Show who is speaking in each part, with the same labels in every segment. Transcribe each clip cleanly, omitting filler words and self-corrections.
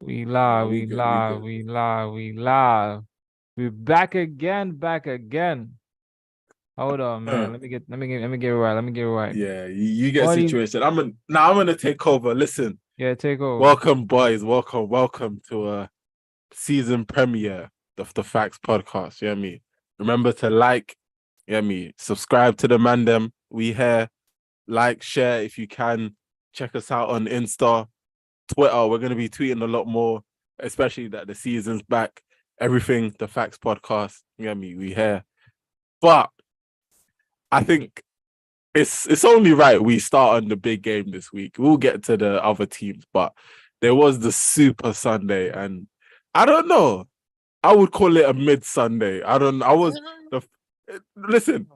Speaker 1: We
Speaker 2: Nah,
Speaker 1: live,
Speaker 2: we
Speaker 1: we
Speaker 2: good, we
Speaker 1: live,
Speaker 2: good.
Speaker 1: we live, we live. We back again, back again. Hold on,
Speaker 2: Uh,
Speaker 1: man. Let me get it right. Let me get it right.
Speaker 2: yeah, you get a
Speaker 1: What do you
Speaker 2: situation. I'm gonna take over. Listen,
Speaker 1: yeah, take over.
Speaker 2: welcome, boys. Welcome to a season premiere of the Facts podcast. You know what I mean? Remember to like, you know what I mean? Subscribe to the mandem. We here. Like, share if you can. Check us out on Insta, Twitter. We're gonna be tweeting a lot more, especially that the season's back. Everything, the Facts podcast. You know what I mean? We here. But I think it's only right we start on the big game this week. We'll get to the other teams, but there was the Super Sunday, and I don't know. I would call it a mid Sunday. I don't. I was the listen.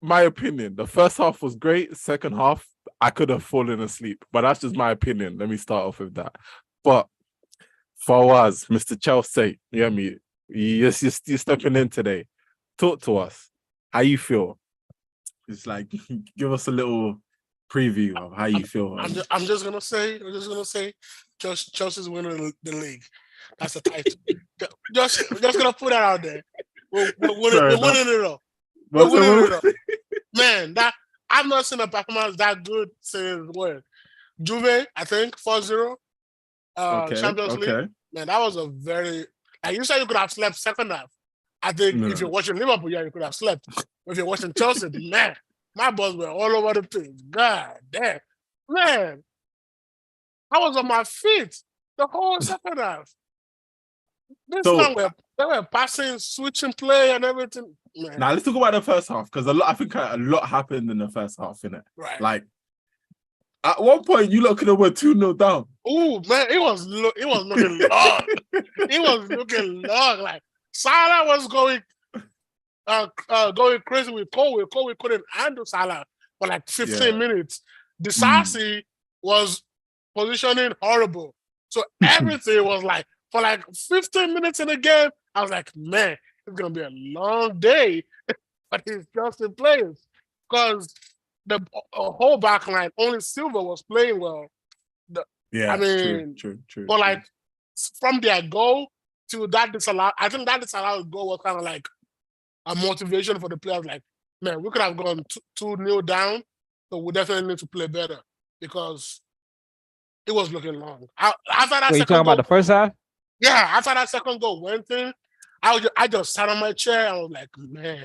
Speaker 2: My opinion. The first half was great. Second half, I could have fallen asleep, but that's just my opinion. Let me start off with that. But Fawaz, Mr. Chelsea, you hear me? You're stepping in today. Talk to us. How you feel? It's like give us a little preview of how you feel.
Speaker 3: I'm just gonna say, Chelsea's winning the league. That's the title. Just gonna put that out there. We're winning it all. We're winning it all. Man, that I've not seen a performance that good since what? Juve, I think 4-0. Champions League. Man, that was a very like you said you could have slept second half. I think if you're watching Liverpool, yeah, you could have slept. If you're watching Chelsea, man, my balls were all over the place. God damn. Man, I was on my feet the whole second half. They were passing, switching play and everything. Man.
Speaker 2: Now let's talk about the first half because I think a lot happened in the first half, innit?
Speaker 3: Right.
Speaker 2: Like at one point you lot could have went 2-0 down.
Speaker 3: Oh man, it was looking long. It was looking long. Like Salah was going crazy with Cole. Cole couldn't handle Salah for like 15 minutes. Disasi was positioning horrible. So everything was like for like 15 minutes in the game. I was like, man, it's gonna be a long day, but he's just in players because the whole back line only Silva was playing well. True. But like from their goal to that disallowed, I think that disallowed goal was kind of like a motivation for the players. Like, man, we could have gone 2-0 down, so we definitely need to play better because it was looking long. After that,
Speaker 1: you talking about the first half?
Speaker 3: Yeah, after that second goal went in, I just sat on my chair and I was like, man,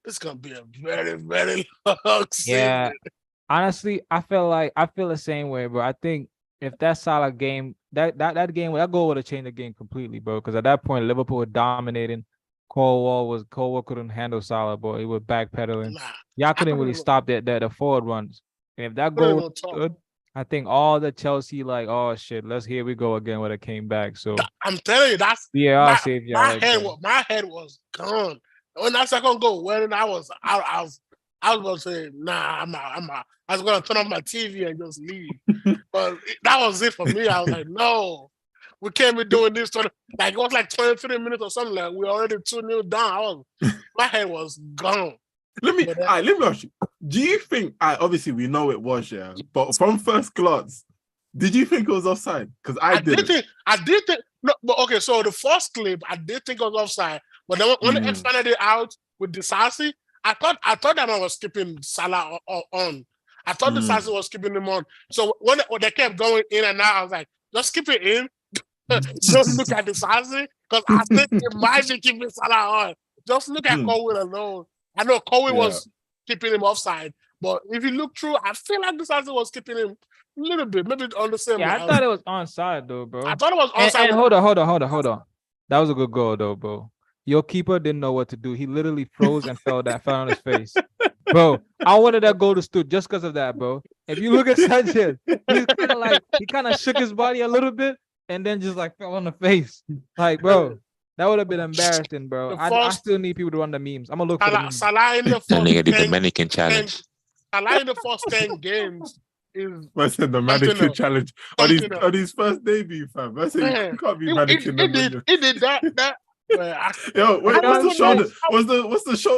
Speaker 3: this is gonna be a very, very long season.
Speaker 1: Yeah. Honestly, I feel the same way, bro. I think if that Salah game, that goal would have changed the game completely, bro. Because at that point, Liverpool were dominating. Colwell couldn't handle Salah, bro. He was backpedaling. Y'all couldn't really stop the forward runs. And if that goal was good, I think all the Chelsea like, oh shit, here we go again when it came back. So
Speaker 3: I'm telling you, that's
Speaker 1: I'll save y'all.
Speaker 3: My head was gone. When that second goal went, I was about to say, nah, I'm out. I was gonna turn off my TV and just leave. But that was it for me. I was like, no, we can't be doing this. Like it was like 23 minutes or something. Like we're already 2-0 down. My head was gone.
Speaker 2: Let me ask you. Do you think? Obviously, we know it was, yeah. But from first glance, did you think it was offside? Because I did think.
Speaker 3: No, but okay. So the first clip, I did think it was offside. But then when they expanded it out with Disasi, I thought that man was keeping Salah on. I thought Disasi was keeping him on. So when they kept going in and out, I was like, just keep it in. Just look at Disasi because I think it might be keeping Salah on. Just look at Colwell alone. I know Colwell was keeping him offside, but if you look through, I feel like Disasi was keeping him a little bit, maybe on the same.
Speaker 1: Yeah, I thought it was onside though, bro.
Speaker 3: I thought it was onside.
Speaker 1: And hold on. That was a good goal though, bro. Your keeper didn't know what to do. He literally froze and fell on his face. Bro, I wanted that goal to stood just because of that, bro. If you look at Sanchez, he kind of shook his body a little bit and then just like fell on the face. Like, bro, that would have been embarrassing, bro. I still need people to run the memes. I'm gonna look for the memes.
Speaker 3: Salah in the first
Speaker 4: nigga did the mannequin challenge.
Speaker 3: Salah in the first 10 games is
Speaker 2: the mannequin challenge on his first debut, fam. I said you can't be mannequin.
Speaker 3: He did that.
Speaker 2: Yo, wait, what's the shoulder?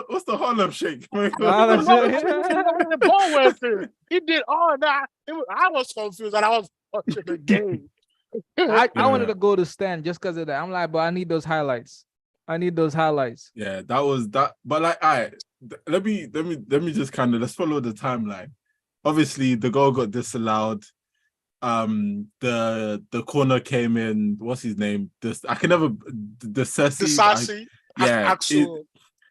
Speaker 2: What's the Harlem shake?
Speaker 3: The ball went through. He did all that. I was confused and I was watching the game.
Speaker 1: I wanted
Speaker 2: Yeah.
Speaker 1: to go to Stan just because of that. I'm like, but I need those highlights. I need those highlights.
Speaker 2: Yeah, that was that. But like, let me just kind of let's follow the timeline. Obviously, the goal got disallowed. The corner came in. What's his name? This I can never the
Speaker 3: Sassy.
Speaker 2: Yeah,
Speaker 3: Axel.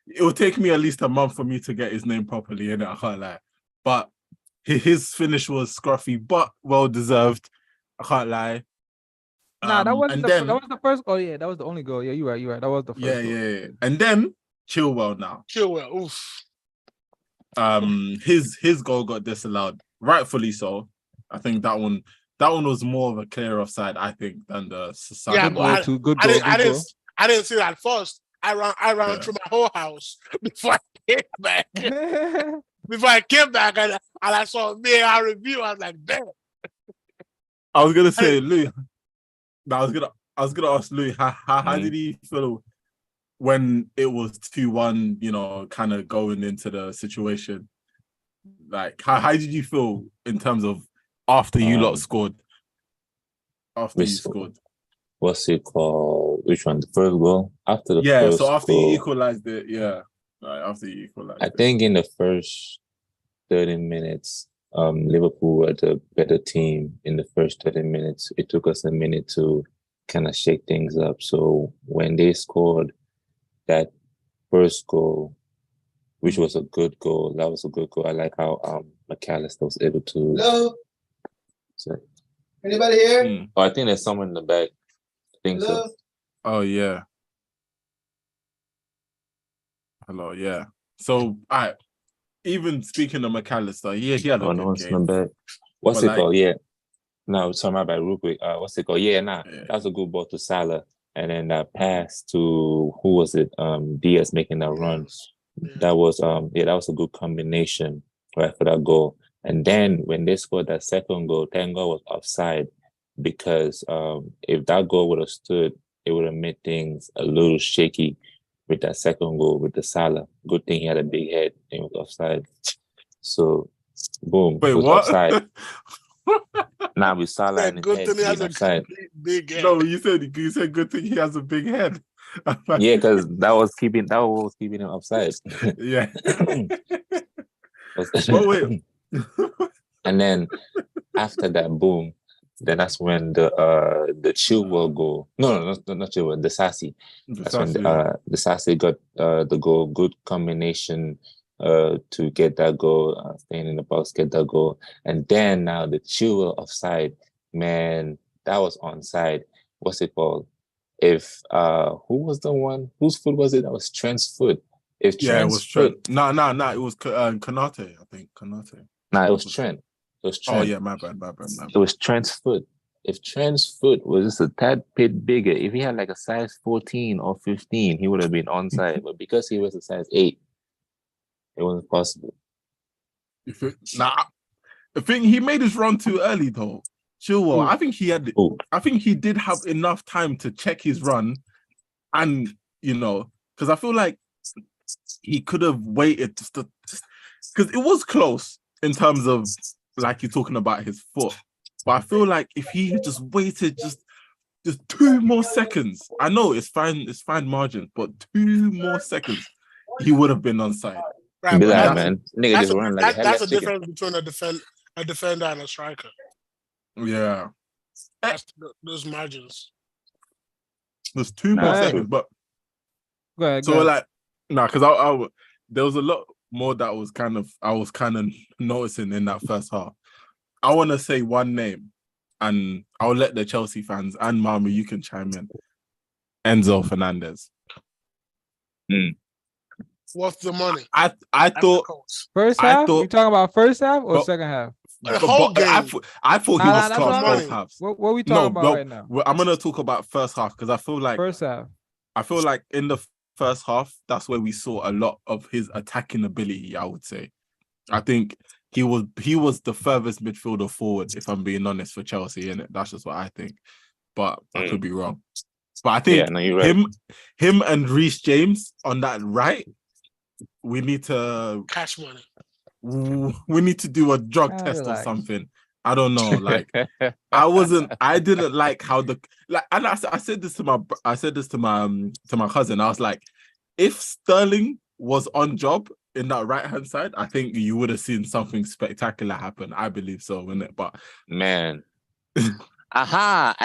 Speaker 2: it will take me at least a month for me to get his name properly, and I can't lie. But his finish was scruffy, but well deserved. I can't lie.
Speaker 1: Nah, that wasn't
Speaker 2: and
Speaker 1: the
Speaker 2: then
Speaker 1: that was the first. Oh yeah, that was the only goal. Yeah, you're right. That was the first goal.
Speaker 2: yeah. And then Chilwell now.
Speaker 3: Chilwell. Oof.
Speaker 2: His goal got disallowed, rightfully so. I think that one was more of a clear offside, I think, than the Sasaki.
Speaker 3: Yeah,
Speaker 1: Good
Speaker 3: but
Speaker 1: goal too. Good goal.
Speaker 3: I didn't see that first. I ran through my whole house before I came back. Before I came back and I saw VAR review, I was like, damn.
Speaker 2: I was gonna say, Louis. I was gonna ask Louis, how did he feel when it was 2-1, you know, kind of going into the situation? Like, how did you feel in terms of after you lot scored? After you scored.
Speaker 5: What's it called? Which one? The first goal? After the first
Speaker 2: so after
Speaker 5: goal,
Speaker 2: you equalized it, after you equalized
Speaker 5: I think in the first 30 minutes, Liverpool were the better team in the first 30 minutes. It took us a minute to kind of shake things up. So when they scored that first goal, which was a good goal, that was a good goal. I like how McAllister was able to.
Speaker 6: Hello?
Speaker 5: So,
Speaker 6: Anybody here?
Speaker 5: I think there's someone in the back. I think
Speaker 6: Hello?
Speaker 5: so.
Speaker 2: Oh yeah. Hello, yeah. So even speaking of McAllister, he had a good game.
Speaker 5: In the back. What's it called? Yeah. No, sorry, my bad, real quick. What's it called? Yeah, that's a good ball to Salah. And then that pass to who was it? Diaz making that run.
Speaker 3: Yeah.
Speaker 5: That was that was a good combination, right, for that goal. And then when they scored that second goal, that goal was offside because if that goal would have stood, it would have made things a little shaky with that second goal with the Salah. Good thing he had a big head and it was offside. So boom,
Speaker 2: wait,
Speaker 5: it was
Speaker 2: what?
Speaker 5: offside. Now with Salah and his head being offside.
Speaker 3: Big head.
Speaker 2: No, you said good thing he has a big head.
Speaker 5: Yeah, because that was keeping him offside.
Speaker 2: Yeah.
Speaker 5: But wait. And then after that, boom, then that's when the Chilwell goal. No, not Chilwell, the Sassy. That's when the Sassy got the goal. Good combination to get that goal, staying in the box, get that goal. And then now the Chilwell offside, man, that was onside. What's it called? If who was the one? Whose foot was it? That was Trent's foot. If
Speaker 2: it was Trent. No, it was Konate. I think Konate.
Speaker 5: It was Trent. It was Trent.
Speaker 2: Oh yeah, my bad.
Speaker 5: It was Trent's foot. If Trent's foot was just a tad bit bigger, if he had like a size 14 or 15, he would have been onside. But because he was a size 8, it wasn't possible.
Speaker 2: I think he made his run too early though. Chilwell, I think he did have enough time to check his run, and because I feel like he could have waited because it was close in terms of like you're talking about his foot. But I feel like if he had just waited just 2 more seconds, I know it's fine margin, but 2 more seconds, he would have been onside.
Speaker 3: Right,
Speaker 5: be like, man, nigga just run like
Speaker 3: that's the difference between a defender and a striker.
Speaker 2: Yeah,
Speaker 3: that's those margins.
Speaker 2: There's 2 more seconds, but
Speaker 1: go ahead.
Speaker 2: Because I there was a lot more that was I was kind of noticing in that first half. I want to say one name, and I'll let the Chelsea fans and Mama, you can chime in. Enzo Fernandez.
Speaker 3: What's the money?
Speaker 2: I thought
Speaker 1: first half. You talking about first half or second half?
Speaker 3: The whole game.
Speaker 2: I thought he was class both halves.
Speaker 1: What are we talking about right now?
Speaker 2: I'm gonna talk about first half because I feel like
Speaker 1: first half.
Speaker 2: I feel like in the first half, that's where we saw a lot of his attacking ability. I would say, I think he was the furthest midfielder forward, if I'm being honest, for Chelsea. In it, that's just what I think, but I could be wrong. But I think
Speaker 5: you're right.
Speaker 2: him and Reece James on that right, we need to
Speaker 3: cash money.
Speaker 2: We need to do a drug test or something I don't know. Like I didn't like how and I said this to my cousin. I was like, if Sterling was on job in that right hand side, I think you would have seen something spectacular happen. I believe so, wouldn't it? But
Speaker 5: man, and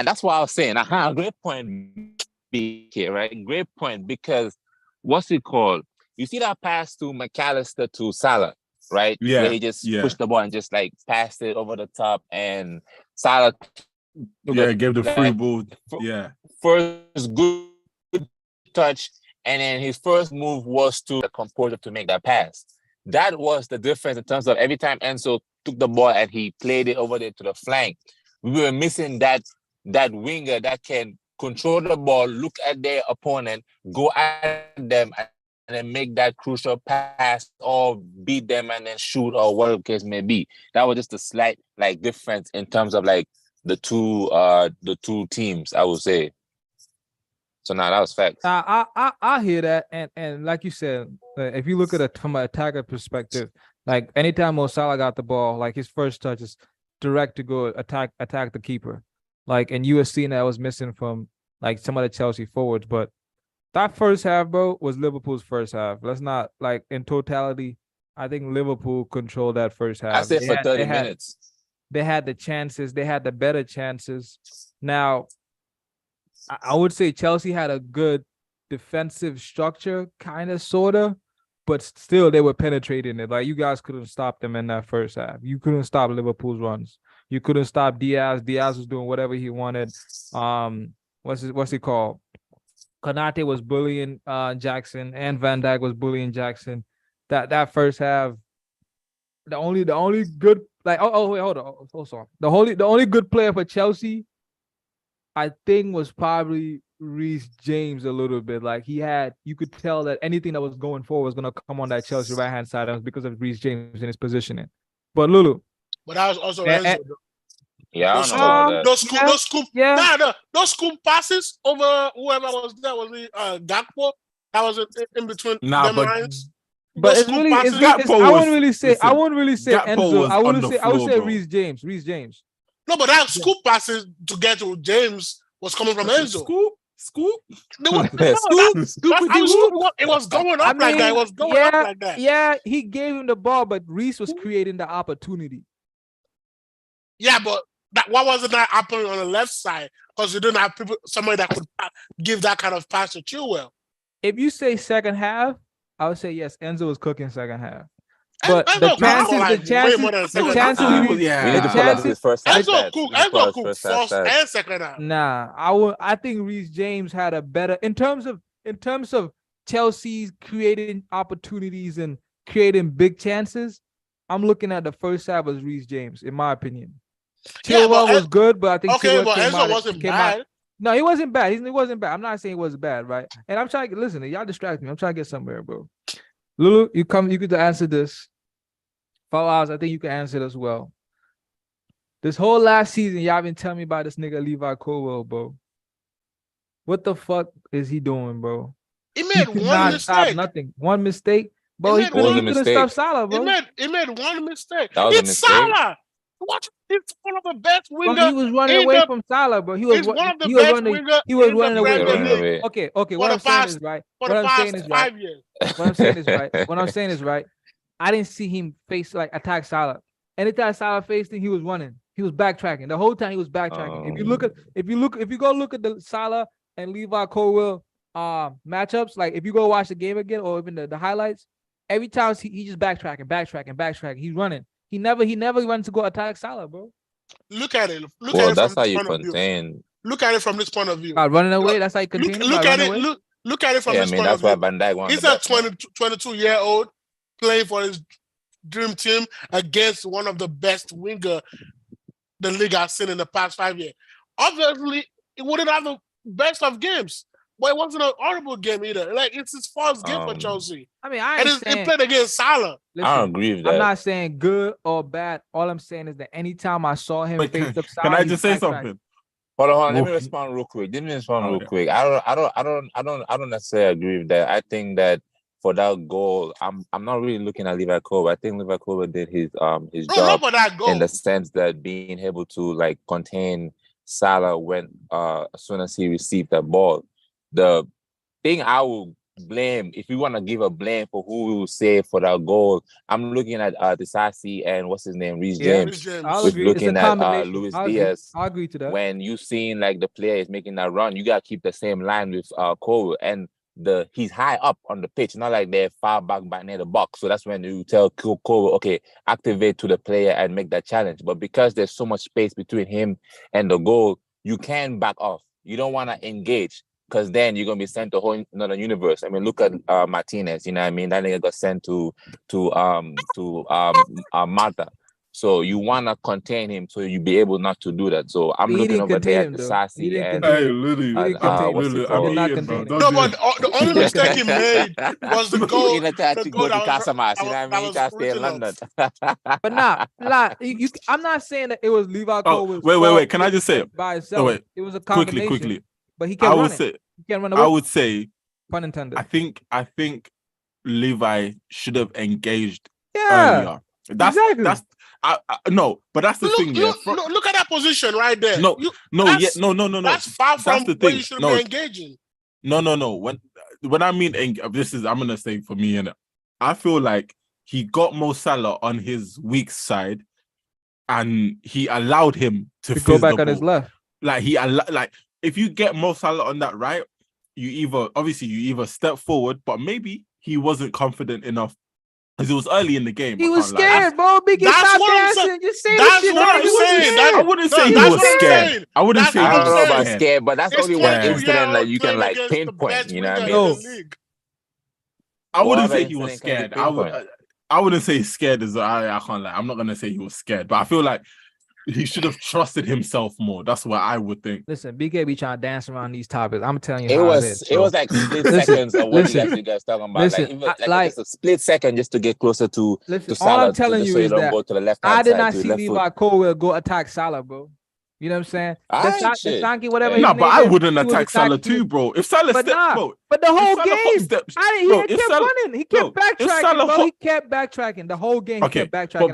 Speaker 5: that's what I was saying. Great point, BK, right? Great point, because what's it called? You see that pass to McAllister to Salah, right?
Speaker 2: Yeah,
Speaker 5: where he just pushed the ball and just like passed it over the top, and Salah
Speaker 2: gave the free ball.
Speaker 5: First good touch, and then his first move was to the composure to make that pass. That was the difference in terms of every time Enzo took the ball and he played it over there to the flank. We were missing that winger that can control the ball, look at their opponent, go at them, and then make that crucial pass or beat them and then shoot or whatever the case may be. That was just a slight like difference in terms of like the two teams, I would say. So now that was facts.
Speaker 1: I hear that, and like you said, if you look at it from an attacker perspective, like anytime Mo Salah got the ball, like his first touch is direct to go attack the keeper. Like, and you were seeing that was missing from like some of the Chelsea forwards, but that first half, bro, was Liverpool's first half. Let's not like in totality. I think Liverpool controlled that first half.
Speaker 5: I said for 30 minutes.
Speaker 1: They had the chances. They had the better chances. Now, I would say Chelsea had a good defensive structure, kind of, sort of, but still they were penetrating it. Like, you guys couldn't stop them in that first half. You couldn't stop Liverpool's runs. You couldn't stop Diaz. Diaz was doing whatever he wanted. What's he called? Konate was bullying Jackson, and Van Dijk was bullying Jackson. That first half, the only good, like, wait, hold on. The only good player for Chelsea, I think, was probably Reece James a little bit. Like, you could tell that anything that was going forward was gonna come on that Chelsea right hand side, and it was because of Reece James and his positioning. But Lulu.
Speaker 3: But that was also Enzo.
Speaker 5: Yeah, I don't know about
Speaker 3: those scoop passes over whoever was there. Was it Gakpo? That was in between them lines.
Speaker 1: But it's really, I wouldn't really say Enzo. I would say Reece James.
Speaker 3: No, but that scoop passes to get to James was coming from Enzo. Scoop. It was going up like that. It was going up like that.
Speaker 1: Yeah, he gave him the ball, but Reece was creating the opportunity.
Speaker 3: Yeah, but why wasn't that happening on the left side? Because you didn't have somebody that could give that kind of pass to Chilwell.
Speaker 1: If you say second half, I would say yes, Enzo was cooking second half. But the chances,
Speaker 3: Enzo cooked first and second half.
Speaker 1: Nah, I think Reece James had a better in terms of Chelsea's creating opportunities and creating big chances. I'm looking at the first half as Reece James, in my opinion. Chilwell was good, but I think
Speaker 3: Enzo wasn't bad.
Speaker 1: No, he wasn't bad. He wasn't bad. I'm not saying he was bad, right? And I'm trying to listen. Y'all distract me. I'm trying to get somewhere, bro. Lulu, you could answer this. Fawaz, I think you can answer it as well. This whole last season, y'all been telling me about this nigga Levi Colwill, bro. What the fuck is he doing, bro?
Speaker 3: He made one mistake.
Speaker 1: Nothing. One mistake. Bro, he couldn't stop Salah, bro.
Speaker 3: He made one mistake.
Speaker 5: It's
Speaker 3: Salah. Watch, it's one of the best wingers.
Speaker 1: He was running away from Salah, bro. He was one of the best wingers. He was running away. Okay. What I'm saying is right. What I'm saying is right. I didn't see him attack Salah. Anytime Salah faced him, he was running. He was backtracking. The whole time he was backtracking. If you go look at the Salah and Levi Colwill matchups, like if you go watch the game again or even the highlights, every time he just backtracking. He's running. He never runs to go attack Salah, bro.
Speaker 3: Look at it.
Speaker 5: That's how you contain.
Speaker 3: Look at it from this point of view.
Speaker 1: Running away. That's how you contain.
Speaker 3: Look at it. Look at it from this point of view.
Speaker 5: That's why Van Dijk won.
Speaker 3: He's a 22-year-old playing for his dream team against one of the best winger the league has seen in the past 5 years. Obviously, it wouldn't have the best of games. But it wasn't an horrible game either. Like, it's his first game for Chelsea.
Speaker 1: I mean,
Speaker 3: he played against Salah.
Speaker 5: Listen, I don't agree with that.
Speaker 1: I'm not saying good or bad. All I'm saying is that anytime I saw him face up Salah,
Speaker 2: can I just say something?
Speaker 5: Hold on. Let me respond real quick. I don't necessarily agree with that. I think that for that goal, I'm not really looking at Levi Colwill. I think Levi Colwill did his job
Speaker 3: for that goal.
Speaker 5: in the sense that being able to like contain Salah when as soon as he received that ball. The thing I will blame, if you want to give a blame for who we will say for that goal, I'm looking at Disasi and what's his name, Reece James.
Speaker 1: I'll
Speaker 5: With
Speaker 1: agree.
Speaker 5: looking
Speaker 1: It's a
Speaker 5: at
Speaker 1: combination.
Speaker 5: Luis
Speaker 1: I'll
Speaker 5: Diaz.
Speaker 1: I'll agree to that.
Speaker 5: When you seen like the player is making that run, you gotta keep the same line with Cole, and he's high up on the pitch, not like they're far back near the box. So that's when you tell Cole, okay, activate to the player and make that challenge. But because there's so much space between him and the goal, you can back off. You don't want to engage, because then you're gonna be sent to a whole another universe. I mean, look at Martinez. You know what I mean? That nigga got sent to Malta. So you wanna contain him, so you be able not to do that. So I'm looking over there at the Sassy and
Speaker 2: what's it called?
Speaker 3: No, but the only mistake he made was the goal.
Speaker 5: You know what I mean? You stay in London.
Speaker 1: But nah, I'm not saying that it was Levi Colwill's
Speaker 2: wait. Can I just say it
Speaker 1: by itself?
Speaker 2: wait.
Speaker 1: It was a combination.
Speaker 2: Quickly.
Speaker 1: But he can't run it. He can't run away.
Speaker 2: I would say,
Speaker 1: pun intended.
Speaker 2: I think Levi should have engaged
Speaker 1: earlier.
Speaker 2: Exactly. No, but that's the thing.
Speaker 3: Look at that position right there.
Speaker 2: No.
Speaker 3: That's far from
Speaker 2: the
Speaker 3: where
Speaker 2: thing.
Speaker 3: you should be engaging.
Speaker 2: No. When I mean I'm gonna say for me, and I feel like he got Mo Salah on his weak side, and he allowed him to
Speaker 1: go back on his left.
Speaker 2: Like if you get Mo Salah on that right, you either step forward, but maybe he wasn't confident enough. Because it was early in the game.
Speaker 1: He was scared, bro. Biggie, stop dancing. Just say
Speaker 3: that's what I'm saying.
Speaker 2: I wouldn't say he was scared. I wouldn't say he was
Speaker 5: scared, but that's only one incident that you can like pinpoint. You know what I mean?
Speaker 2: I wouldn't say he was scared. I wouldn't say scared as I can't lie. I'm not gonna say he was scared, but I feel like he should have trusted himself more. That's what I would think.
Speaker 1: Listen, BK be trying to dance around these topics. I'm telling you,
Speaker 5: it was like split seconds of what you guys talking about.
Speaker 1: Listen,
Speaker 5: like it's a split second just to get closer to Salah.
Speaker 1: All I'm telling you is that
Speaker 5: go to the left
Speaker 1: I did not see Levi Colwill go attack Salah, bro. You know what I'm saying? Sanky, whatever.
Speaker 2: No, but I wouldn't attack Salah too, bro. If Salah stepped, bro.
Speaker 1: But the whole game, he kept running. He kept backtracking, bro. He kept backtracking. The whole game, he kept backtracking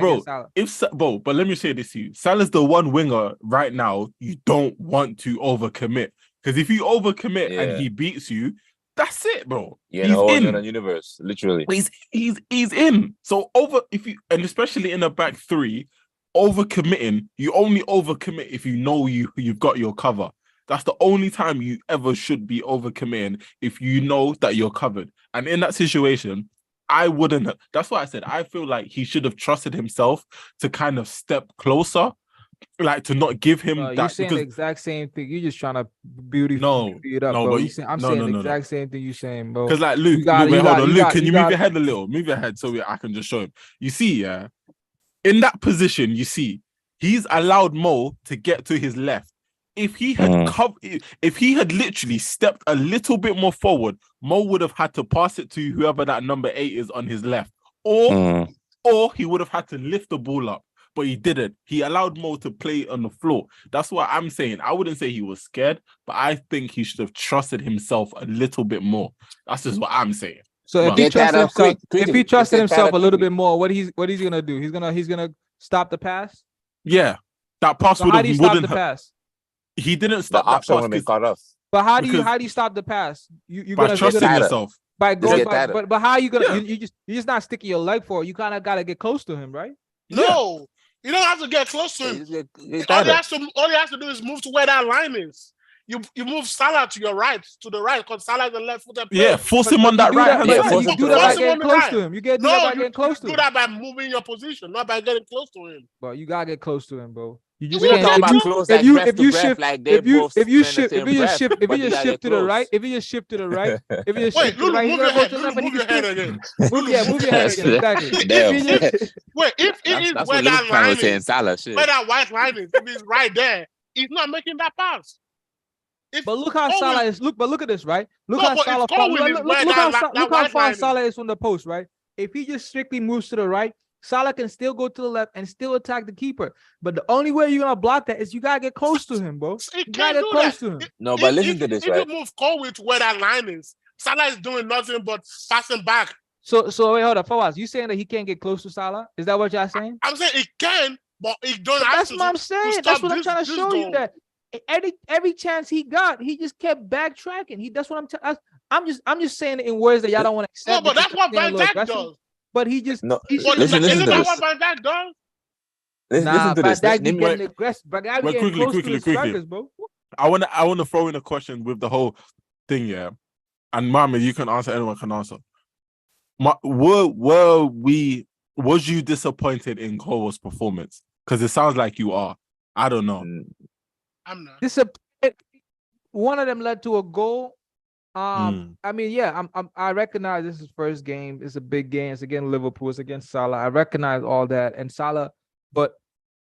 Speaker 1: against Salah.
Speaker 2: But let me say this to you. Salah's the one winger right now you don't want to overcommit. Because if you overcommit and he beats you, that's it, bro.
Speaker 5: Yeah, he's in the universe, literally.
Speaker 2: He's in. So and especially in a back three, overcommitting, you only overcommit if you know you've got your cover. That's the only time you ever should be overcommitting, if you know that you're covered. And in that situation, I wouldn't. That's why I said I feel like he should have trusted himself to kind of step closer, like to not give him that.
Speaker 1: You're saying the exact same thing. You're just trying to beauty it up, bro. I'm saying the exact same thing you're saying, bro.
Speaker 2: Because like Luke, Luke, can you move your head a little? Move your head so I can just show him. You see, yeah. In that position, you see, he's allowed Mo to get to his left. If he had literally stepped a little bit more forward, Mo would have had to pass it to whoever that number 8 is on his left, or he would have had to lift the ball up. But he didn't. He allowed Mo to play on the floor. That's what I'm saying. I wouldn't say he was scared, but I think he should have trusted himself a little bit more. That's just what I'm saying.
Speaker 1: So if he trusted himself a little bit more, what he's gonna do? He's gonna stop the pass.
Speaker 2: Yeah, that pass
Speaker 1: so wouldn't stop the pass.
Speaker 2: He didn't stop that pass.
Speaker 5: Cut off.
Speaker 1: But how do you stop the pass? You
Speaker 2: by trusting yourself.
Speaker 1: But how are you gonna? You're just not sticking your leg for it. You kind of gotta get close to him, right?
Speaker 3: No, you don't have to get close to him. All he has to do is move to where that line is. You move Salah to your right, to the right, because Salah is the left-footed player.
Speaker 2: Yeah, force him on that right.
Speaker 1: You do that by getting close to him. You get by getting close to him.
Speaker 3: Do that by moving your position, not by getting close to him.
Speaker 1: But you gotta get close to him, bro. You just
Speaker 5: can't. If you shift
Speaker 1: to the right, if you just shift to the right,
Speaker 3: move your head again.
Speaker 1: Move your head again. Exactly.
Speaker 3: If it is where that line is, where that white line is, if it's right there, he's not making that pass.
Speaker 1: But look how Salah is. Look at this, right? Look how far Salah is from the post, right? If he just strictly moves to the right, Salah can still go to the left and still attack the keeper. But the only way you're gonna block that is you gotta get close to him, bro. You gotta get close to him.
Speaker 5: No, but listen to this, right?
Speaker 3: If you move Colwill to where that line is, Salah is doing nothing but passing back
Speaker 1: So wait, hold up, Fawaz. You saying that he can't get close to Salah? Is that what y'all saying?
Speaker 3: I'm saying it can, but it don't
Speaker 1: But
Speaker 3: have
Speaker 1: that's
Speaker 3: to.
Speaker 1: what I'm saying. That's what I'm trying to show you. That every chance he got, he just kept backtracking. That's what I'm just saying it in words that y'all don't want to accept.
Speaker 3: No, but that's what Van Dijk does.
Speaker 1: But he just
Speaker 5: no.
Speaker 3: But
Speaker 5: Listen
Speaker 3: isn't
Speaker 5: to
Speaker 3: that
Speaker 5: this.
Speaker 3: what Van Dijk does?
Speaker 5: Listen to
Speaker 1: Van
Speaker 5: this.
Speaker 1: Dijk be
Speaker 5: Name me-
Speaker 1: getting aggressive. Van Dijk be getting close to the strikers, bro.
Speaker 2: I wanna throw in a question with the whole thing, yeah. And Mama, you can answer. Anyone can answer. Was you disappointed in Cole's performance? Because it sounds like you are. I don't know.
Speaker 3: I'm not.
Speaker 1: One of them led to a goal. I mean, yeah, I recognize this is first game. It's a big game. It's against Liverpool. It's against Salah. I recognize all that and Salah, but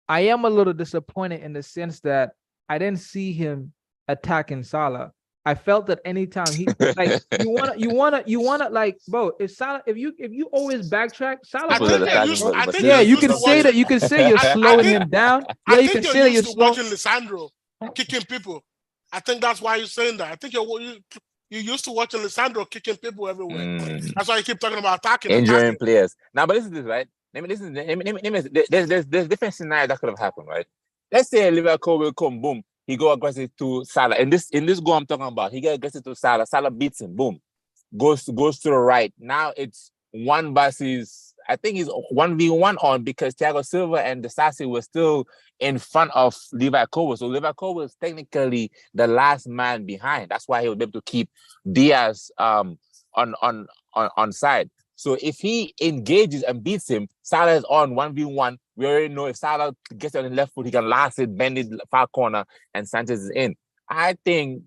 Speaker 1: I am a little disappointed in the sense that I didn't see him attacking Salah. I felt that anytime he like you wanna like, bro, if you always backtrack, Salah. You can say that. You can say you're slowing him down. Yeah, you can say that you're
Speaker 3: watching Lisandro kicking people. I think that's why you're saying that. I think you used to watching Lisandro kicking people everywhere. That's why you keep talking about attacking.
Speaker 5: Injuring players. Now, but listen to this, right? There's different scenarios that could have happened, right? Let's say Liverpool will come, boom, he go aggressive to Salah. In this goal I'm talking about, he get aggressive to Salah. Salah beats him, boom, goes to the right. Now it's 1 versus, I think it's 1v1 on, because Thiago Silva and Disasi were still in front of Levi Colwill. So Levi Colwill is technically the last man behind. That's why he was able to keep Diaz on side. So if he engages and beats him, Salah is on 1v1. We already know if Salah gets on the left foot, he can last it, bend it far corner, and Sanchez is in. I think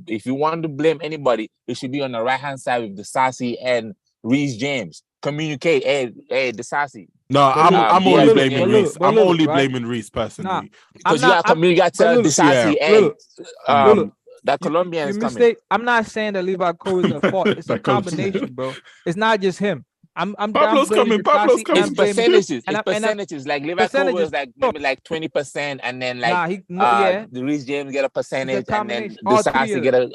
Speaker 5: if you want to blame anybody, it should be on the right-hand side with Disasi and Reece James. Communicate, hey, Disasi.
Speaker 2: No, I'm only blaming Reece. I'm only blaming Reece personally.
Speaker 5: Because you got to communicate to Disasi, hey, that Colombian is coming.
Speaker 1: I'm not saying that Levi Cole is the fault. It's a combination, bro. It's not just him.
Speaker 2: Pablo's coming.
Speaker 5: It's percentages. It's percentages. Like Levi Cole was like maybe like 20%, and then like the Reece James get a percentage, and then Disasi get a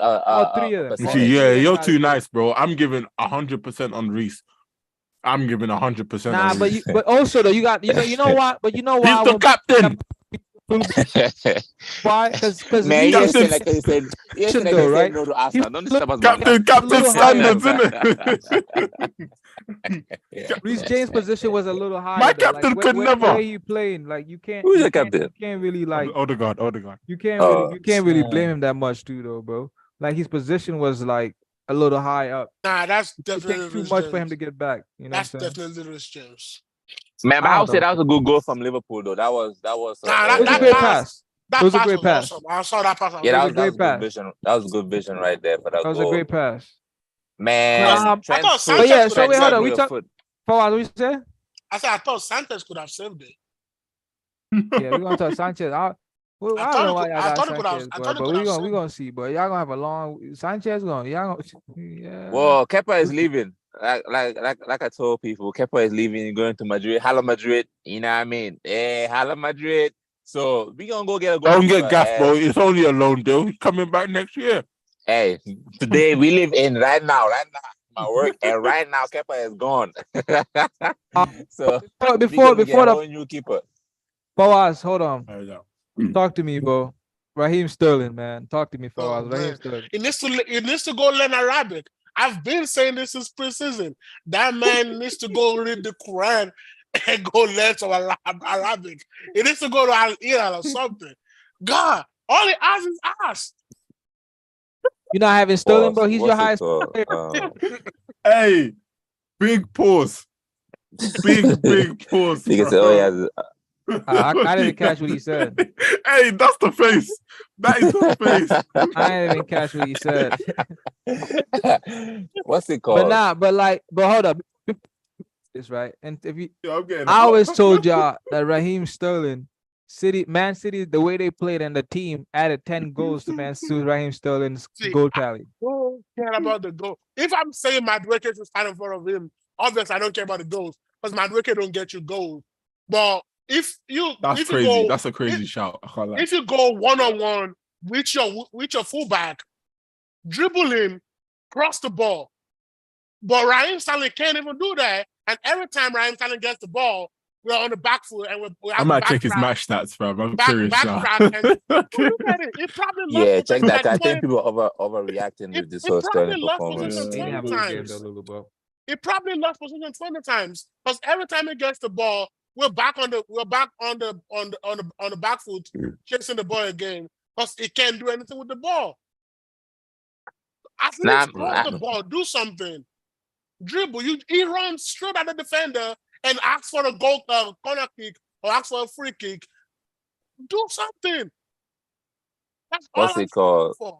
Speaker 5: percentage.
Speaker 2: Yeah, you're too nice, bro. I'm giving 100% on Reece. I'm giving 100%.
Speaker 1: Nah, but also though, you know what? But you know why?
Speaker 2: He's the captain.
Speaker 1: Why? Because
Speaker 5: man, you said like he said
Speaker 1: right?
Speaker 5: No to Arsenal. Don't disturb us.
Speaker 2: Captain standards, isn't it?
Speaker 1: Reece James' position was a little higher.
Speaker 2: My captain could never.
Speaker 1: Where you playing? Like you can't.
Speaker 5: Who's the captain?
Speaker 1: You can't really like.
Speaker 2: Odegaard.
Speaker 1: You can't really blame him that much too, though, bro. Like his position was like a little high up.
Speaker 3: Nah, that's definitely
Speaker 1: too much for him to get back. You know,
Speaker 3: that's definitely Reece James.
Speaker 5: Man, but I would say that was a good goal from Liverpool, though. That was
Speaker 1: a great pass. That was a great pass.
Speaker 3: Awesome. I saw that pass.
Speaker 5: Yeah, that was a great pass. Vision. That was good vision right there for that goal.
Speaker 1: That was a great pass.
Speaker 5: Man,
Speaker 3: I thought Sanchez
Speaker 1: yeah. So wait, hold on. We talk. What you said?
Speaker 3: I said I thought Sanchez could have saved it.
Speaker 1: Yeah, we're gonna talk Sanchez. I don't know why y'all got Sanchez, but we're gonna see. But y'all gonna have a long Sanchez yeah.
Speaker 5: Well, Kepa is leaving. Like I told people, Kepa is leaving and going to Madrid. Hello Madrid, you know what I mean? Hey, hello Madrid. So we gonna go get a goal.
Speaker 2: Don't get gaffed, bro. It's only a loan deal. He's coming back next year.
Speaker 5: Hey, today we live in right now. My work, and right now Kepa is gone. So
Speaker 1: before the
Speaker 5: new keeper.
Speaker 1: Boaz, hold on. Talk to me, bro. Raheem Sterling, man. Talk to me, Fawaz. Raheem Sterling.
Speaker 3: It needs to go learn Arabic. I've been saying this since preseason. That man needs to go read the Quran and go learn some Arabic. He needs to go to Al-Hilal or something. God, all he asks is ask.
Speaker 1: You're not having Sterling, bro. He's your highest player.
Speaker 2: Hey, big pause. Big pause.
Speaker 5: You can say, oh yeah.
Speaker 1: I didn't catch what he said.
Speaker 2: Hey, that's the face. That is the face.
Speaker 1: I didn't even catch what he said.
Speaker 5: What's it called?
Speaker 1: But hold up. This right. And if you I always told y'all that Raheem Sterling, Man City, the way they played and the team added 10 goals to Raheem Sterling's goal tally.
Speaker 3: Don't care about the goal. If I'm saying Madueke is standing in front of him, obviously I don't care about the goals because Madueke don't get you goals. But that's
Speaker 2: crazy. That's a crazy shout. I can't lie.
Speaker 3: If you go 1-on-1 with your fullback, dribble him, cross the ball, But Raheem Sterling can't even do that. And every time Raheem Sterling gets the ball, we're on the back foot and we're
Speaker 2: I might check his match stats, bro. I'm curious now.
Speaker 3: And look at it. It probably lost
Speaker 5: Yeah, check that. I
Speaker 3: 20.
Speaker 5: think people overreacting with this
Speaker 3: It
Speaker 5: whole
Speaker 3: probably
Speaker 5: Sterling
Speaker 3: lost
Speaker 5: performance.
Speaker 3: position
Speaker 1: He didn't
Speaker 3: 20
Speaker 1: have a good game
Speaker 3: times.
Speaker 1: though, Lulu, bro.
Speaker 3: It probably lost position 20 times. Because every time it gets the ball, we're back on the back foot, chasing the ball again. Because it can't do anything with the ball. Athletes hold the ball, do something. Dribble. He runs straight at the defender and asks for a goal corner kick or asks for a free kick. Do something. That's
Speaker 5: What's
Speaker 3: all
Speaker 5: it called?
Speaker 3: for.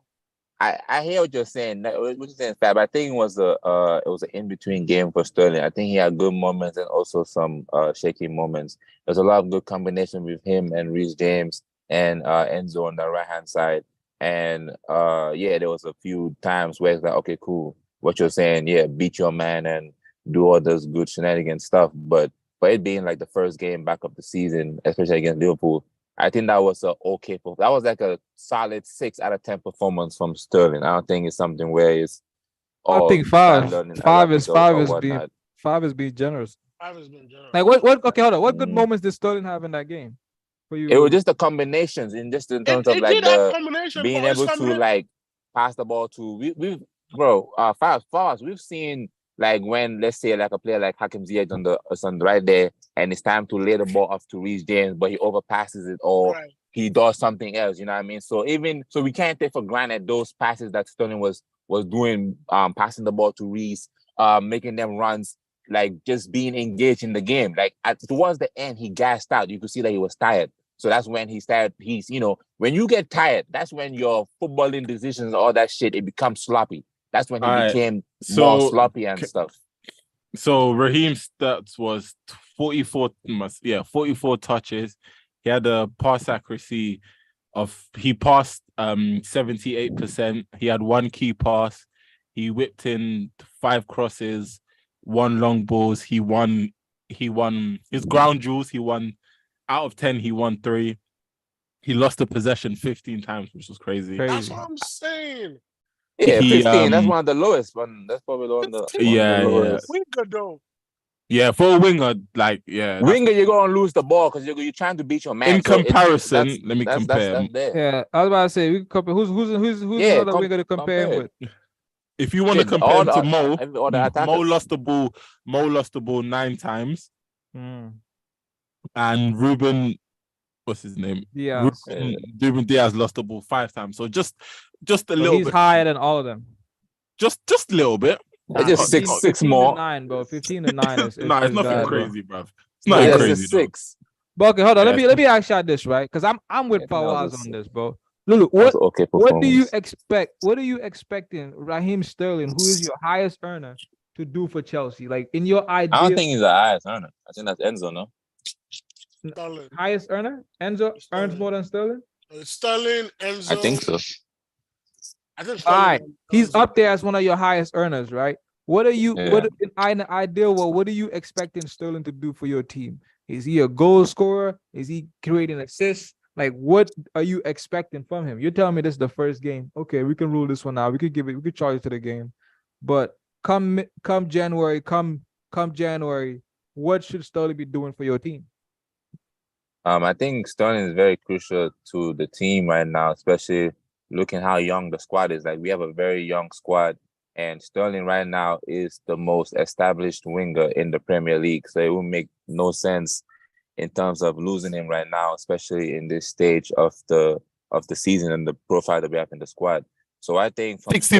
Speaker 5: I hear what you're saying. What you're saying is bad, but I think it was an in-between game for Sterling. I think he had good moments and also some shaky moments. There's a lot of good combination with him and Reece James and Enzo on the right-hand side. And there was a few times where it's like, okay, cool. What you're saying, yeah, beat your man and do all this good shenanigans stuff. But for it being like the first game back of the season, especially against Liverpool, I think that was that was like a solid 6 out of 10 performance from Sterling. I don't think it's something where it's.
Speaker 1: I think five is being generous.
Speaker 3: 5 has been generous.
Speaker 1: Like what? Okay, hold on. What good moments did Sterling have in that game? For you,
Speaker 5: it was just the combinations, in terms of like being able to like pass the ball to. We've seen like when, let's say, like a player like Hakim Ziyech on the right there, and it's time to lay the ball off to Reece James, but he overpasses it or he does something else. You know what I mean? So we can't take for granted those passes that Sterling was doing, passing the ball to Reece, making them runs, like just being engaged in the game. Like towards the end, he gassed out. You could see that he was tired. So that's when he started. When you get tired, that's when your footballing decisions, all that shit, it becomes sloppy. That's when he became more sloppy and stuff.
Speaker 2: So Raheem's stats was 44 touches. He had a pass accuracy he passed 78%. He had 1 key pass. He whipped in 5 crosses, 1 long balls. He won his ground duels. He won out of 10. He won 3. He lost the possession 15 times, which was crazy.
Speaker 3: That's what I'm saying.
Speaker 5: Yeah, 15. That's one of the lowest one. That's probably one of the lowest.
Speaker 3: Winger though.
Speaker 2: Yeah, for a winger, like
Speaker 5: winger, you're gonna lose the ball because you're trying to beat your man.
Speaker 2: In comparison, let me compare.
Speaker 1: Yeah, I was about to say we can compare. Who's another winger to compare him with?
Speaker 2: If you want to compare him to Mo, Mo lost the ball 9 times, and Ruben, what's his name? Ruben Diaz lost the ball 5 times. So just a little bit.
Speaker 1: He's higher than all of them.
Speaker 2: Just a little bit.
Speaker 5: It's just 6 more.
Speaker 1: 9, bro. 15 to 9 is
Speaker 2: no, it's nothing
Speaker 1: bad,
Speaker 2: crazy, bro. It's nothing crazy.
Speaker 5: 6.
Speaker 1: But okay, hold on. Let me ask you this, right? Because I'm with Fawaz on this, bro. Lulu, what do you expect? What are you expecting Raheem Sterling, who is your highest earner, to do for Chelsea? Like in your idea,
Speaker 5: I don't think he's the highest earner. I think that's Enzo, no?
Speaker 3: Sterling.
Speaker 1: Highest earner? Enzo earns more than Sterling?
Speaker 3: Sterling, Enzo.
Speaker 5: I think so.
Speaker 3: All
Speaker 1: right. He's up there as one of your highest earners, right? What are you in an ideal world, what are you expecting Sterling to do for your team? Is he a goal scorer? Is he creating assists? Like, what are you expecting from him? You're telling me this is the first game. Okay, we can rule this one out. We could charge it to the game. But come January, what should Sterling be doing for your team?
Speaker 5: I think Sterling is very crucial to the team right now, especially looking how young the squad is. Like, we have a very young squad, and Sterling right now is the most established winger in the Premier League. So it would make no sense in terms of losing him right now, especially in this stage of the season and the profile that we have in the squad. So I think from
Speaker 2: 60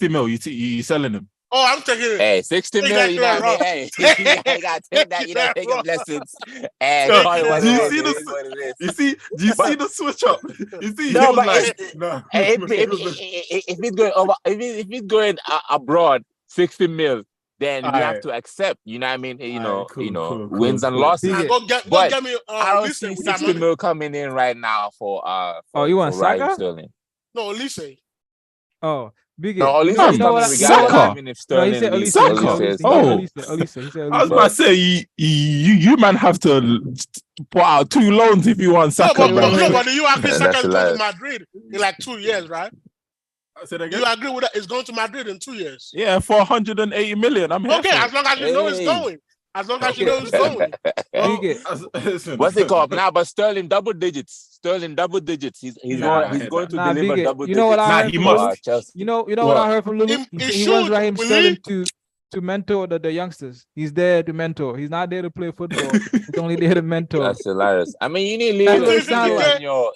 Speaker 2: mil, you selling him?
Speaker 3: Oh, I'm taking it.
Speaker 5: Hey, 60 mil, you know what I mean? Hey, you gotta take that, you know, take your blessings. And
Speaker 2: do you see the switch up? You see,
Speaker 5: no, but if it's going abroad, 60 mil, then you have to accept. You know what I mean? Cool, wins and losses.
Speaker 3: Go get me.
Speaker 5: I don't see 60 mil coming in right now for
Speaker 1: you want Saka?
Speaker 5: Sterling?
Speaker 3: No, Olise.
Speaker 1: Oh.
Speaker 5: No, Olise is coming if Sterling leaves.
Speaker 2: Olise. I was about to say, you man have to put out 2 loans if you want Saka.
Speaker 3: No, but you actually Saka to Madrid in like 2 years, right? You agree with that? It's going to Madrid in 2 years.
Speaker 2: Yeah, for 180 million. I'm here.
Speaker 3: Okay, as long as you know it's going. As long as you know it's going.
Speaker 5: What's it called? Nah, but Sterling double digits. Sterling double digits. He's going to deliver double digits.
Speaker 1: You know what I heard?
Speaker 2: He must.
Speaker 1: You know what I heard from Lulu? He wants Raheem Sterling to mentor the youngsters. He's there to mentor. He's not there to play football. He's only there to mentor.
Speaker 5: That's hilarious. I mean, you need leaders in your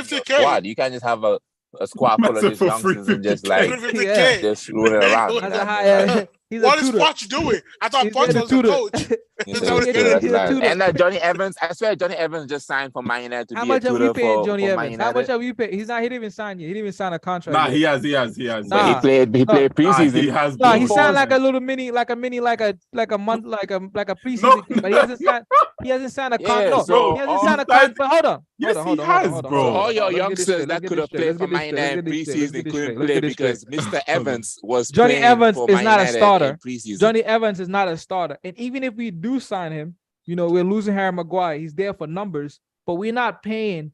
Speaker 5: squad. You can't just have a squad full of these youngsters and just just rolling around.
Speaker 3: What is Poch doing? I thought Poch was the coach.
Speaker 5: And Johnny Evans, I swear Johnny Evans just signed for Man United to
Speaker 1: How
Speaker 5: be
Speaker 1: much
Speaker 5: a
Speaker 1: have
Speaker 5: tutor
Speaker 1: we paid
Speaker 5: for
Speaker 1: Johnny
Speaker 5: Man
Speaker 1: Evans?
Speaker 5: United.
Speaker 1: How much have we paid? He didn't even sign yet. He didn't even sign a contract.
Speaker 2: Nah,
Speaker 1: yet.
Speaker 2: he has.
Speaker 5: But he played preseason.
Speaker 2: He has.
Speaker 1: No, he signed like a month, like a preseason game, but he hasn't signed a contract. He hasn't signed a contract. But hold on.
Speaker 2: Yes, he has, bro.
Speaker 5: All your youngsters that could have played for Man United preseason couldn't play because Mr. Evans was
Speaker 1: Johnny Evans is not a starter.
Speaker 5: Preseason.
Speaker 1: Johnny Evans is not a starter. And even if we do sign him, we're losing Harry Maguire. He's there for numbers, but we're not paying.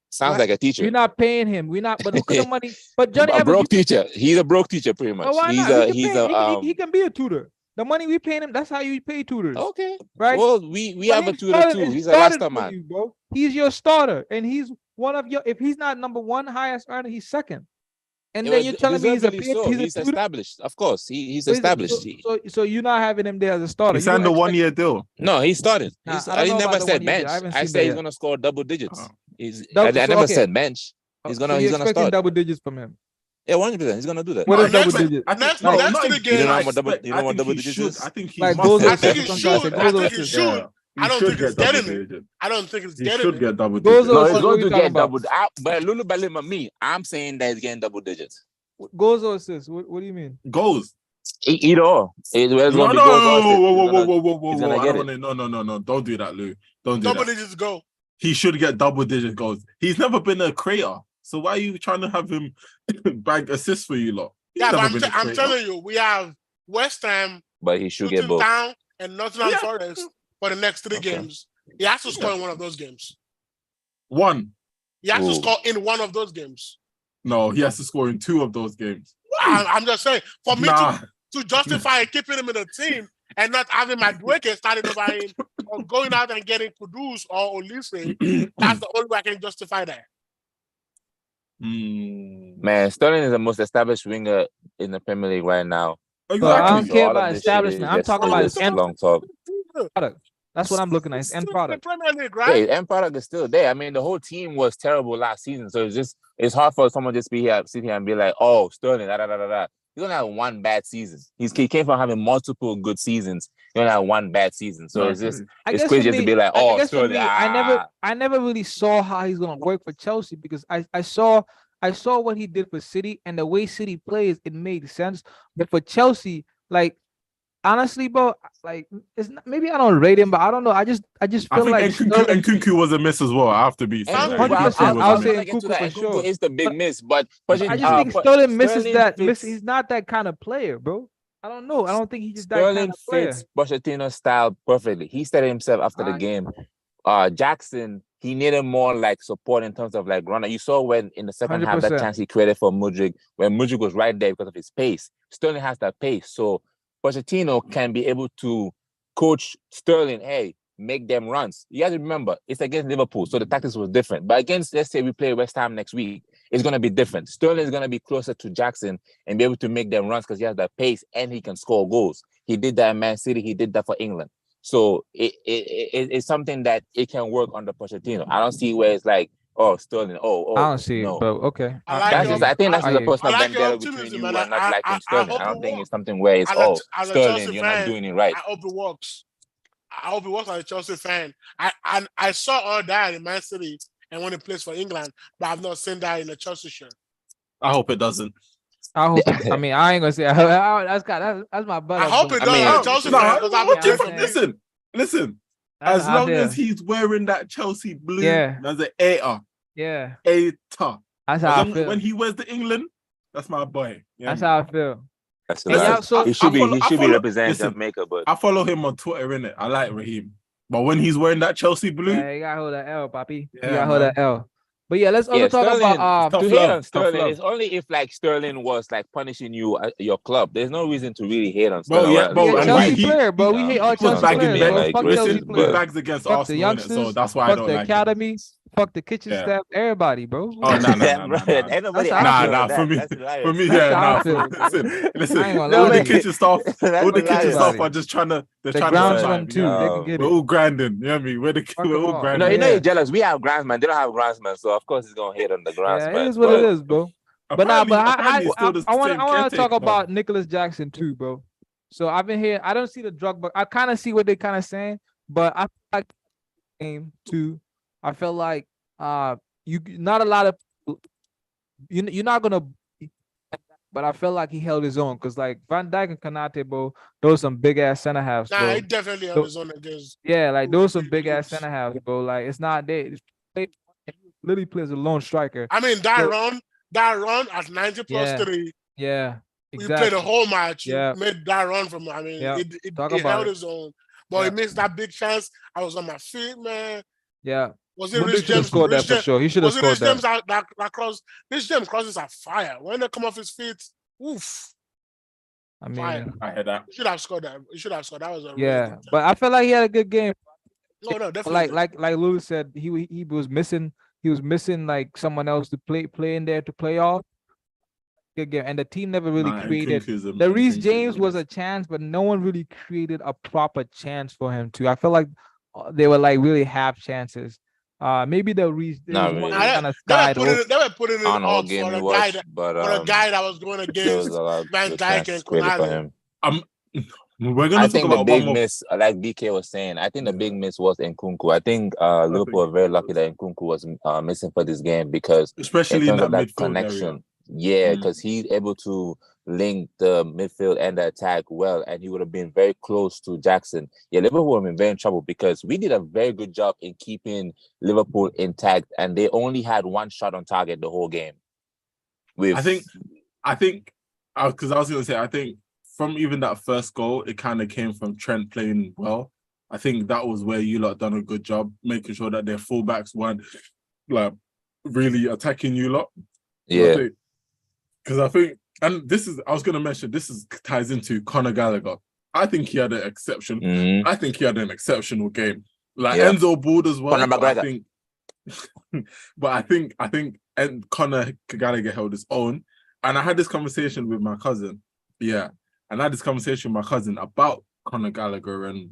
Speaker 5: Sounds like a teacher.
Speaker 1: We're not paying him. We're not. But look at the money. But Johnny Evans,
Speaker 5: broke teacher. He's a broke teacher, pretty much.
Speaker 1: He can be a tutor. The money we paying him, that's how you pay tutors.
Speaker 5: Okay.
Speaker 1: Right?
Speaker 5: Well, we have a tutor too. He's a Rasta man.
Speaker 1: Bro. He's your starter. And he's one of your, if he's not number one highest earner, he's second. And then you're telling me he's
Speaker 5: established. Of course, he's established.
Speaker 1: So you're not having him there as a starter.
Speaker 2: He signed a 1 year deal.
Speaker 5: No, he started. I never said bench. I said he's gonna score double digits. I never said bench. He's gonna start
Speaker 1: double digits from him.
Speaker 5: Yeah, 100%. He's gonna do that.
Speaker 1: What is double digits?
Speaker 3: Next to the game,
Speaker 5: you know what double digits is?
Speaker 2: I think he
Speaker 3: should. I think he should. I don't think it's getting it. I don't think it's getting it.
Speaker 2: He should get double digits.
Speaker 5: No, he's going to get double. But Lulu Belima, I'm saying that he's getting double digits.
Speaker 1: Goals or assists? What do you mean?
Speaker 2: Goals.
Speaker 5: Either or.
Speaker 2: No. Don't do that, Lou. Don't do that.
Speaker 3: Double digits go.
Speaker 2: He should get double digit goals. He's never been a creator. So why are you trying to have him bag assists for you lot?
Speaker 3: But I'm telling you, we have West Ham,
Speaker 5: but he should get both.
Speaker 3: Town and Nottingham Forest for the next 3 games. He has to score in one of those games.
Speaker 2: One.
Speaker 3: He has to score in one of those games.
Speaker 2: No, he has to score in 2 of those games.
Speaker 3: I'm just saying, for me to justify keeping him in the team and not having my Dweke starting over him or going out and getting Kudus or Olise, that's the only way I can justify that.
Speaker 5: Man, Sterling is the most established winger in the Premier League right now.
Speaker 2: Exactly.
Speaker 1: I don't care about establishment. I'm talking about his end
Speaker 5: product.
Speaker 1: That's what I'm looking at. His end product.
Speaker 3: Premier League, right?
Speaker 5: Yeah, end product is still there. I mean, the whole team was terrible last season, so it's hard for someone to just sit here and be like, "Oh, Sterling, da da da da da." He's only had one bad season. He came from having multiple good seasons. He only had one bad season, so it's crazy just to be like, "Oh, Sterling."
Speaker 1: I never really saw how he's gonna work for Chelsea because I saw what he did for City and the way City plays. It made sense, but for Chelsea, like honestly, bro, like maybe I don't rate him, but I don't know. I just feel like
Speaker 2: Nkunku was a miss as well. I have to be.
Speaker 1: 100%. I'll say Nkunku for sure.
Speaker 5: It's the big miss, but
Speaker 1: I just think Sterling misses that. He's not that kind of player, bro. I don't know. I don't think he's just that kind of player.
Speaker 5: Fits Pochettino's style perfectly. He said it himself after the game. Jackson, he needed more like support in terms of like runner. You saw when in the second half that chance he created for Mudryk, when Mudryk was right there because of his pace. Sterling has that pace, so Pochettino can be able to coach Sterling. Hey, make them runs. You have to remember it's against Liverpool, so the tactics was different. But against, let's say we play West Ham next week, it's gonna be different. Sterling is gonna be closer to Jackson and be able to make them runs because he has that pace and he can score goals. He did that in Man City. He did that for England. So it's something that it can work under Pochettino. I don't see where it's like, oh, Sterling, I
Speaker 1: don't see it, but okay.
Speaker 5: I think that's the personal vendetta between you and not liking Sterling. I don't think it's something where it's, Sterling, you're not doing it right.
Speaker 3: I hope it works. I hope it works as a Chelsea fan. I saw all that in Man City and when he plays for England, but I've not seen that in a Chelsea shirt.
Speaker 2: I hope it doesn't.
Speaker 1: I hope. I mean, I ain't gonna say that's my butt.
Speaker 3: I hope it does.
Speaker 2: Listen. As long as he's wearing that Chelsea blue, as an A-er.
Speaker 1: Yeah.
Speaker 2: A-tar.
Speaker 1: That's how I feel.
Speaker 2: When he wears the England, that's my boy.
Speaker 1: That's how I feel.
Speaker 5: That's he should be representing Jamaica, but
Speaker 2: I follow him on Twitter, innit? I like Raheem. But when he's wearing that Chelsea blue,
Speaker 1: you gotta hold that L, Papi. You gotta hold that L. But yeah, let's also talk
Speaker 5: Sterling,
Speaker 1: about
Speaker 2: tough
Speaker 5: to
Speaker 2: love,
Speaker 5: hate on
Speaker 2: tough
Speaker 5: Sterling,
Speaker 2: love.
Speaker 5: it's only if like Sterling was like punishing you at your club. There's no reason to really hate on
Speaker 2: Bro,
Speaker 5: Sterling.
Speaker 2: yeah,
Speaker 5: At
Speaker 2: bro,
Speaker 5: least
Speaker 1: yeah,
Speaker 5: it's
Speaker 2: and
Speaker 1: Chelsea
Speaker 5: like,
Speaker 1: player, bro. We hate all
Speaker 2: he was
Speaker 1: Chelsea
Speaker 2: bagging
Speaker 1: players,
Speaker 5: being
Speaker 1: bro.
Speaker 2: bags.
Speaker 5: like
Speaker 1: Fuck Chelsea
Speaker 2: Listen,
Speaker 5: racist,
Speaker 2: big
Speaker 1: players.
Speaker 5: but
Speaker 2: bags against
Speaker 1: Fuck the
Speaker 2: Arsenal, innit? So
Speaker 1: youngsters.
Speaker 2: that's why I
Speaker 1: Fuck
Speaker 2: don't
Speaker 1: the
Speaker 2: like him.
Speaker 1: academy. Fuck the kitchen
Speaker 2: Yeah.
Speaker 1: staff. Everybody, bro.
Speaker 2: Oh no,
Speaker 5: ain't nobody
Speaker 1: That's how I
Speaker 5: arguing
Speaker 1: feel.
Speaker 2: nah.
Speaker 5: with
Speaker 2: For
Speaker 5: that.
Speaker 2: me,
Speaker 5: That's
Speaker 2: for
Speaker 5: hilarious.
Speaker 2: me,
Speaker 1: That's
Speaker 2: yeah,
Speaker 1: how I
Speaker 2: nah.
Speaker 1: feel, bro.
Speaker 2: Listen.
Speaker 1: I ain't gonna
Speaker 5: No,
Speaker 2: All the
Speaker 1: lie to you.
Speaker 5: wait.
Speaker 2: kitchen staff,
Speaker 5: That's
Speaker 2: all the kitchen
Speaker 5: hilarious.
Speaker 2: staff
Speaker 1: Everybody.
Speaker 2: are just trying to,
Speaker 1: The
Speaker 2: survive.
Speaker 1: groundsman
Speaker 2: You
Speaker 1: too.
Speaker 2: know?
Speaker 1: They can
Speaker 5: Um,
Speaker 1: get
Speaker 2: We're
Speaker 1: it.
Speaker 2: all grinding. You know what I mean?
Speaker 1: Fuck
Speaker 2: We're
Speaker 1: 'em
Speaker 2: all
Speaker 1: all.
Speaker 5: you know,
Speaker 2: grinding.
Speaker 5: you're
Speaker 1: Yeah.
Speaker 5: jealous. We have groundsman. They don't have groundsman, so of course he's gonna hate on the
Speaker 1: Yeah, it
Speaker 5: groundsman.
Speaker 1: is what it
Speaker 5: But
Speaker 1: is, bro. But
Speaker 2: Apparently,
Speaker 1: I
Speaker 2: it's still the same
Speaker 1: want to talk
Speaker 2: caretaker.
Speaker 1: about Nicholas Jackson too, bro. So I've been here. I don't see the drug, but I kind of see what they kind of saying. But I feel like game too. I feel like you not a lot of you're not gonna. But I felt like he held his own because like Van Dijk and Kanate, bro, those some big ass center halves,
Speaker 3: Nah, he
Speaker 1: bro.
Speaker 3: definitely held
Speaker 1: Tho-
Speaker 3: his own against.
Speaker 1: Yeah, like those some big ass
Speaker 3: Leeds.
Speaker 1: center halves, bro. Like it's not they literally plays a lone striker.
Speaker 3: I mean,
Speaker 1: So
Speaker 3: that run at 90 plus
Speaker 1: yeah,
Speaker 3: 3,
Speaker 1: yeah,
Speaker 3: you played the
Speaker 1: exactly.
Speaker 3: whole match. You
Speaker 1: Yeah,
Speaker 3: made that run from. I mean,
Speaker 1: yeah.
Speaker 3: it
Speaker 1: Talk
Speaker 3: it
Speaker 1: about
Speaker 3: held
Speaker 1: it.
Speaker 3: his own. But
Speaker 1: Yeah,
Speaker 3: he missed that big chance. I was on my feet, man.
Speaker 1: yeah.
Speaker 3: Was it
Speaker 1: Mundo
Speaker 3: Rich
Speaker 1: should have
Speaker 3: James?
Speaker 1: scored that for sure. He should have
Speaker 3: Was it
Speaker 1: scored
Speaker 3: Rich
Speaker 1: that.
Speaker 3: James that cross? Rich James crosses are fire. When they come off his feet, oof,
Speaker 1: I
Speaker 3: fire.
Speaker 1: mean,
Speaker 2: I heard that.
Speaker 3: He should have scored that. He should have scored. That was a really
Speaker 1: yeah.
Speaker 3: good
Speaker 1: But I felt like he had a good game.
Speaker 3: No, definitely.
Speaker 1: Like Lulu said, he was missing. He was missing like someone else to play in there to play off. Good game, and the team never really
Speaker 2: Nah,
Speaker 1: created.
Speaker 2: Nkunku's
Speaker 1: The Reece
Speaker 2: Nkunku's
Speaker 1: James was a
Speaker 2: nice.
Speaker 1: chance, but no one really created a proper chance for him to. I feel like they were like really half chances. Maybe the Reece there
Speaker 5: not
Speaker 1: was one
Speaker 5: really.
Speaker 1: kind of
Speaker 3: They were
Speaker 1: skied
Speaker 3: putting
Speaker 1: off.
Speaker 3: it. They were putting
Speaker 5: I
Speaker 3: it
Speaker 5: don't know what
Speaker 3: up
Speaker 5: game
Speaker 3: for
Speaker 5: you
Speaker 3: a guy
Speaker 5: watched, but
Speaker 3: that was going
Speaker 5: there was
Speaker 3: against
Speaker 5: a lot of
Speaker 3: Van
Speaker 5: good
Speaker 3: Dijk
Speaker 5: chances
Speaker 3: and
Speaker 5: created for
Speaker 3: Konate.
Speaker 5: him.
Speaker 2: We're
Speaker 5: I
Speaker 2: gonna talk
Speaker 5: think the
Speaker 2: about one
Speaker 5: big
Speaker 2: more.
Speaker 5: miss, like DK was saying, I think the big miss was Nkunku. I think Liverpool
Speaker 2: think
Speaker 5: are very lucky that Nkunku was missing for this game because in
Speaker 2: Especially in
Speaker 5: terms
Speaker 2: that
Speaker 5: of that
Speaker 2: midfield area.
Speaker 5: connection, yeah,
Speaker 2: Mm.
Speaker 5: because he's able to link the midfield and the attack well, and he would have been very close to Jackson. Yeah, Liverpool would have been very in trouble because we did a very good job in keeping Liverpool intact, and they only had one shot on target the whole game.
Speaker 2: I think, because I was gonna say, I think from even that first goal, it kind of came from Trent playing well. I think that was where you lot done a good job making sure that their fullbacks weren't like really attacking you lot.
Speaker 5: Yeah.
Speaker 2: Because I think, and this is, I was gonna mention, this is ties into Conor Gallagher. I think he had an exception.
Speaker 5: Mhm.
Speaker 2: I think he had an exceptional game. Like
Speaker 5: Yeah.
Speaker 2: Enzo balled as well.
Speaker 5: Conor
Speaker 2: But
Speaker 5: McGregor.
Speaker 2: I think and Conor Gallagher held his own. And I had this conversation with my cousin. Yeah. And I had this conversation with my cousin about Conor Gallagher and,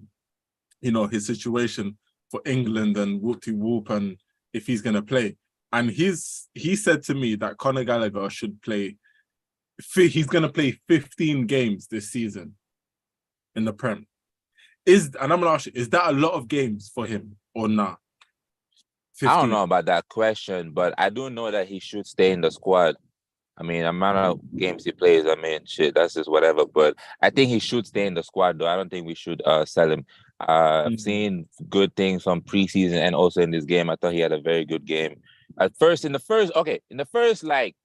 Speaker 2: you know, his situation for England and whoop-de-whoop and if he's going to play. And he said to me that Conor Gallagher should play, he's going to play 15 games this season in the Prem. And I'm going to ask you, is that a lot of games for him or not? 15.
Speaker 5: I don't know about that question, but I do know that he should stay in the squad. I mean, amount of games he plays, I mean, shit, that's just whatever. But I think he should stay in the squad, though. I don't think we should sell him. I've seen good things from preseason and also in this game. I thought he had a very good game. In the first like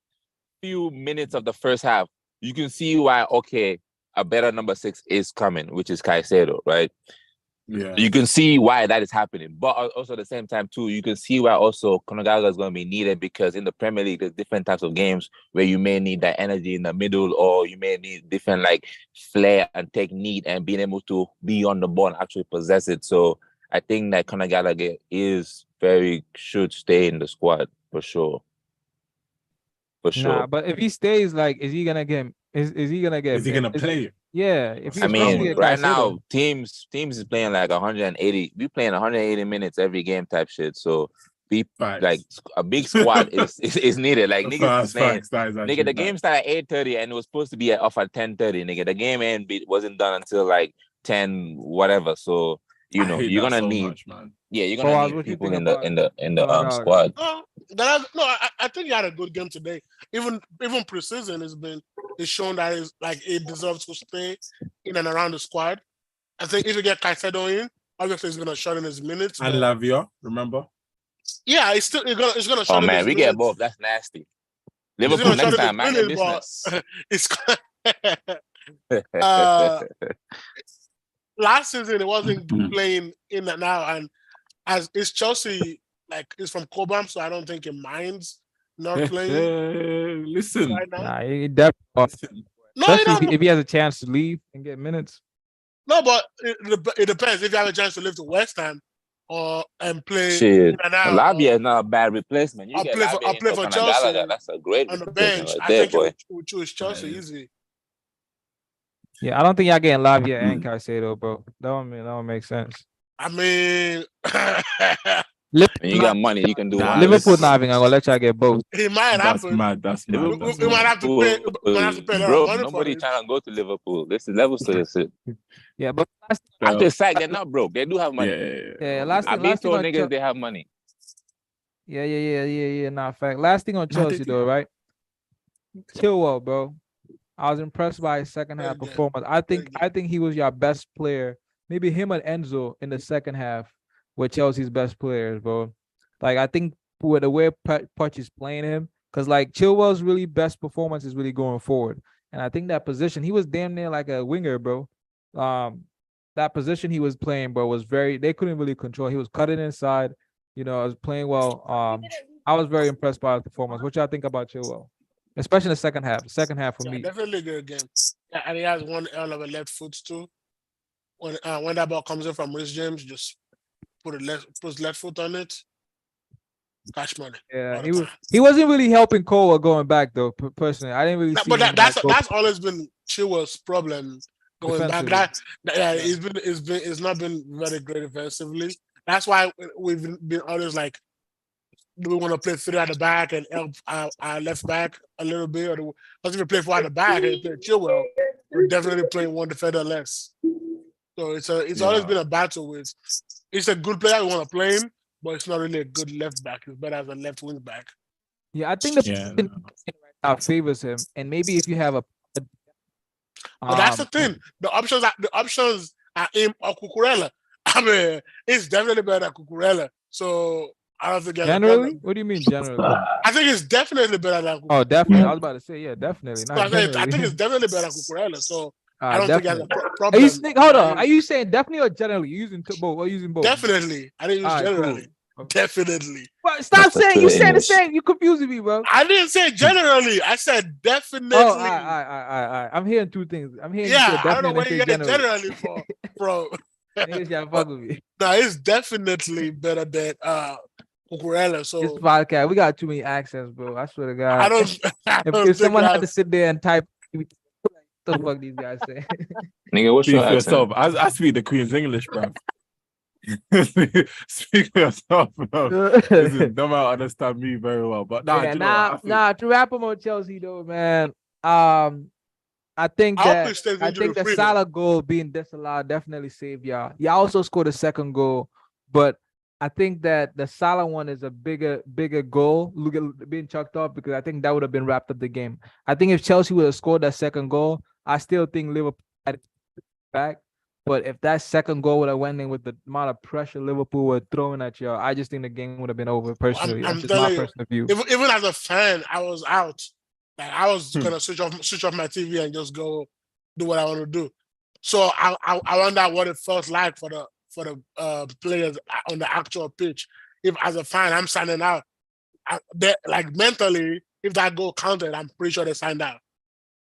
Speaker 5: few minutes of the first half, you can see why, a better number 6 is coming, which is Caicedo, right?
Speaker 2: Yeah.
Speaker 5: You can see why that is happening. But also at the same time, too, you can see why also Conor Gallagher is going to be needed because in the Premier League, there's different types of games where you may need that energy in the middle or you may need different like flair and technique and being able to be on the ball and actually possess it. So I think that Conor Gallagher should stay in the squad for sure. For sure.
Speaker 1: Nah, but if he stays, like, is he gonna get? Is he gonna get?
Speaker 2: Is he going to play?
Speaker 1: Yeah, if he's
Speaker 5: I mean,
Speaker 1: playing
Speaker 5: right
Speaker 1: Caicedo.
Speaker 5: now, teams is playing like 180. We playing 180 minutes every game type shit. So like a big squad is needed. Like niggas is saying, nigga, the game started at 8:30 and it was supposed to be off at 10:30. Nigga, the game wasn't done until like 10 whatever. So you know you're gonna need, you're gonna need people in the squad.
Speaker 3: I think he had a good game today. Even preseason it's shown that he deserves to stay in and around the squad. I think if you get Caicedo in, obviously he's gonna shut in his minutes.
Speaker 2: And Lavia, remember?
Speaker 3: Yeah, it's gonna shut in his minutes.
Speaker 5: Oh man, we get both. That's nasty. Liverpool next time, mind your business.
Speaker 3: It's last season it wasn't playing in and out, and as is Chelsea like he's from Cobham, so I don't think he minds not playing
Speaker 2: Listen,
Speaker 3: right now.
Speaker 1: Nah, he definitely.
Speaker 3: No, you
Speaker 1: Especially
Speaker 3: don't.
Speaker 1: if he has a chance to leave and get minutes.
Speaker 3: No, but it depends if you have a chance to live to West Ham and play
Speaker 5: Shit,
Speaker 3: in and out.
Speaker 5: Labia is not a bad replacement. You
Speaker 3: I'll
Speaker 5: get
Speaker 3: play for
Speaker 5: Labia
Speaker 3: Chelsea
Speaker 5: Gallagher. That's a great
Speaker 3: on the
Speaker 5: replacement
Speaker 3: bench.
Speaker 5: right
Speaker 3: I
Speaker 5: there,
Speaker 3: think
Speaker 5: boy.
Speaker 3: he would choose Chelsea easy.
Speaker 1: Yeah, I don't think y'all getting Lavia and Caicedo, bro. That don't make sense.
Speaker 3: I mean,
Speaker 5: When you got money, you can do one.
Speaker 1: Liverpool not even gonna let y'all get both.
Speaker 3: it might
Speaker 2: that's
Speaker 3: happen.
Speaker 2: mad. That's mad.
Speaker 5: Liverpool,
Speaker 2: That's
Speaker 3: We might
Speaker 2: mad.
Speaker 3: have to pay. We might have to pay a lot
Speaker 5: bro,
Speaker 3: of money for
Speaker 5: nobody
Speaker 3: it.
Speaker 5: trying to go to Liverpool. This is levels to this shit.
Speaker 1: Yeah, but
Speaker 5: After the fact, they're not broke. They do have money.
Speaker 1: yeah, last
Speaker 5: I
Speaker 1: thing,
Speaker 5: be
Speaker 1: last thing
Speaker 5: told
Speaker 1: on
Speaker 5: niggas they have money.
Speaker 1: Yeah. Nah, fact. Last thing on Chelsea
Speaker 2: did
Speaker 1: though, right? Chilwell, bro. I was impressed by his second half
Speaker 3: Very good.
Speaker 1: performance. I think he was your best player. Maybe him and Enzo in the second half were Chelsea's best players, bro. Like I think with the way Poch is playing him, because like Chilwell's really best performance is really going forward. And I think that position, he was damn near like a winger, bro. That position he was playing, bro, was they couldn't really control. He was cutting inside, I was playing well. I was very impressed by his performance. What y'all think about Chilwell? Especially in the second half. The second half for me.
Speaker 3: Definitely a good game. Yeah, and he has one hell of a left foot too. When that ball comes in from Rhys James, just put his left foot on it. Cash money.
Speaker 1: Yeah, he wasn't really helping Cole going back though. Personally, I didn't really see.
Speaker 3: But
Speaker 1: him
Speaker 3: that's always been Chilwell's problem going back. It's not been very great defensively. That's why we've been always like, do we want to play 3 at the back and help our left back a little bit, or if we play 4 at the back and play Chilwell, we're definitely playing one defender less. So it's always been a battle with. It's a good player we want to play him, but it's not really a good left back. It's better as a left wing back.
Speaker 1: Yeah, I think the favors him, and maybe if you have
Speaker 3: but that's the thing. The options are him or Cucurella. I mean, it's definitely better than Cucurella. So I don't think
Speaker 1: generally. What do you mean generally?
Speaker 3: I think it's definitely better than Cucurella.
Speaker 1: Oh, definitely. I was about to say, yeah, definitely. Not generally.
Speaker 3: I think it's definitely better than Cucurella. So I don't think that's a problem.
Speaker 1: Hold on. Are you saying definitely or generally? Using both or using both?
Speaker 3: Definitely. I didn't use generally. Cool. Definitely.
Speaker 1: But stop saying you said the same. You confusing me, bro.
Speaker 3: I didn't say generally. I said definitely.
Speaker 1: Oh, I'm hearing two things. I'm hearing
Speaker 3: I don't know where you get generally from.
Speaker 1: Niggas y'all fuck with me.
Speaker 3: No, it's definitely better than Cucurella. So
Speaker 1: this podcast, we got too many accents, bro. I swear to God.
Speaker 3: I don't
Speaker 1: if someone had to sit there and type, what the fuck these guys say?
Speaker 5: Nigga, what's your accent?
Speaker 2: Yourself. I speak the Queen's English, bro. Speak for yourself, bro. Listen, don't understand me very well, but
Speaker 1: to wrap up on Chelsea though, man. I think the Salah goal being disallowed definitely saved y'all. Y'all also scored a second goal, but I think that the Salah one is a bigger goal being chucked off, because I think that would have been wrapped up the game. I think if Chelsea would have scored that second goal, I still think Liverpool had it back. But if that second goal would have went in with the amount of pressure Liverpool were throwing at y'all, I just think the game would have been over personally. That's just my personal view.
Speaker 3: Even as a fan, I was out. Like I was gonna switch off my TV and just go do what I want to do. So I wonder what it felt like for the players on the actual pitch. If as a fan I'm signing out, like mentally, if that goal counted, I'm pretty sure they signed out.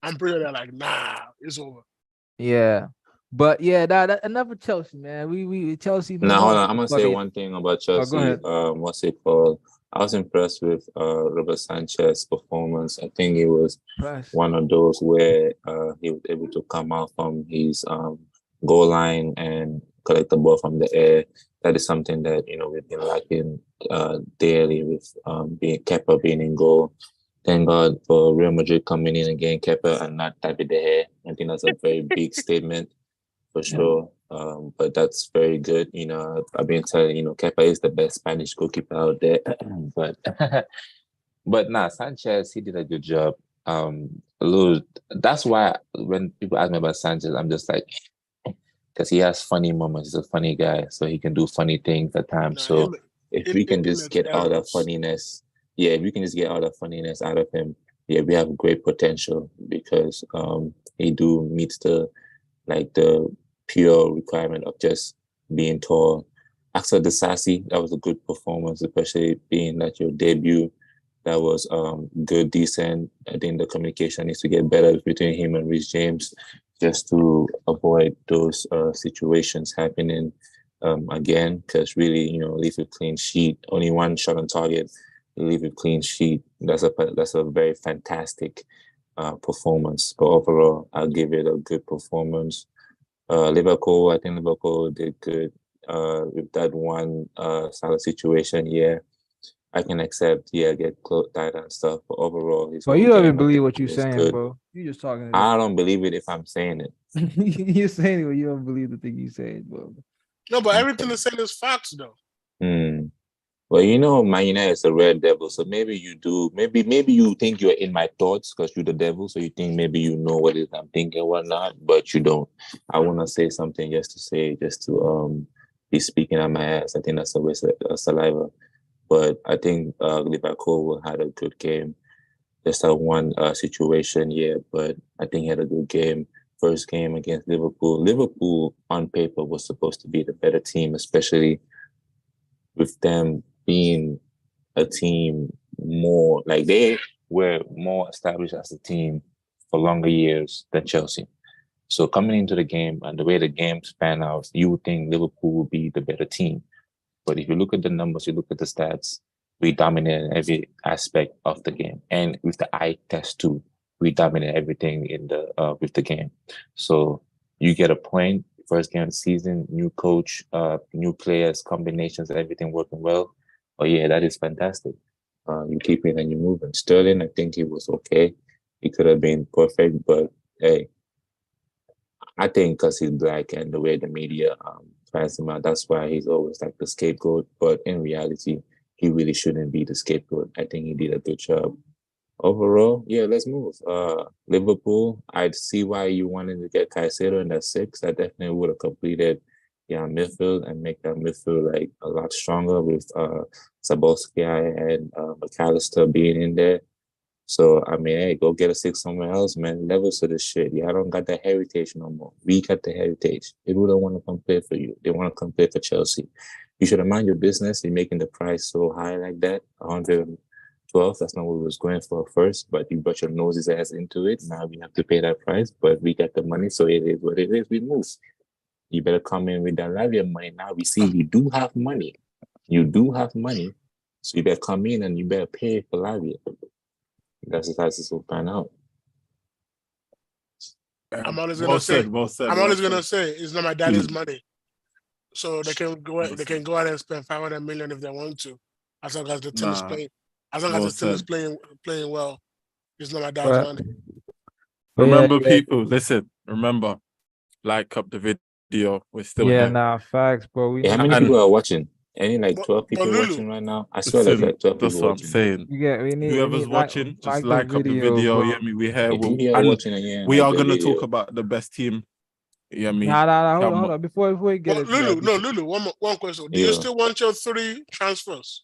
Speaker 3: I'm pretty sure they're like, nah, it's over.
Speaker 1: Yeah. But yeah, that enough of Chelsea, man. We Chelsea.
Speaker 5: Now hold on, I'm gonna say one thing about Chelsea.
Speaker 1: Go ahead.
Speaker 5: What's it called? I was impressed with Robert Sanchez's performance. I think it was one of those where he was able to come out from his goal line and collect the ball from the air. That is something that we've been lacking daily with Kepa being in goal. Thank God for Real Madrid coming in again, Kepa and not David De Gea. I think that's a very big statement. For sure, but that's very good. I've been telling Kepa is the best Spanish goalkeeper out there. but Sanchez, he did a good job. That's why when people ask me about Sanchez, I'm just like, because he has funny moments. He's a funny guy, so he can do funny things at times. If we can just get all that funniness, if we can just get all that funniness out of him, we have great potential, because he meets the pure requirement of just being tall After the Sassy, that was a good performance, especially being that your debut. That was good, decent. I think the communication needs to get better between him and Reece James, just to avoid those situations happening again. Because really, leave a clean sheet. Only one shot on target. Leave a clean sheet. That's a very fantastic performance. But overall, I'll give it a good performance. Liverpool, I think Liverpool did good with that one Salah situation. Yeah, I can accept. Yeah, get tight and stuff. But overall,
Speaker 1: But you don't even believe what you're saying,
Speaker 5: good.
Speaker 1: bro. You just talking.
Speaker 5: I don't believe it if I'm saying it.
Speaker 1: You're saying it, but you don't believe the thing you saying, bro.
Speaker 3: No, but everything is saying is facts, though.
Speaker 5: Well, Man United is a red devil, so maybe you do. Maybe you think you're in my thoughts because you're the devil, so you think maybe you know what it is I'm thinking or whatnot, but you don't. I want to say something just to be speaking on my ass. I think that's a waste of saliva. But I think Liverpool had a good game. Just that one situation, yeah, but I think he had a good game. First game against Liverpool. Liverpool, on paper, was supposed to be the better team, especially with them being a team more, like they were more established as a team for longer years than Chelsea. So coming into the game and the way the game span out, you would think Liverpool would be the better team. But if you look at the numbers, you look at the stats, we dominate every aspect of the game. And with the eye test too, we dominate everything in the with the game. So you get a point, first game of the season, new coach, new players, combinations, everything working well. Oh yeah, that is fantastic. You keep it and you move. And Sterling, I think he was okay. He could have been perfect, but hey, I think because he's black and the way the media finds him out, that's why he's always like the scapegoat. But in reality, he really shouldn't be the scapegoat. I think he did a good job. Overall, yeah, let's move. Liverpool, I'd see why you wanted to get Caicedo in that 6. That definitely would have completed midfield and make that midfield like a lot stronger with Sabolsky and McAllister being in there. So, I mean, hey, go get a 6 somewhere else, man. Levels to the shit. Y'all don't got the heritage no more. We got the heritage. People don't want to come play for you. They want to come play for Chelsea. You should have mind your business. You're making the price so high like that, 112. That's not what we was going for first, but you brought your noses ass into it. Now we have to pay that price, but we got the money, so it is what it is. We move. You better come in with that Lavia money. Now we see we do have money. You do have money, so you better come in and you better pay for Lavia. That's just how this will pan out.
Speaker 3: I'm always gonna say it's not my daddy's
Speaker 2: Hmm.
Speaker 3: money, so they can go out and spend 500 million if they want to, as long as the team is
Speaker 2: Nah.
Speaker 3: playing. As long as
Speaker 2: Well
Speaker 3: the team is
Speaker 2: said.
Speaker 3: playing well, it's not my dad's
Speaker 1: But-
Speaker 3: money.
Speaker 1: But
Speaker 2: Remember,
Speaker 1: yeah,
Speaker 2: people, listen, remember, like up the video. We're still
Speaker 1: yeah,
Speaker 2: here.
Speaker 1: nah, facts, bro. We
Speaker 5: Hey, how
Speaker 1: need-
Speaker 5: many people are watching? Any like
Speaker 3: But-
Speaker 5: 12 people
Speaker 3: but Lulu-
Speaker 5: watching right now? I swear there's
Speaker 2: Listen,
Speaker 5: like 12
Speaker 2: that's
Speaker 5: people
Speaker 2: what I'm
Speaker 5: watching.
Speaker 2: saying.
Speaker 1: we need
Speaker 2: Whoever's watching, just like up the video.
Speaker 1: bro.
Speaker 2: Yeah, me, we here.
Speaker 5: If you are
Speaker 2: And
Speaker 5: watching again,
Speaker 2: we
Speaker 5: like
Speaker 2: are
Speaker 5: the
Speaker 2: gonna
Speaker 5: video.
Speaker 2: talk about the best team. Yeah, me.
Speaker 1: Nah, hold
Speaker 2: Come
Speaker 1: on. Before we get
Speaker 3: But
Speaker 1: into that,
Speaker 3: Lulu, one question. Do you
Speaker 5: Yeah.
Speaker 3: still want your 3 transfers?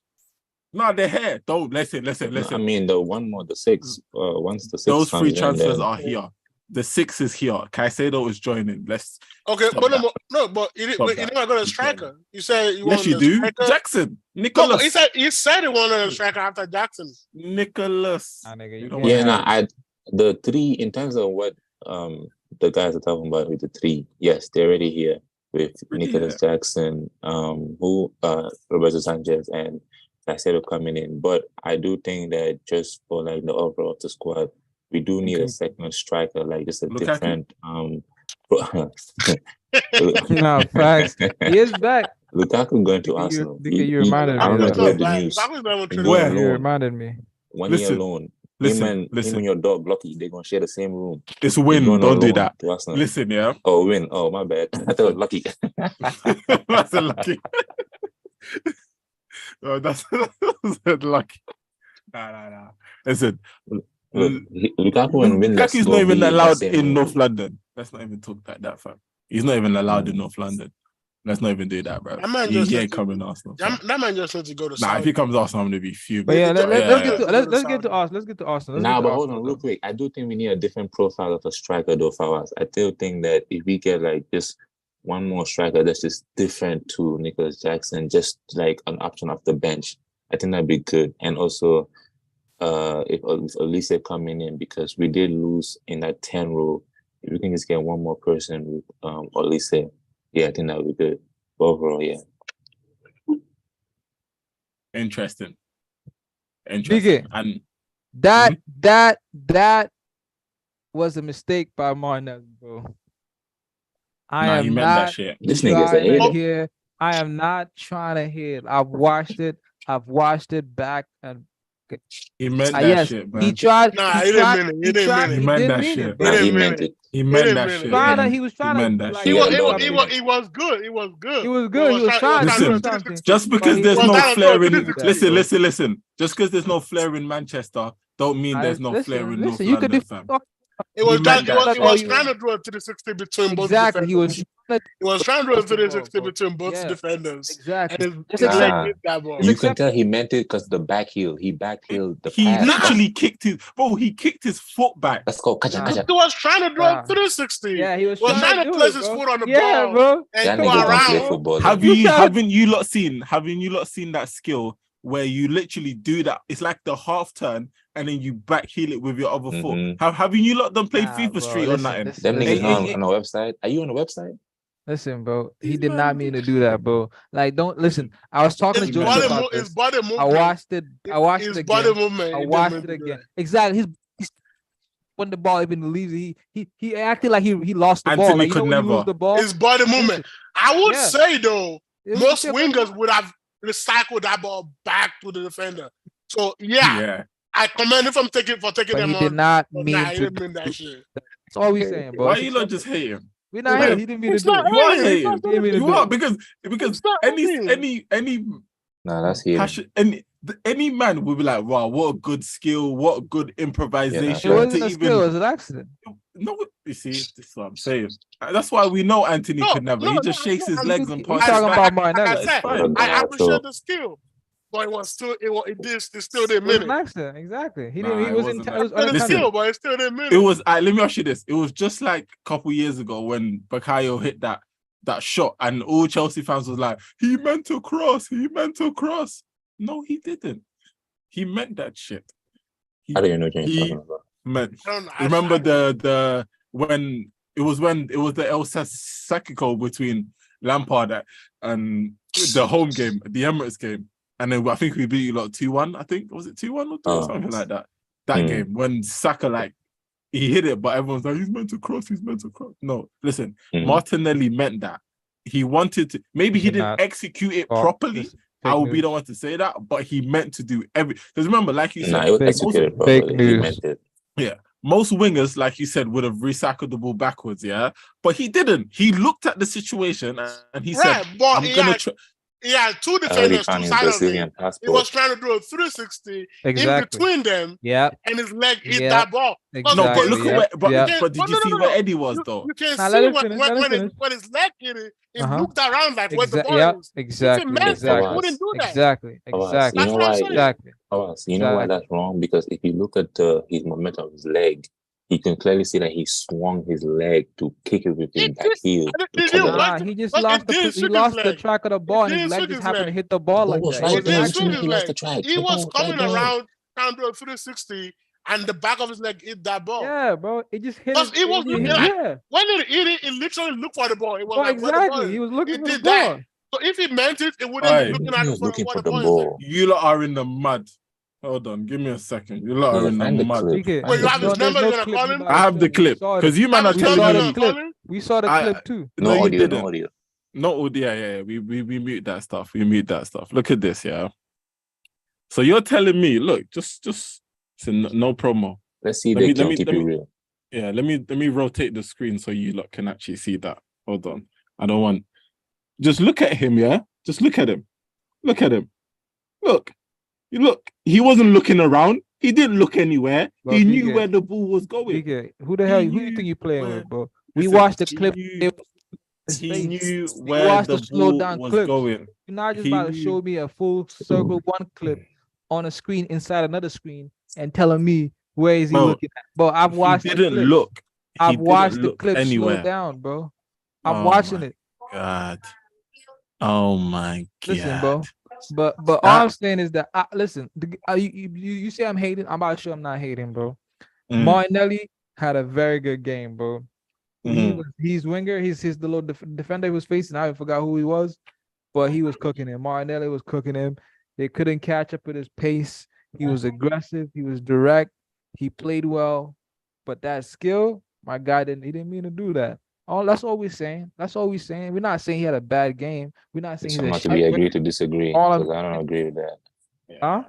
Speaker 2: No, they're here. Don't listen.
Speaker 5: I mean, the one more, the 6. Once the 6
Speaker 2: Those
Speaker 5: comes
Speaker 2: 3
Speaker 5: in,
Speaker 2: transfers
Speaker 5: then-
Speaker 2: are here. The 6 is here. Caicedo is joining. Let's
Speaker 3: Okay,
Speaker 2: Stop
Speaker 3: but
Speaker 2: that.
Speaker 3: but you
Speaker 2: Stop
Speaker 3: never
Speaker 2: that.
Speaker 3: got a
Speaker 2: He's
Speaker 3: striker. You said you
Speaker 2: yes,
Speaker 3: want
Speaker 2: you
Speaker 3: a
Speaker 2: do.
Speaker 3: striker.
Speaker 2: Jackson,
Speaker 3: No,
Speaker 2: Nicholas,
Speaker 3: but he said he wanted a striker after Jackson.
Speaker 2: Nicholas.
Speaker 1: Nah, nigga, you
Speaker 2: You know
Speaker 1: can't
Speaker 2: what?
Speaker 5: Yeah,
Speaker 1: have-
Speaker 5: the 3 in terms of what the guys are talking about with the 3. Yes, they're already here with
Speaker 2: Already
Speaker 5: Nicholas Jackson, Roberto Sanchez and Caicedo coming in. But I do think that just for like the overall of the squad, we do need a second striker, like just a
Speaker 2: Lukaku?
Speaker 5: different
Speaker 1: Nah, facts. He is back.
Speaker 5: Lukaku going to
Speaker 1: Because
Speaker 5: Arsenal.
Speaker 1: you reminded me
Speaker 5: I don't know
Speaker 1: of
Speaker 5: if
Speaker 1: that.
Speaker 5: you heard the news.
Speaker 3: Lukaku's not even
Speaker 5: He
Speaker 3: training.
Speaker 2: Where?
Speaker 5: going
Speaker 1: You
Speaker 5: alone.
Speaker 1: reminded me.
Speaker 5: 1 year
Speaker 2: Listen,
Speaker 5: alone.
Speaker 2: listen,
Speaker 5: Him
Speaker 2: listen.
Speaker 5: and your dog Lucky, they're gonna share the same room.
Speaker 2: It's
Speaker 5: He's
Speaker 2: Win.
Speaker 5: going
Speaker 2: Don't do
Speaker 5: alone
Speaker 2: that.
Speaker 5: to Arsenal.
Speaker 2: Listen, yeah.
Speaker 5: Oh, Win. Oh, my bad. I thought it was Lucky.
Speaker 2: That's a lucky. Oh, that's lucky. Nah. Listen,
Speaker 5: Look, Lukaku and Win.
Speaker 2: Lukaku's not even allowed in North London. Let's not even talk like that, fam. He's not even allowed in North London. Let's not even do that, bro.
Speaker 3: That man
Speaker 2: He
Speaker 3: just
Speaker 2: ain't
Speaker 3: needs to-
Speaker 2: coming to Arsenal. fam.
Speaker 3: That man just needs to go to
Speaker 2: Nah, if
Speaker 3: Saudi.
Speaker 2: he comes to Arsenal, I'm gonna be fuming.
Speaker 1: But yeah, let's
Speaker 3: Yeah.
Speaker 1: get to Arsenal. Let's get to Arsenal.
Speaker 5: Nah, but hold on, real quick. I do think we need a different profile of a striker, though, for us. I still think that if we get like this one more striker that's just different to Nicholas Jackson, just like an option off the bench. I think that'd be good. And also, if Olise coming in, because we did lose in that 10 role, if we can just get one more person with Olise, yeah, I think that would be good. But overall, yeah.
Speaker 2: Interesting.
Speaker 1: Biggie.
Speaker 2: And
Speaker 1: that was a mistake by Martinez, bro. I
Speaker 2: he
Speaker 1: am
Speaker 2: meant
Speaker 1: not
Speaker 2: that shit.
Speaker 5: This nigga's a
Speaker 1: trying to
Speaker 5: hater.
Speaker 1: hear. I am not trying to hear. I've watched it back and
Speaker 2: He meant that
Speaker 1: yes,
Speaker 2: shit, man.
Speaker 1: he tried.
Speaker 3: Nah,
Speaker 1: he
Speaker 3: he didn't
Speaker 1: tried.
Speaker 3: mean it.
Speaker 1: He tried.
Speaker 2: He
Speaker 1: He
Speaker 2: meant
Speaker 1: didn't
Speaker 2: that
Speaker 1: mean
Speaker 2: shit.
Speaker 1: it, bro.
Speaker 5: Nah, he
Speaker 3: didn't mean
Speaker 5: meant it.
Speaker 2: He meant
Speaker 3: didn't
Speaker 2: that
Speaker 3: mean it.
Speaker 2: shit.
Speaker 1: He was trying to.
Speaker 2: meant that
Speaker 1: Like,
Speaker 2: shit.
Speaker 5: Yeah,
Speaker 3: It was good. It was good.
Speaker 1: He was good. He was trying to do something.
Speaker 2: Just because
Speaker 1: But
Speaker 2: there's
Speaker 1: he
Speaker 2: no
Speaker 3: was
Speaker 2: flair in
Speaker 3: trying to do
Speaker 2: listen. Just because there's no flair in Manchester, don't mean there's no flair in North
Speaker 1: You could
Speaker 2: London,
Speaker 1: do.
Speaker 2: fam.
Speaker 3: It was
Speaker 2: He meant that
Speaker 3: he
Speaker 2: shit.
Speaker 3: was trying to do a 360 between both
Speaker 1: Exactly.
Speaker 3: defenders. He was trying to do a 360
Speaker 1: bro.
Speaker 3: between both
Speaker 1: Yeah.
Speaker 3: defenders.
Speaker 1: Exactly.
Speaker 3: And
Speaker 1: Just
Speaker 3: his leg
Speaker 5: Nah.
Speaker 3: hit that ball.
Speaker 5: You can tell he meant it because the back heel. He back heeled the
Speaker 2: He
Speaker 5: pass.
Speaker 2: literally kicked his foot back.
Speaker 5: Let's go. Kaja,
Speaker 1: Nah.
Speaker 5: kaja.
Speaker 3: He was trying to do
Speaker 1: Nah.
Speaker 3: a 360.
Speaker 1: Yeah, he was
Speaker 3: He was
Speaker 1: trying
Speaker 3: trying to
Speaker 1: do
Speaker 3: place
Speaker 1: it,
Speaker 3: his
Speaker 1: bro.
Speaker 3: foot on the
Speaker 1: Yeah,
Speaker 3: ball
Speaker 1: bro.
Speaker 5: That
Speaker 3: and go
Speaker 5: nigga don't play
Speaker 3: around.
Speaker 5: football.
Speaker 2: Have
Speaker 5: though.
Speaker 2: you
Speaker 1: You said-
Speaker 2: haven't you lot seen that skill where you literally do that? It's like the half turn and then you back heel it with your other foot. Haven't you lot done played
Speaker 1: Nah,
Speaker 2: FIFA
Speaker 1: bro,
Speaker 2: Street or
Speaker 1: listen,
Speaker 2: nothing?
Speaker 1: listen,
Speaker 5: Them niggas
Speaker 1: listen.
Speaker 5: on a website. Are you on a website?
Speaker 1: Listen, bro. He
Speaker 2: These
Speaker 1: did
Speaker 2: men
Speaker 1: not mean to do that, bro. Like, don't listen. I was talking to
Speaker 3: His
Speaker 1: Joseph
Speaker 3: body,
Speaker 1: about
Speaker 3: his
Speaker 1: this.
Speaker 3: body movement.
Speaker 1: I watched it.
Speaker 3: His
Speaker 1: again.
Speaker 3: body movement.
Speaker 1: I
Speaker 3: he
Speaker 1: watched
Speaker 3: didn't
Speaker 1: it
Speaker 3: mean to do
Speaker 1: again.
Speaker 3: that.
Speaker 1: Exactly. He's when the ball even leaves, he acted like he lost the ball.
Speaker 2: Anthony
Speaker 1: Like, you know
Speaker 2: could
Speaker 1: when you
Speaker 2: never.
Speaker 1: lose the ball.
Speaker 3: His body movement. I would
Speaker 1: Yeah.
Speaker 3: say though,
Speaker 1: It was
Speaker 3: most
Speaker 1: still-
Speaker 3: wingers would have recycled that ball back to the defender. So yeah. I commend him for taking
Speaker 1: But
Speaker 3: them
Speaker 1: he
Speaker 3: on.
Speaker 1: did not
Speaker 3: But
Speaker 1: mean
Speaker 3: nah, he
Speaker 1: to.
Speaker 3: didn't mean that shit.
Speaker 1: That's all we saying, bro.
Speaker 2: Why
Speaker 1: It's
Speaker 2: you not
Speaker 1: acceptable.
Speaker 2: just hating?
Speaker 1: We're not here. He didn't mean to
Speaker 3: It's
Speaker 1: do
Speaker 3: not
Speaker 1: it.
Speaker 2: You are
Speaker 3: Hey,
Speaker 2: hating.
Speaker 3: it's not
Speaker 1: hating.
Speaker 2: You are because
Speaker 3: It's not hating.
Speaker 2: any
Speaker 5: Nah, that's here.
Speaker 2: passion any man would be like, wow, what a good skill, what a good improvisation.
Speaker 1: It
Speaker 5: Yeah,
Speaker 1: wasn't a skill. It was an accident.
Speaker 2: No, you see, this is what I'm saying. That's why we know Anthony could never. He just shakes his legs and
Speaker 1: We
Speaker 2: punches
Speaker 1: talking
Speaker 2: back.
Speaker 1: about Martinelli.
Speaker 3: Like I said,
Speaker 2: fine.
Speaker 3: I appreciate the skill, but it still didn't
Speaker 1: It was
Speaker 3: mean
Speaker 1: an
Speaker 3: it.
Speaker 1: accident. Exactly. He
Speaker 2: Nah,
Speaker 1: didn't. He
Speaker 2: it
Speaker 1: was
Speaker 2: wasn't
Speaker 1: in.
Speaker 2: that.
Speaker 1: It was
Speaker 3: But it's
Speaker 2: Listen.
Speaker 1: unintentional.
Speaker 3: skill, but it still didn't mean
Speaker 2: It was. Let me ask you this. It was just like a couple years ago when Bakayo hit that shot, and all Chelsea fans was like, "He meant to cross. He meant to cross." No, he didn't. He meant that shit.
Speaker 5: I don't even know what you're
Speaker 2: He
Speaker 5: talking about.
Speaker 2: meant.
Speaker 3: I don't know.
Speaker 2: Remember the when it was the El Sacico between Lampard and the home game, the Emirates game, and then I think we beat you like 2-1. I think was it 2-1 or something like that. That game when Saka he hit it, but everyone's like he's meant to cross. He's meant to cross. No, listen, Martinelli meant that. He wanted to. Maybe he didn't execute it properly. I will be the one to say that, but he meant to do because remember, like you said,
Speaker 5: it was executed properly. He meant it.
Speaker 2: Yeah. Most wingers, like you said, would have recycled the ball backwards, yeah? But he didn't. He looked at the situation and he said, I'm going to try.
Speaker 3: He had two defenders, two sides of him. He
Speaker 5: passport.
Speaker 3: was trying to do a 360 in between them, and his leg hit that ball.
Speaker 2: No, but look at where, but did you see where Eddie was, though?
Speaker 3: You can see when his leg hit it, he looked around like where the ball is.
Speaker 1: Exactly.
Speaker 3: He wouldn't do that.
Speaker 1: Exactly.
Speaker 5: You know why?
Speaker 1: Exactly.
Speaker 5: You know why that's wrong? Because if you look at his momentum of his leg, you can clearly see that he swung his leg to kick it with his back heel.
Speaker 1: He just lost the track of the ball, and his leg just happened to hit the ball like that.
Speaker 3: He was coming around trying to do a 360, and the back of his leg hit that ball.
Speaker 1: Yeah, bro. It just hit.
Speaker 3: It was looking like when it hit it, it literally looked for the ball. It was like
Speaker 1: exactly. He was looking for the
Speaker 3: that.
Speaker 1: ball.
Speaker 3: So if he meant it, it wouldn't be looking at the ball.
Speaker 2: You lot are in the mud. Hold on, give me a second. You lot are in the mud.
Speaker 3: Wait, you have his number? You're gonna call him?
Speaker 2: I have the clip because you man are telling me.
Speaker 1: We saw the clip too.
Speaker 5: No audio.
Speaker 2: No audio. Yeah. We mute that stuff. Look at this, yeah. So you're telling me, look, just no promo.
Speaker 5: Let's see. Let me keep it real.
Speaker 2: Yeah, let me rotate the screen so you lot can actually see that. Hold on. I don't want. Just look at him, yeah. Just look at him. Look at him. Look. He wasn't looking around. He didn't look anywhere. Bro, he knew where the ball was going.
Speaker 1: Who the hell? Who you think you playing with, bro? We watched the clip.
Speaker 2: He knew where the ball was going.
Speaker 1: You're not just about to show me a full circle one clip on a screen inside another screen and telling me where is he looking at. Bro, I've watched.
Speaker 2: He didn't look.
Speaker 1: I've watched the clip slow down, bro. I'm watching it.
Speaker 2: God. Oh my God.
Speaker 1: Listen, bro. But all I'm saying is that listen. You say I'm hating. I'm about to show I'm not hating, bro. Martinelli had a very good game, bro. He's winger. He's the little defender he was facing. I forgot who he was, but he was cooking him. Martinelli was cooking him. They couldn't catch up with his pace. He was aggressive. He was direct. He played well, but that skill, my guy didn't mean to do that. Oh, that's all we're saying. That's all we're saying. We're not saying he had a bad game. We're not saying
Speaker 5: It's
Speaker 1: he's a
Speaker 5: going to
Speaker 1: shit
Speaker 5: be
Speaker 1: winger.
Speaker 5: agree to disagree
Speaker 1: All
Speaker 5: because I don't agree with that.
Speaker 1: Huh?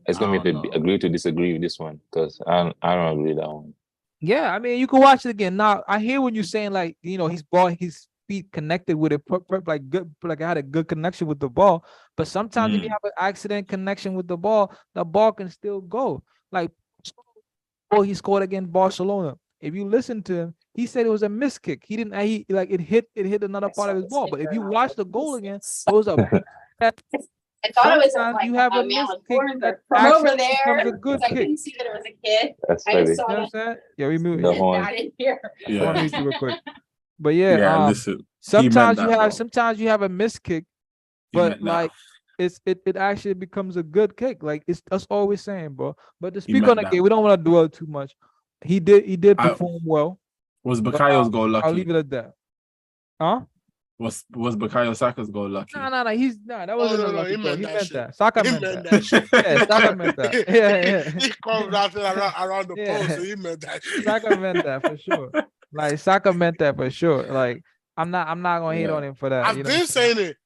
Speaker 5: It's going to be agree to disagree with this one because I don't agree with that one.
Speaker 1: Yeah, I mean, you can watch it again. Now, I hear when you're saying like, his feet connected with it, like good, like I had a good connection with the ball. But sometimes if you have an accident connection with the ball can still go. Like, he scored against Barcelona. If you listen to him, he said it was a miss kick. He didn't. He like it hit another part of his ball. But if you watch the goal again, it was a.
Speaker 7: I thought it was
Speaker 1: Sometimes
Speaker 7: like
Speaker 1: you have a
Speaker 7: male
Speaker 1: miss kick
Speaker 7: but
Speaker 1: that
Speaker 7: from over
Speaker 1: actually becomes a
Speaker 7: there,
Speaker 1: good
Speaker 7: I
Speaker 1: kick.
Speaker 7: couldn't see that it was a kid.
Speaker 5: That's
Speaker 7: I
Speaker 5: funny.
Speaker 7: just saw
Speaker 1: You know what I'm saying? Yeah, we moved.
Speaker 5: The horn.
Speaker 7: that in here.
Speaker 1: I want to mute you real quick. But
Speaker 2: Listen.
Speaker 1: sometimes
Speaker 2: Sometimes
Speaker 1: you have a miss kick, but like it actually becomes a good kick. Like that's all we're saying, bro. But to speak on the game, we don't want to dwell too much. He did perform well.
Speaker 2: Was Bakayo's goal lucky?
Speaker 1: I'll leave it at that. Huh?
Speaker 2: Was Bukayo Saka's goal lucky?
Speaker 1: No. That wasn't a lucky goal. He meant that. Saka meant that.
Speaker 3: that shit.
Speaker 1: Yeah, Saka meant that. Yeah.
Speaker 3: He comes out around the post, so he meant that shit.
Speaker 1: Saka meant that for sure. Like Saka meant that for sure. Like I'm not gonna hate on him for that.
Speaker 3: I've been saying it.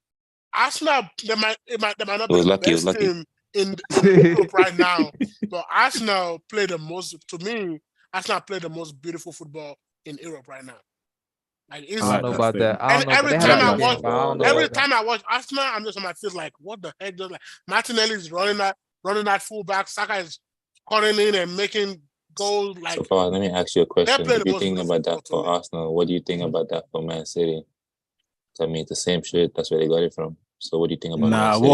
Speaker 3: Arsenal, they might not be the best team in Europe right now, but Arsenal play the most. To me, Arsenal play the most beautiful football in Europe right now. Like
Speaker 1: I don't know about that. I don't know.
Speaker 3: Every time I watch Arsenal, I'm just on my feet like, what the heck? Just like Martinelli is running that fullback. Saka is calling in and making goals. Like,
Speaker 5: so far, let me ask you a question. If you think about that for
Speaker 3: me.
Speaker 5: Arsenal, what do you think about that for Man City? I mean, it's the same shit. That's where they got it from. So what do you think about Man City?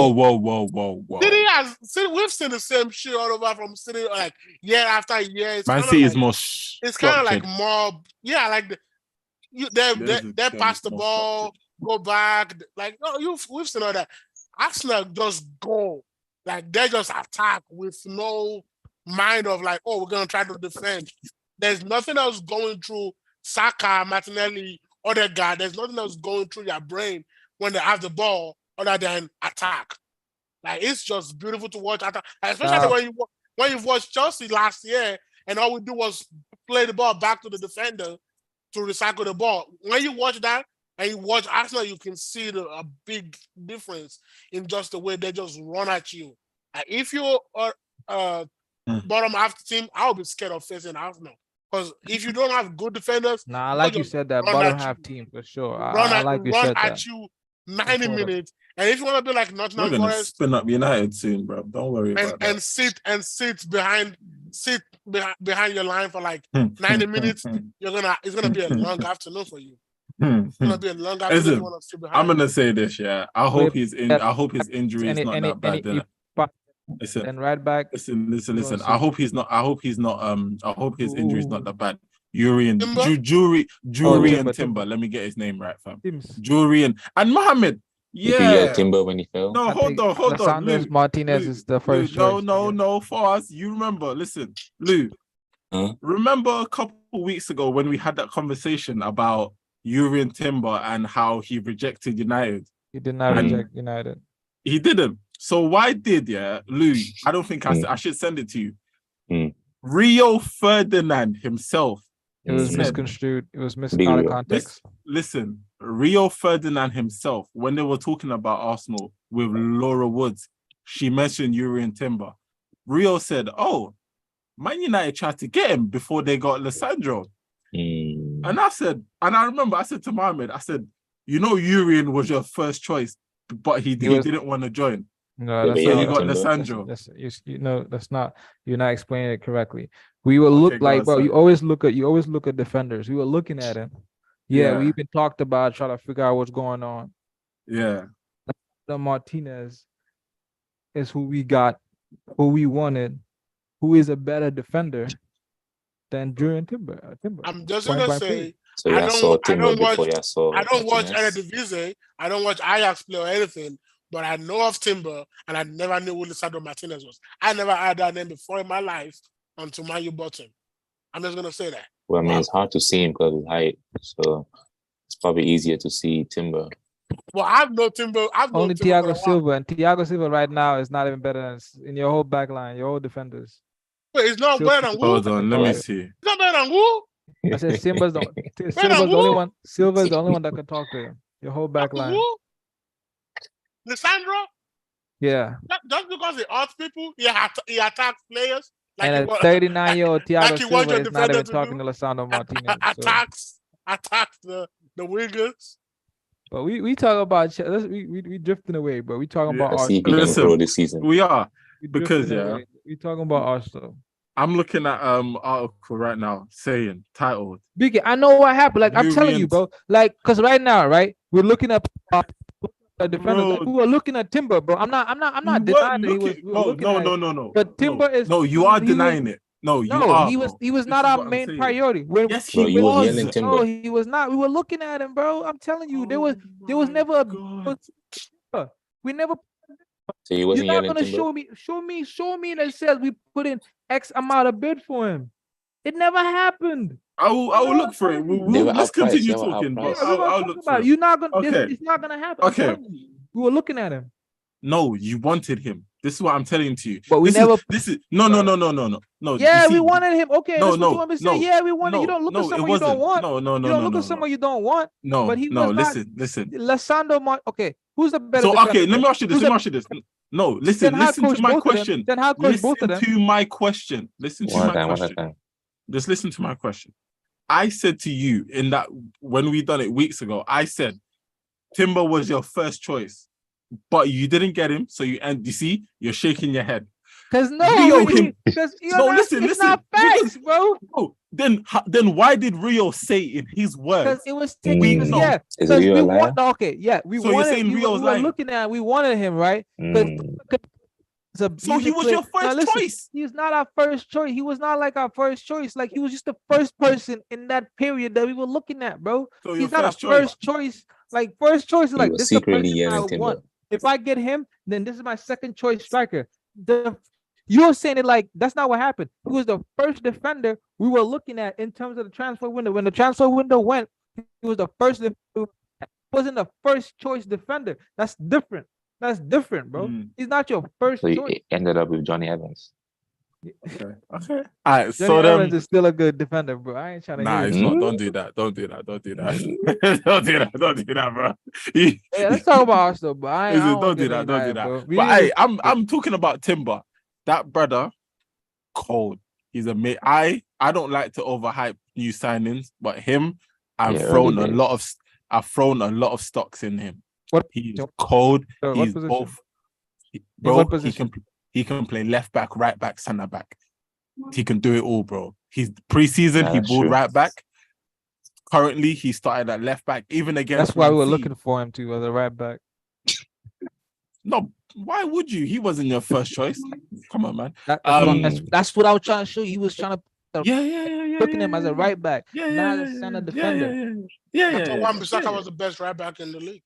Speaker 3: City, we've seen the same shit all over from City, like year after year.
Speaker 2: Man City is more.
Speaker 3: It's kind of like more, like they pass the ball, go back. Like, we've seen all that. Arsenal just go, like they just attack with no mind of like, we're gonna try to defend. There's nothing else going through Saka, Martinelli, other guy. There's nothing else going through your brain when they have the ball other than attack. Like, it's just beautiful to watch. Especially when you watched Chelsea last year, and all we do was play the ball back to the defender to recycle the ball. When you watch that and you watch Arsenal, you can see a big difference in just the way they just run at you. Like, if you're bottom half team, I would be scared of facing Arsenal. Because if you don't have good defenders,
Speaker 1: like you said, that bottom half team for sure. Run
Speaker 3: at you 90 minutes. And if you want to be like Nottingham Forest,
Speaker 2: we're gonna spin up United soon, bro. Don't worry about that.
Speaker 3: And sit behind your line for like 90 minutes. It's gonna be a long afternoon for you. It's gonna be a long afternoon. You want to sit behind.
Speaker 2: I'm gonna say this, yeah. I hope his injury is not that bad. Listen,
Speaker 1: and right back.
Speaker 2: Listen. I hope his injury is not that bad. Jurian Timber. Let me get his name right, fam. Jurian and Mohammed. Yeah,
Speaker 5: Timber when he fell.
Speaker 2: No, hold on.
Speaker 1: Luke, Martinez is the first choice.
Speaker 2: No. For us, you remember? Listen, Lou. Remember a couple weeks ago when we had that conversation about Jurian Timber and how he rejected United?
Speaker 1: He did not reject United.
Speaker 2: He didn't. So why did Lou? I don't think I should send it to you. Rio Ferdinand himself.
Speaker 1: It was misconstrued. It was missed out of context.
Speaker 2: Listen, Rio Ferdinand himself, when they were talking about Arsenal with Laura Woods, she mentioned Jurian Timber. Rio said, Man United tried to get him before they got Lissandro. And I remember I said to Mohamed, Jurian was your first choice, but he didn't want to join.
Speaker 1: No, that's
Speaker 2: so you got Lissandro.
Speaker 1: That's not. You're not explaining it correctly. We will look like, bro. You always look at defenders. We were looking at him. Yeah, we even talked about trying to figure out what's going on.
Speaker 2: Yeah,
Speaker 1: the Martinez is who we got, who we wanted, who is a better defender. than Julian Timber.
Speaker 3: I'm just
Speaker 1: Point
Speaker 3: gonna
Speaker 1: blank
Speaker 3: say
Speaker 1: period.
Speaker 5: So
Speaker 3: I
Speaker 5: y'all saw
Speaker 3: don't
Speaker 5: Timber
Speaker 3: watch
Speaker 5: before y'all saw
Speaker 3: I don't watch
Speaker 5: Martinez.
Speaker 3: Eredivisie. I don't watch Ajax play or anything, but I know of Timber, and I never knew who Lisandro Martinez was. I never had that name before in my life until Man U bought him. I'm just gonna say that.
Speaker 5: Well, I mean,
Speaker 3: Wow.
Speaker 5: it's hard to see him because of his height, so it's probably easier to see Timber.
Speaker 3: Well, I've known Timber. I've known
Speaker 1: Only
Speaker 3: Timber for
Speaker 1: Thiago
Speaker 3: a while.
Speaker 1: Silva, and Thiago Silva right now is not even better than in your whole back line, your whole defenders.
Speaker 3: Wait, it's not better than who?
Speaker 2: Hold on, let me
Speaker 1: Alright.
Speaker 2: see.
Speaker 3: It's not better than who?
Speaker 1: I said Silva's the
Speaker 3: who?
Speaker 1: only one. Silva's the only one that can talk to him. Your whole back line.
Speaker 3: Who? Lisandro?
Speaker 1: Yeah.
Speaker 3: Just because he hurts people, he attacks players.
Speaker 1: And
Speaker 3: he
Speaker 1: a
Speaker 3: wa-
Speaker 1: 39-year-old Thiago
Speaker 3: like he wants
Speaker 1: Silva
Speaker 3: your
Speaker 1: is not
Speaker 3: defender
Speaker 1: even
Speaker 3: to
Speaker 1: talking
Speaker 3: do.
Speaker 1: to Lisandro Martinez. So.
Speaker 3: attacks the wingers.
Speaker 1: But we talk about we drifting away, but we talking
Speaker 2: Yeah.
Speaker 1: about
Speaker 5: Let's see if he
Speaker 1: Arsenal.
Speaker 5: can
Speaker 2: Listen,
Speaker 5: grow this season.
Speaker 2: We are.
Speaker 1: We
Speaker 2: because,
Speaker 1: drifting
Speaker 2: yeah.
Speaker 1: away. We talking about Arsenal.
Speaker 2: I'm looking at article right now saying titled.
Speaker 1: Biggie, I know what happened. Like I'm telling you, bro. Like, cause right now, right, we're looking at the defender. Like, we were looking at Timber, bro. I'm not denying that he was. We were looking at it.
Speaker 2: No.
Speaker 1: But Timber is.
Speaker 2: No, you are
Speaker 1: he
Speaker 2: denying
Speaker 1: was,
Speaker 2: it. No, you
Speaker 1: no,
Speaker 2: are.
Speaker 1: he was.
Speaker 2: Bro.
Speaker 1: He was
Speaker 2: This
Speaker 1: not
Speaker 2: is
Speaker 1: our
Speaker 2: what I'm
Speaker 1: main
Speaker 2: saying.
Speaker 1: priority.
Speaker 2: Yes,
Speaker 5: Bro,
Speaker 2: he
Speaker 5: you was
Speaker 2: was.
Speaker 5: yelling Timber.
Speaker 1: No, he was not. We were looking at him, bro. I'm telling you, there was never a.
Speaker 2: God.
Speaker 1: We never.
Speaker 5: So he
Speaker 1: You're
Speaker 5: wasn't
Speaker 1: not
Speaker 5: yelling
Speaker 1: gonna
Speaker 5: Timber.
Speaker 1: show me that says we put in X amount of bid for him. It never happened.
Speaker 2: I will look for it.
Speaker 5: They were
Speaker 2: Let's
Speaker 5: outpriced,
Speaker 2: continue
Speaker 5: they were
Speaker 2: talking, but
Speaker 5: outpriced.
Speaker 1: We're
Speaker 2: I'll
Speaker 1: gonna
Speaker 2: look
Speaker 1: talk
Speaker 2: for
Speaker 1: about it.
Speaker 2: it.
Speaker 1: You're not gonna.
Speaker 2: Okay.
Speaker 1: It's not gonna happen.
Speaker 2: Okay.
Speaker 1: I'm telling you. We were looking at him,
Speaker 2: No, you wanted him. This is what I'm telling to you.
Speaker 1: but we
Speaker 2: this
Speaker 1: never.
Speaker 2: Is no.
Speaker 1: Yeah,
Speaker 2: you see,
Speaker 1: we wanted him. Okay,
Speaker 2: no,
Speaker 1: that's what you want me to say. Yeah, we wanted. You don't look at someone you don't want.
Speaker 2: No,
Speaker 1: You don't look at someone you don't want.
Speaker 2: No,
Speaker 1: but he was not.
Speaker 2: listen.
Speaker 1: Lisandro Okay, who's the better?
Speaker 2: So
Speaker 1: defender?
Speaker 2: okay, let me ask you this. No, listen to my question.
Speaker 1: Then how coach both of them?
Speaker 2: Listen to my question.
Speaker 5: One at a time.
Speaker 2: Just listen to my question. I said to you in that when we done it weeks ago, I said Timber was your first choice, but you didn't get him. So you see, you're shaking your head.
Speaker 1: Because
Speaker 2: listen.
Speaker 1: It's not facts, bro.
Speaker 2: No, then why did Rio say in his words?
Speaker 1: Because it was
Speaker 5: Is Rio a liar?
Speaker 1: We
Speaker 2: So you're saying Rio's lying?
Speaker 1: We wanted him, right?
Speaker 2: So he was your first choice.
Speaker 1: He's not our first choice. He was not like our first choice. Like he was just the first person in that period that we were looking at, bro.
Speaker 2: So
Speaker 1: he's not a first choice. Like first choice is like this is the person I want. If I get him, then this is my second choice striker. You're saying it like that's not what happened. He was the first defender we were looking at in terms of the transfer window. When the transfer window went, he was the first. He wasn't the first choice defender. That's different. That's different, bro. He's not your first
Speaker 5: So
Speaker 1: choice.
Speaker 5: you ended up with Johnny Evans.
Speaker 2: Okay. All right.
Speaker 1: Johnny Evans is still a good defender, bro. I ain't trying to.
Speaker 2: Nah, it's not. Don't do that. Don't do that, bro.
Speaker 1: Yeah, let's talk about Arsenal, but
Speaker 2: don't do that.
Speaker 1: Bro.
Speaker 2: But I'm talking about Timber. That brother, cold. He's a mate. I don't like to overhype new signings, but him, I've thrown a lot of stocks in him. He's cold. He's both. Bro, he can play left back, right back, centre back. He can do it all, bro. He's preseason. He balled right back. Currently, he started at left back. Even against.
Speaker 1: That's why we were looking for him too as a right back.
Speaker 2: No, why would you? He wasn't your first choice. Come on, man.
Speaker 1: That's what I was trying to show you. He was trying to. Looking at him as a right back, not as a center defender.
Speaker 3: I thought Wan-Bissaka was the best right back in the league.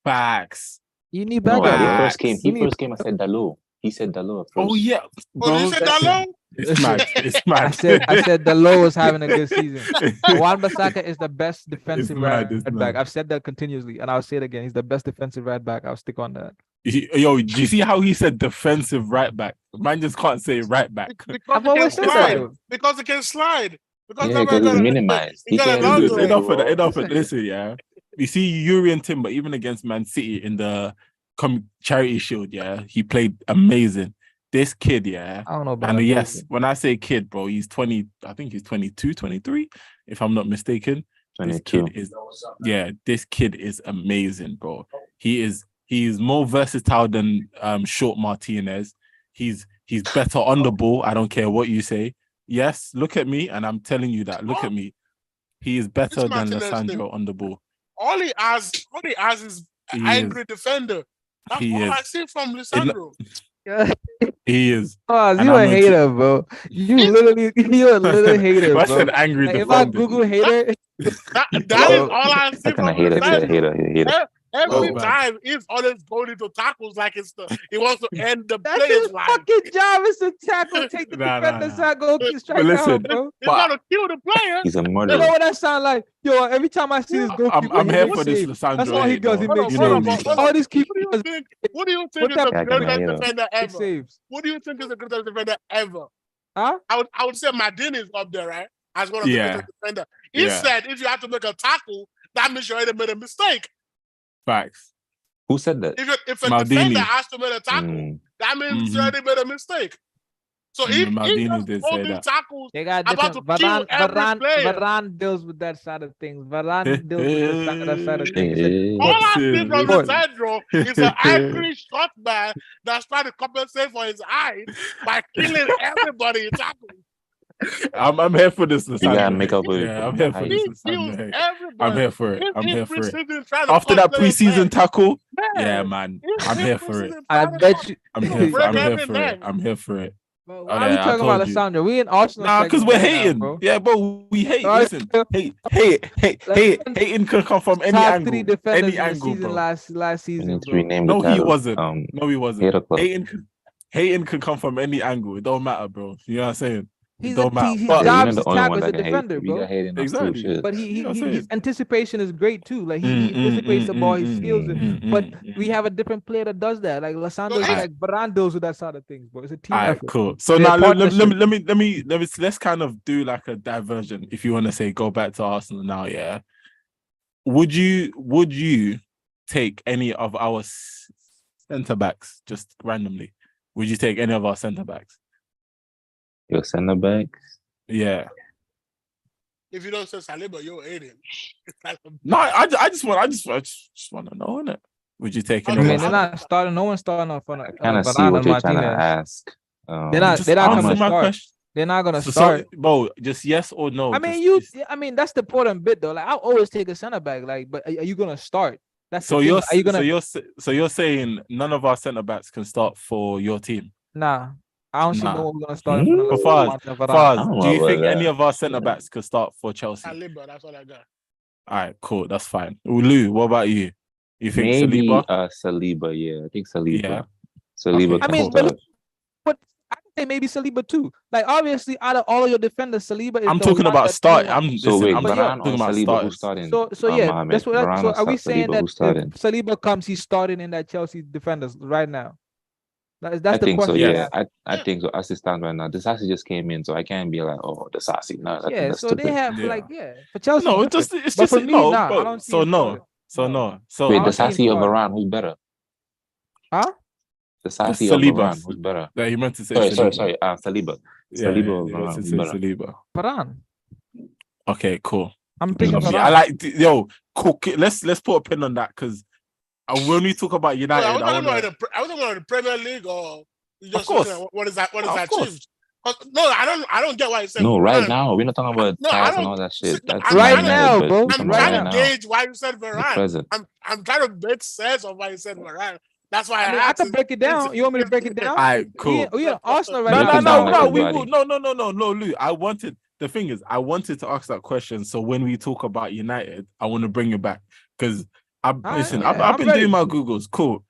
Speaker 2: Facts.
Speaker 1: You need
Speaker 5: No,
Speaker 1: backup.
Speaker 5: he first came. I said Dalot. He said Dalot.
Speaker 2: Oh yeah.
Speaker 3: Bro, you said Dalot?
Speaker 2: It's mad.
Speaker 1: I said Dalot was having a good season. Wan-Bissaka is the best defensive right back. I've said that continuously, and I'll say it again. He's the best defensive right back. I'll stick on that.
Speaker 2: Yo, do you see how he said defensive right back? Man just can't say right back.
Speaker 3: Because he can slide.
Speaker 5: Because he's minimized.
Speaker 2: Enough of that. Listen, yeah. You see Yuri and Timber, even against Man City in the Charity Shield, yeah, he played amazing. This kid, yeah.
Speaker 1: I don't know about
Speaker 2: and yes, when I say kid, bro, he's 20, I think he's 22, 23, if I'm not mistaken.
Speaker 5: 22.
Speaker 2: This kid is amazing, bro. He's more versatile than Short Martinez. He's better on the ball. I don't care what you say. Yes, look at me, and I'm telling you that. Look at me. He is better than Lisandro on the ball.
Speaker 3: All he has is an angry defender. That's all I see from Lisandro.
Speaker 2: He is.
Speaker 1: Oh,
Speaker 2: And
Speaker 1: you a
Speaker 2: I'm a
Speaker 1: hater, bro. You're a little hater,
Speaker 2: That's
Speaker 1: bro.
Speaker 2: an angry
Speaker 1: Like, if I
Speaker 2: defender.
Speaker 1: Google hater,
Speaker 3: That is
Speaker 1: Bro,
Speaker 3: all I see
Speaker 5: That kind
Speaker 3: from
Speaker 5: of hater
Speaker 3: the
Speaker 5: to
Speaker 3: side.
Speaker 5: a hater.
Speaker 3: Every
Speaker 2: Oh, man.
Speaker 3: time he's always going into tackles like he wants to end the
Speaker 1: that's
Speaker 3: player's
Speaker 1: his
Speaker 3: life.
Speaker 1: fucking job is to tackle, take the
Speaker 2: Nah,
Speaker 1: defender's
Speaker 2: nah.
Speaker 1: side, go strike
Speaker 2: listen,
Speaker 1: down, bro.
Speaker 3: He's trying to kill the player.
Speaker 5: He's a
Speaker 1: You know
Speaker 5: murderer.
Speaker 1: what that sound like? Yo, every time I see this goalkeeper,
Speaker 2: I'm
Speaker 1: he
Speaker 2: here
Speaker 1: makes
Speaker 2: for this
Speaker 1: saves.
Speaker 2: Lissandro
Speaker 1: That's all he
Speaker 2: hate,
Speaker 1: does. He
Speaker 2: though.
Speaker 1: makes
Speaker 2: You know
Speaker 1: saves.
Speaker 2: me,
Speaker 3: hold
Speaker 2: fam.
Speaker 1: All these
Speaker 3: What
Speaker 1: keepers
Speaker 3: do you think
Speaker 1: What
Speaker 3: is
Speaker 1: that-
Speaker 3: the
Speaker 5: Yeah, kinda
Speaker 3: greatest
Speaker 5: hater.
Speaker 3: defender
Speaker 1: make
Speaker 3: ever?
Speaker 1: saves.
Speaker 3: What do you think is the greatest defender ever?
Speaker 1: Huh?
Speaker 3: I would say Madin is up there, right? As one of the
Speaker 2: Yeah.
Speaker 3: greatest defender. He
Speaker 2: Yeah.
Speaker 3: said if you have to make a tackle, that means you already made a mistake.
Speaker 2: Facts.
Speaker 5: Who said that?
Speaker 3: If a
Speaker 2: Maldini.
Speaker 3: defender has to make a tackle,
Speaker 5: Mm.
Speaker 3: that means you
Speaker 2: Mhm.
Speaker 3: already made a mistake. So if
Speaker 2: Maldini
Speaker 3: just
Speaker 2: did
Speaker 3: all
Speaker 2: say
Speaker 3: these
Speaker 2: that.
Speaker 3: tackles
Speaker 1: They got
Speaker 3: about
Speaker 1: different.
Speaker 3: to kill every player.
Speaker 1: Varane deals with that side of things. Varane deals with that side of things.
Speaker 3: All I see
Speaker 2: Boxing.
Speaker 3: from
Speaker 1: Court.
Speaker 3: the Caicedo is an angry shot man that's trying to compensate for his eyes by killing everybody in tackles.
Speaker 2: I'm here for this Lissandro.
Speaker 5: You gotta make
Speaker 2: hate.
Speaker 5: up with
Speaker 2: Yeah, I'm
Speaker 5: the
Speaker 2: here for
Speaker 5: height.
Speaker 2: this
Speaker 3: He
Speaker 2: Lissandro.
Speaker 3: kills
Speaker 2: hate.
Speaker 3: everybody.
Speaker 2: I'm here for it. I'm
Speaker 3: In
Speaker 2: here for it.
Speaker 3: preseason trying to
Speaker 2: After that
Speaker 3: punch players'
Speaker 2: preseason
Speaker 3: head.
Speaker 2: tackle,
Speaker 3: Man,
Speaker 2: yeah, man. I'm
Speaker 3: in
Speaker 2: here for it.
Speaker 3: preseason
Speaker 1: I
Speaker 3: trying to
Speaker 1: bet you.
Speaker 2: I'm
Speaker 3: to
Speaker 2: here
Speaker 3: break
Speaker 2: for
Speaker 3: every
Speaker 2: it.
Speaker 3: neck.
Speaker 2: I'm here for it.
Speaker 1: Bro,
Speaker 2: Oh,
Speaker 1: why are we
Speaker 2: yeah, I
Speaker 1: talking about
Speaker 2: told you.
Speaker 1: Lissandro? We in Arsenal.
Speaker 2: Nah, because
Speaker 1: segment
Speaker 2: we're
Speaker 1: right now,
Speaker 2: hating.
Speaker 1: bro.
Speaker 2: Yeah, bro, we hate.
Speaker 1: All right,
Speaker 2: Listen,
Speaker 1: so-
Speaker 2: hating can come from any
Speaker 1: Top
Speaker 2: angle.
Speaker 1: three defenders
Speaker 2: Any
Speaker 1: in the
Speaker 2: angle,
Speaker 1: season
Speaker 2: bro.
Speaker 1: last
Speaker 5: We
Speaker 1: season,
Speaker 5: need to
Speaker 1: bro.
Speaker 5: rename
Speaker 2: No,
Speaker 5: the
Speaker 2: he
Speaker 5: title.
Speaker 2: wasn't. No, he wasn't.
Speaker 5: Hater Club.
Speaker 2: Hating can come from any angle. It don't matter, bro. You know what I'm saying?
Speaker 1: His
Speaker 2: don't matter.
Speaker 1: his
Speaker 2: But-
Speaker 5: Yeah,
Speaker 1: job
Speaker 5: you're
Speaker 1: is
Speaker 5: not
Speaker 1: to
Speaker 5: the only
Speaker 1: tackle
Speaker 5: one
Speaker 1: as a
Speaker 5: that can hate.
Speaker 1: defender,
Speaker 5: We got
Speaker 1: bro.
Speaker 5: hating us
Speaker 2: Exactly.
Speaker 5: too. Shit.
Speaker 1: But
Speaker 2: You know what I'm
Speaker 1: his
Speaker 2: saying?
Speaker 1: anticipation is great too. Like he anticipates the ball, he steals it. But we have a different player that does that. Like Lissandro,
Speaker 3: So
Speaker 1: like Varane deals with that side of things, bro. It's a team
Speaker 2: All right,
Speaker 1: effort.
Speaker 2: cool. So
Speaker 1: They're
Speaker 2: now
Speaker 1: partnership.
Speaker 2: let's kind of do like a diversion. If you want to say go back to Arsenal now, yeah. Would you take any of our centre backs just randomly? Would you take any of our centre backs?
Speaker 5: Your centre back.
Speaker 2: Yeah.
Speaker 3: If you don't say Saliba, you're hating.
Speaker 2: No, I just want to know, innit? Would you take
Speaker 3: I
Speaker 2: any?
Speaker 1: I
Speaker 2: of
Speaker 1: mean,
Speaker 2: our
Speaker 1: they're
Speaker 2: centre-
Speaker 1: not starting. No one's starting off on
Speaker 5: Kind of see
Speaker 1: Varane
Speaker 5: what
Speaker 1: and
Speaker 5: you're trying to
Speaker 1: Martinez.
Speaker 5: ask.
Speaker 1: They're not
Speaker 2: Just
Speaker 1: gonna
Speaker 2: answer my
Speaker 1: start.
Speaker 2: question.
Speaker 1: They're not gonna
Speaker 2: So,
Speaker 1: start.
Speaker 2: bro, just yes or no.
Speaker 1: I mean, I mean, that's the important bit though. Like, I'll always take a center back. Like, but are you gonna start? That's
Speaker 2: So
Speaker 1: the thing. Are you gonna?
Speaker 2: you're saying none of our centre backs can start for your team?
Speaker 1: Nah, I don't see
Speaker 2: Nah.
Speaker 1: no one gonna start.
Speaker 5: Hmm?
Speaker 1: For
Speaker 2: Faz,
Speaker 5: I
Speaker 2: Faz,
Speaker 5: don't
Speaker 2: do you
Speaker 5: know
Speaker 2: think
Speaker 5: about
Speaker 2: any
Speaker 5: that.
Speaker 2: of our centre backs could start for Chelsea?
Speaker 3: Saliba, that's what I got.
Speaker 2: All right, cool, that's fine. Lou, what about you? You think
Speaker 5: Maybe
Speaker 2: Saliba?
Speaker 5: Saliba, yeah. I think Saliba.
Speaker 2: Yeah.
Speaker 5: Saliba
Speaker 2: Okay,
Speaker 1: I
Speaker 5: can
Speaker 1: mean,
Speaker 5: start.
Speaker 1: but I can say maybe Saliba too. Like, obviously, out of all of your defenders, Saliba is
Speaker 2: I'm
Speaker 1: the
Speaker 2: talking
Speaker 1: one
Speaker 2: about
Speaker 1: that
Speaker 2: start.
Speaker 1: everyone-
Speaker 5: So wait,
Speaker 2: I'm
Speaker 1: Varane
Speaker 2: talking
Speaker 5: or
Speaker 2: about
Speaker 5: Saliba,
Speaker 2: starters.
Speaker 5: who's starting?
Speaker 1: So yeah,
Speaker 5: Mohamed.
Speaker 1: that's what.
Speaker 5: Varane
Speaker 1: So
Speaker 5: or
Speaker 1: are we saying
Speaker 5: Saliba,
Speaker 1: that
Speaker 5: who's
Speaker 1: if
Speaker 5: starting?
Speaker 1: Saliba comes, he's starting in that Chelsea defenders right now? That's
Speaker 5: I
Speaker 1: the
Speaker 5: think so,
Speaker 1: question.
Speaker 5: yeah. I think so. As it stands right now, the Sassy just came in, so I can't be like, oh, the Sassy. No,
Speaker 1: Yeah,
Speaker 5: that's
Speaker 1: so
Speaker 5: stupid.
Speaker 1: they have
Speaker 2: Yeah.
Speaker 1: for Chelsea.
Speaker 2: No,
Speaker 1: different.
Speaker 2: it's
Speaker 1: But
Speaker 2: just
Speaker 1: for me,
Speaker 2: no.
Speaker 1: nah, I
Speaker 2: Bro,
Speaker 1: don't see
Speaker 2: so
Speaker 1: him
Speaker 2: no,
Speaker 1: starting.
Speaker 2: so no, so
Speaker 5: Wait,
Speaker 1: I
Speaker 5: the
Speaker 1: don't see him
Speaker 5: Sassy or
Speaker 1: starting.
Speaker 5: Varane, who's better?
Speaker 1: Huh?
Speaker 5: The Sassy or
Speaker 2: Saliba.
Speaker 5: Varane, who's better?
Speaker 2: Yeah, he meant to say
Speaker 5: Sorry.
Speaker 2: Saliba.
Speaker 5: Saliba.
Speaker 2: Yeah,
Speaker 5: Saliba or
Speaker 2: he meant
Speaker 5: Varane,
Speaker 2: to
Speaker 5: who's
Speaker 2: say
Speaker 5: better?
Speaker 2: Saliba.
Speaker 1: Varane.
Speaker 2: Okay, cool.
Speaker 1: I'm picking
Speaker 5: Okay.
Speaker 2: Okay,
Speaker 1: Varane.
Speaker 2: I like yo. Cool. Let's put a pin on that because when we talk about United,
Speaker 3: I was talking about the Premier League, or you just
Speaker 2: course.
Speaker 3: looking at what is that? What is
Speaker 2: Of
Speaker 3: that
Speaker 2: course.
Speaker 3: achieved? No, I don't get why you said
Speaker 5: No,
Speaker 3: Varane.
Speaker 5: right now, we're not talking about
Speaker 3: No, I
Speaker 5: past and
Speaker 3: don't-
Speaker 5: all that shit. That's
Speaker 3: I'm
Speaker 1: Right
Speaker 3: trying to-
Speaker 1: now,
Speaker 5: but
Speaker 1: bro.
Speaker 5: we're
Speaker 3: I'm
Speaker 5: talking about
Speaker 3: trying
Speaker 5: right
Speaker 3: to
Speaker 5: now.
Speaker 3: gauge why you said
Speaker 5: The
Speaker 3: Varane.
Speaker 5: present.
Speaker 3: I'm trying to make sense of why you said Varane. That's why
Speaker 1: I mean,
Speaker 3: I
Speaker 1: I
Speaker 3: asked.
Speaker 1: can break it down. You want me to break it down?
Speaker 2: All right, cool.
Speaker 1: We in Arsenal right
Speaker 5: Break
Speaker 1: now.
Speaker 5: it down like
Speaker 2: We
Speaker 5: everybody.
Speaker 2: will. No, Lou. The thing is, I wanted to ask that question. So when we talk about United, I want to bring it back because I've
Speaker 1: yeah,
Speaker 2: I've been
Speaker 1: I'm
Speaker 2: doing my
Speaker 1: ready.
Speaker 2: Googles. Cool.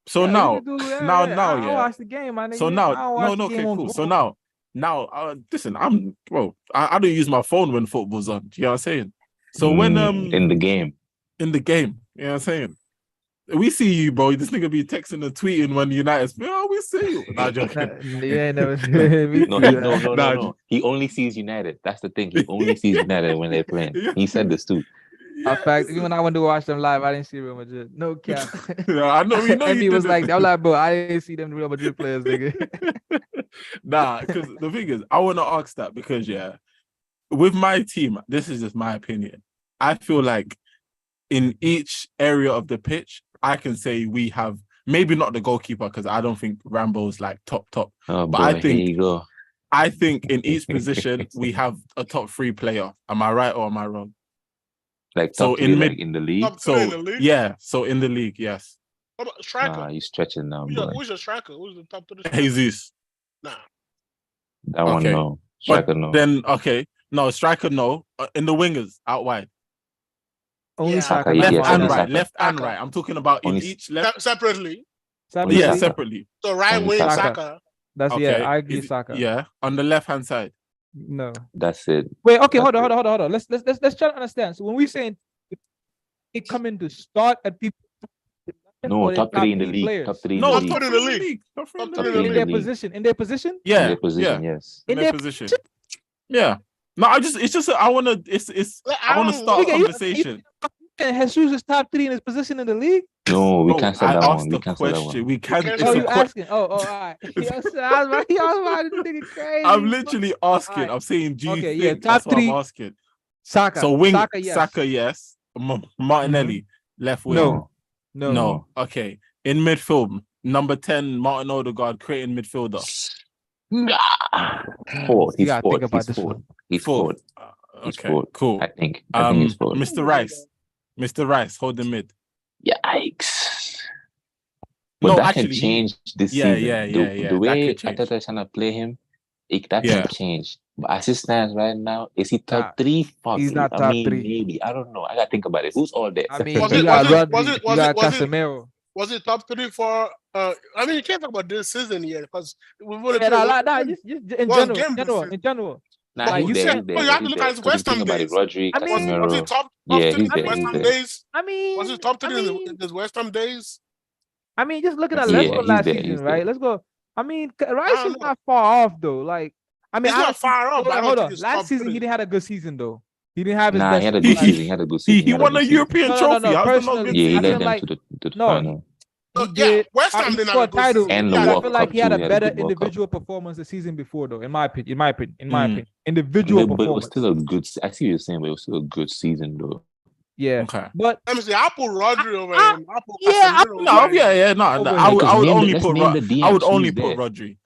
Speaker 2: So
Speaker 1: Yeah, we
Speaker 2: now,
Speaker 1: can do that,
Speaker 2: now,
Speaker 1: I watch the game, my nigga.
Speaker 2: So now,
Speaker 1: I don't watch the
Speaker 2: okay,
Speaker 1: game on
Speaker 2: cool. So
Speaker 1: Google.
Speaker 2: now, listen, I don't use my phone when football's on. Do you know what I'm saying? So when
Speaker 5: in the game.
Speaker 2: you know what I'm saying? We see you, bro. This nigga be texting and tweeting when United's. Oh, we see you. Nah, joking.
Speaker 1: You ain't never seen me.
Speaker 5: No. He only sees United. That's the thing. He only sees United when they're playing. He said this too.
Speaker 1: In fact, even when I went to watch them live, I didn't see Real Madrid. No cap.
Speaker 2: I know. We know
Speaker 1: and
Speaker 2: you
Speaker 1: he was
Speaker 2: didn't.
Speaker 1: like, I'm like, bro, I didn't see them Real Madrid players, nigga.
Speaker 2: Nah, because the thing is, I want to ask that because with my team, this is just my opinion. I feel like in each area of the pitch, I can say we have maybe not the goalkeeper because I don't think Rambo's like top.
Speaker 5: Oh,
Speaker 2: But
Speaker 5: boy,
Speaker 2: I think-
Speaker 5: here you go.
Speaker 2: I think in each position we have a top 3 player. Am I right or am I wrong?
Speaker 5: Like
Speaker 2: So
Speaker 5: top
Speaker 2: in
Speaker 5: three,
Speaker 2: mid-
Speaker 5: like in the league.
Speaker 3: Top three in the league?
Speaker 2: Yeah, so in the league, yes.
Speaker 3: What about striker?
Speaker 5: Nah, you stretching now, boy.
Speaker 3: Who's your striker? Who's the top 3?
Speaker 2: Jesus.
Speaker 3: Nah.
Speaker 5: That one,
Speaker 2: Okay.
Speaker 5: no. Striker,
Speaker 2: But
Speaker 5: no.
Speaker 2: then, okay. No, striker, no. In the wingers, out wide.
Speaker 1: Only
Speaker 3: Yeah.
Speaker 1: Saka.
Speaker 5: Saka,
Speaker 1: not
Speaker 2: Left
Speaker 5: yes,
Speaker 2: and
Speaker 5: only
Speaker 1: Martinelli.
Speaker 2: right.
Speaker 5: Saka.
Speaker 2: Left and
Speaker 3: Saka.
Speaker 2: right. I'm talking about in
Speaker 5: Only-
Speaker 2: each left.
Speaker 3: Separately.
Speaker 1: Separately.
Speaker 2: Yeah, separately.
Speaker 3: So right
Speaker 5: Only
Speaker 3: wing
Speaker 5: Saka.
Speaker 3: Saka.
Speaker 1: That's
Speaker 2: Okay.
Speaker 1: I agree, Saka.
Speaker 2: Yeah, on the left-hand side.
Speaker 1: No.
Speaker 5: That's it.
Speaker 1: Wait, okay, hold
Speaker 5: That's
Speaker 1: on. Let's try to understand. So when we saying it coming to start at people,
Speaker 5: No,
Speaker 1: or the
Speaker 5: top 3 in the
Speaker 1: three
Speaker 5: league.
Speaker 1: players?
Speaker 5: Top 3 in
Speaker 2: No,
Speaker 5: the
Speaker 3: top
Speaker 5: league.
Speaker 3: three in the league.
Speaker 2: Top three in
Speaker 3: Top
Speaker 2: the
Speaker 3: three
Speaker 1: in
Speaker 2: league.
Speaker 1: their
Speaker 5: league.
Speaker 1: position. In their position.
Speaker 2: Yeah,
Speaker 5: In their position,
Speaker 2: yeah,
Speaker 5: yes.
Speaker 2: in their position. Yeah. No, it's just I want to. I want to start a
Speaker 1: Nigga, you-
Speaker 2: conversation.
Speaker 1: And Jesus is top 3 in his position in the league.
Speaker 5: No, we
Speaker 2: No,
Speaker 5: can't say
Speaker 2: I
Speaker 5: that
Speaker 2: asked
Speaker 5: one.
Speaker 2: the
Speaker 5: We can't say that
Speaker 2: question.
Speaker 5: one.
Speaker 2: We can.
Speaker 3: can't
Speaker 2: It's
Speaker 3: say
Speaker 1: Oh,
Speaker 2: a
Speaker 1: you
Speaker 3: that.
Speaker 1: asking? All right. I was about to nigga crazy.
Speaker 2: I'm literally asking.
Speaker 1: Alright.
Speaker 2: I'm saying, do you
Speaker 1: Okay,
Speaker 2: think?
Speaker 1: yeah, top
Speaker 2: That's what I'm
Speaker 1: 3.
Speaker 2: asking.
Speaker 1: Saka.
Speaker 2: So wing
Speaker 1: Saka, yes.
Speaker 2: Saka, yes. Martinelli, left wing.
Speaker 1: No.
Speaker 2: No. Okay. In midfield, number 10, Martin Odegaard, creating midfielder.
Speaker 5: Fourth.
Speaker 1: You
Speaker 5: He's
Speaker 1: gotta
Speaker 5: fourth.
Speaker 1: think about
Speaker 5: He's
Speaker 1: this
Speaker 5: fourth.
Speaker 1: one.
Speaker 5: He's
Speaker 2: Fourth.
Speaker 5: fourth. He's
Speaker 2: Okay,
Speaker 5: fourth.
Speaker 2: cool.
Speaker 5: I think he's fourth.
Speaker 2: Mr. Rice. Mr. Rice, hold the mid.
Speaker 5: Yikes. But
Speaker 2: No,
Speaker 5: that
Speaker 2: actually,
Speaker 5: can change this
Speaker 2: yeah,
Speaker 5: season.
Speaker 2: yeah.
Speaker 5: The
Speaker 2: That
Speaker 5: way
Speaker 2: could change.
Speaker 5: Ateta is trying to play him, that
Speaker 2: Yeah.
Speaker 5: can change. But as it stands right now, is he
Speaker 1: Nah,
Speaker 5: top 3? Fuck
Speaker 1: he's
Speaker 5: it.
Speaker 1: not
Speaker 5: I
Speaker 1: top
Speaker 5: mean,
Speaker 1: 3.
Speaker 5: maybe. I don't know. I gotta think about it. Who's all there?
Speaker 1: I mean,
Speaker 3: Was
Speaker 1: you
Speaker 3: it-
Speaker 1: got
Speaker 3: was it-
Speaker 1: Rodri,
Speaker 3: was it-
Speaker 1: you
Speaker 3: was
Speaker 1: got
Speaker 3: it- was it-
Speaker 1: Casemiro.
Speaker 3: Was it top 3 for? I mean, you can't talk about this season yet because we've only
Speaker 1: Yeah,
Speaker 3: played
Speaker 1: nah,
Speaker 3: one
Speaker 1: nah,
Speaker 3: game.
Speaker 1: just in
Speaker 3: One
Speaker 1: general,
Speaker 3: game
Speaker 1: in
Speaker 3: this
Speaker 1: general,
Speaker 3: season.
Speaker 1: in general.
Speaker 5: Nah,
Speaker 3: But
Speaker 5: he's
Speaker 3: you
Speaker 5: there.
Speaker 3: said-
Speaker 5: He's there.
Speaker 3: but you have to
Speaker 5: He's
Speaker 3: look
Speaker 5: there.
Speaker 3: at his
Speaker 5: Because if
Speaker 3: West
Speaker 5: you
Speaker 3: Ham
Speaker 5: think about it,
Speaker 3: days.
Speaker 5: Rodri,
Speaker 1: I mean-
Speaker 3: Was
Speaker 5: Casemiro.
Speaker 3: it top
Speaker 5: Yeah,
Speaker 3: 3
Speaker 5: he's there.
Speaker 3: West
Speaker 5: He's
Speaker 3: Ham
Speaker 5: there.
Speaker 3: days?
Speaker 1: I mean,
Speaker 3: Was it top 3
Speaker 1: I mean,
Speaker 3: in his West Ham days?
Speaker 1: just looking at
Speaker 2: Yeah,
Speaker 1: let's go
Speaker 5: he's
Speaker 1: last
Speaker 5: there,
Speaker 1: season,
Speaker 5: he's
Speaker 1: right?
Speaker 5: there.
Speaker 1: Let's go. I mean, Rice
Speaker 3: don't
Speaker 1: is
Speaker 3: know.
Speaker 1: not far off though. Like, I mean,
Speaker 3: He's not far off, but I don't
Speaker 1: hold
Speaker 3: think
Speaker 1: on.
Speaker 3: he's
Speaker 1: Last
Speaker 3: top
Speaker 1: season,
Speaker 3: 3.
Speaker 1: he didn't have a good season though. He didn't have his
Speaker 5: Nah,
Speaker 1: best.
Speaker 5: he had a
Speaker 1: season
Speaker 5: good
Speaker 1: last
Speaker 5: season. He had a good season.
Speaker 2: He
Speaker 5: had a
Speaker 2: won
Speaker 5: good
Speaker 2: a
Speaker 5: season.
Speaker 2: European
Speaker 1: No,
Speaker 2: trophy. How's that not
Speaker 1: personally,
Speaker 2: good
Speaker 5: Yeah, he
Speaker 1: I
Speaker 2: season?
Speaker 1: feel
Speaker 5: led them
Speaker 1: like-
Speaker 5: to the
Speaker 1: no,
Speaker 5: final.
Speaker 1: He
Speaker 3: Yeah,
Speaker 1: did.
Speaker 3: West Ham
Speaker 1: He
Speaker 3: didn't have
Speaker 1: scored
Speaker 3: a good
Speaker 1: titles.
Speaker 3: season.
Speaker 5: And the
Speaker 1: I
Speaker 5: World
Speaker 1: feel like
Speaker 5: Cup
Speaker 1: he had
Speaker 5: too,
Speaker 1: a
Speaker 5: he had a
Speaker 1: better
Speaker 5: good World Cup.
Speaker 1: individual performance the season before, though. In my opinion, individual
Speaker 5: But it was
Speaker 1: performance.
Speaker 5: still a good. I see what you're saying, but it was still a good season, though.
Speaker 1: Yeah,
Speaker 2: Okay.
Speaker 1: but
Speaker 3: Let me see. I put Rodri over
Speaker 1: I-
Speaker 3: him. I put
Speaker 1: yeah,
Speaker 3: Casemiro
Speaker 2: No,
Speaker 3: over him.
Speaker 2: yeah. No,
Speaker 1: Over
Speaker 2: I would
Speaker 5: Because
Speaker 2: only
Speaker 5: let's
Speaker 2: put
Speaker 5: name the DMs
Speaker 2: I would only
Speaker 5: who's
Speaker 2: put
Speaker 5: there.
Speaker 2: Rodri.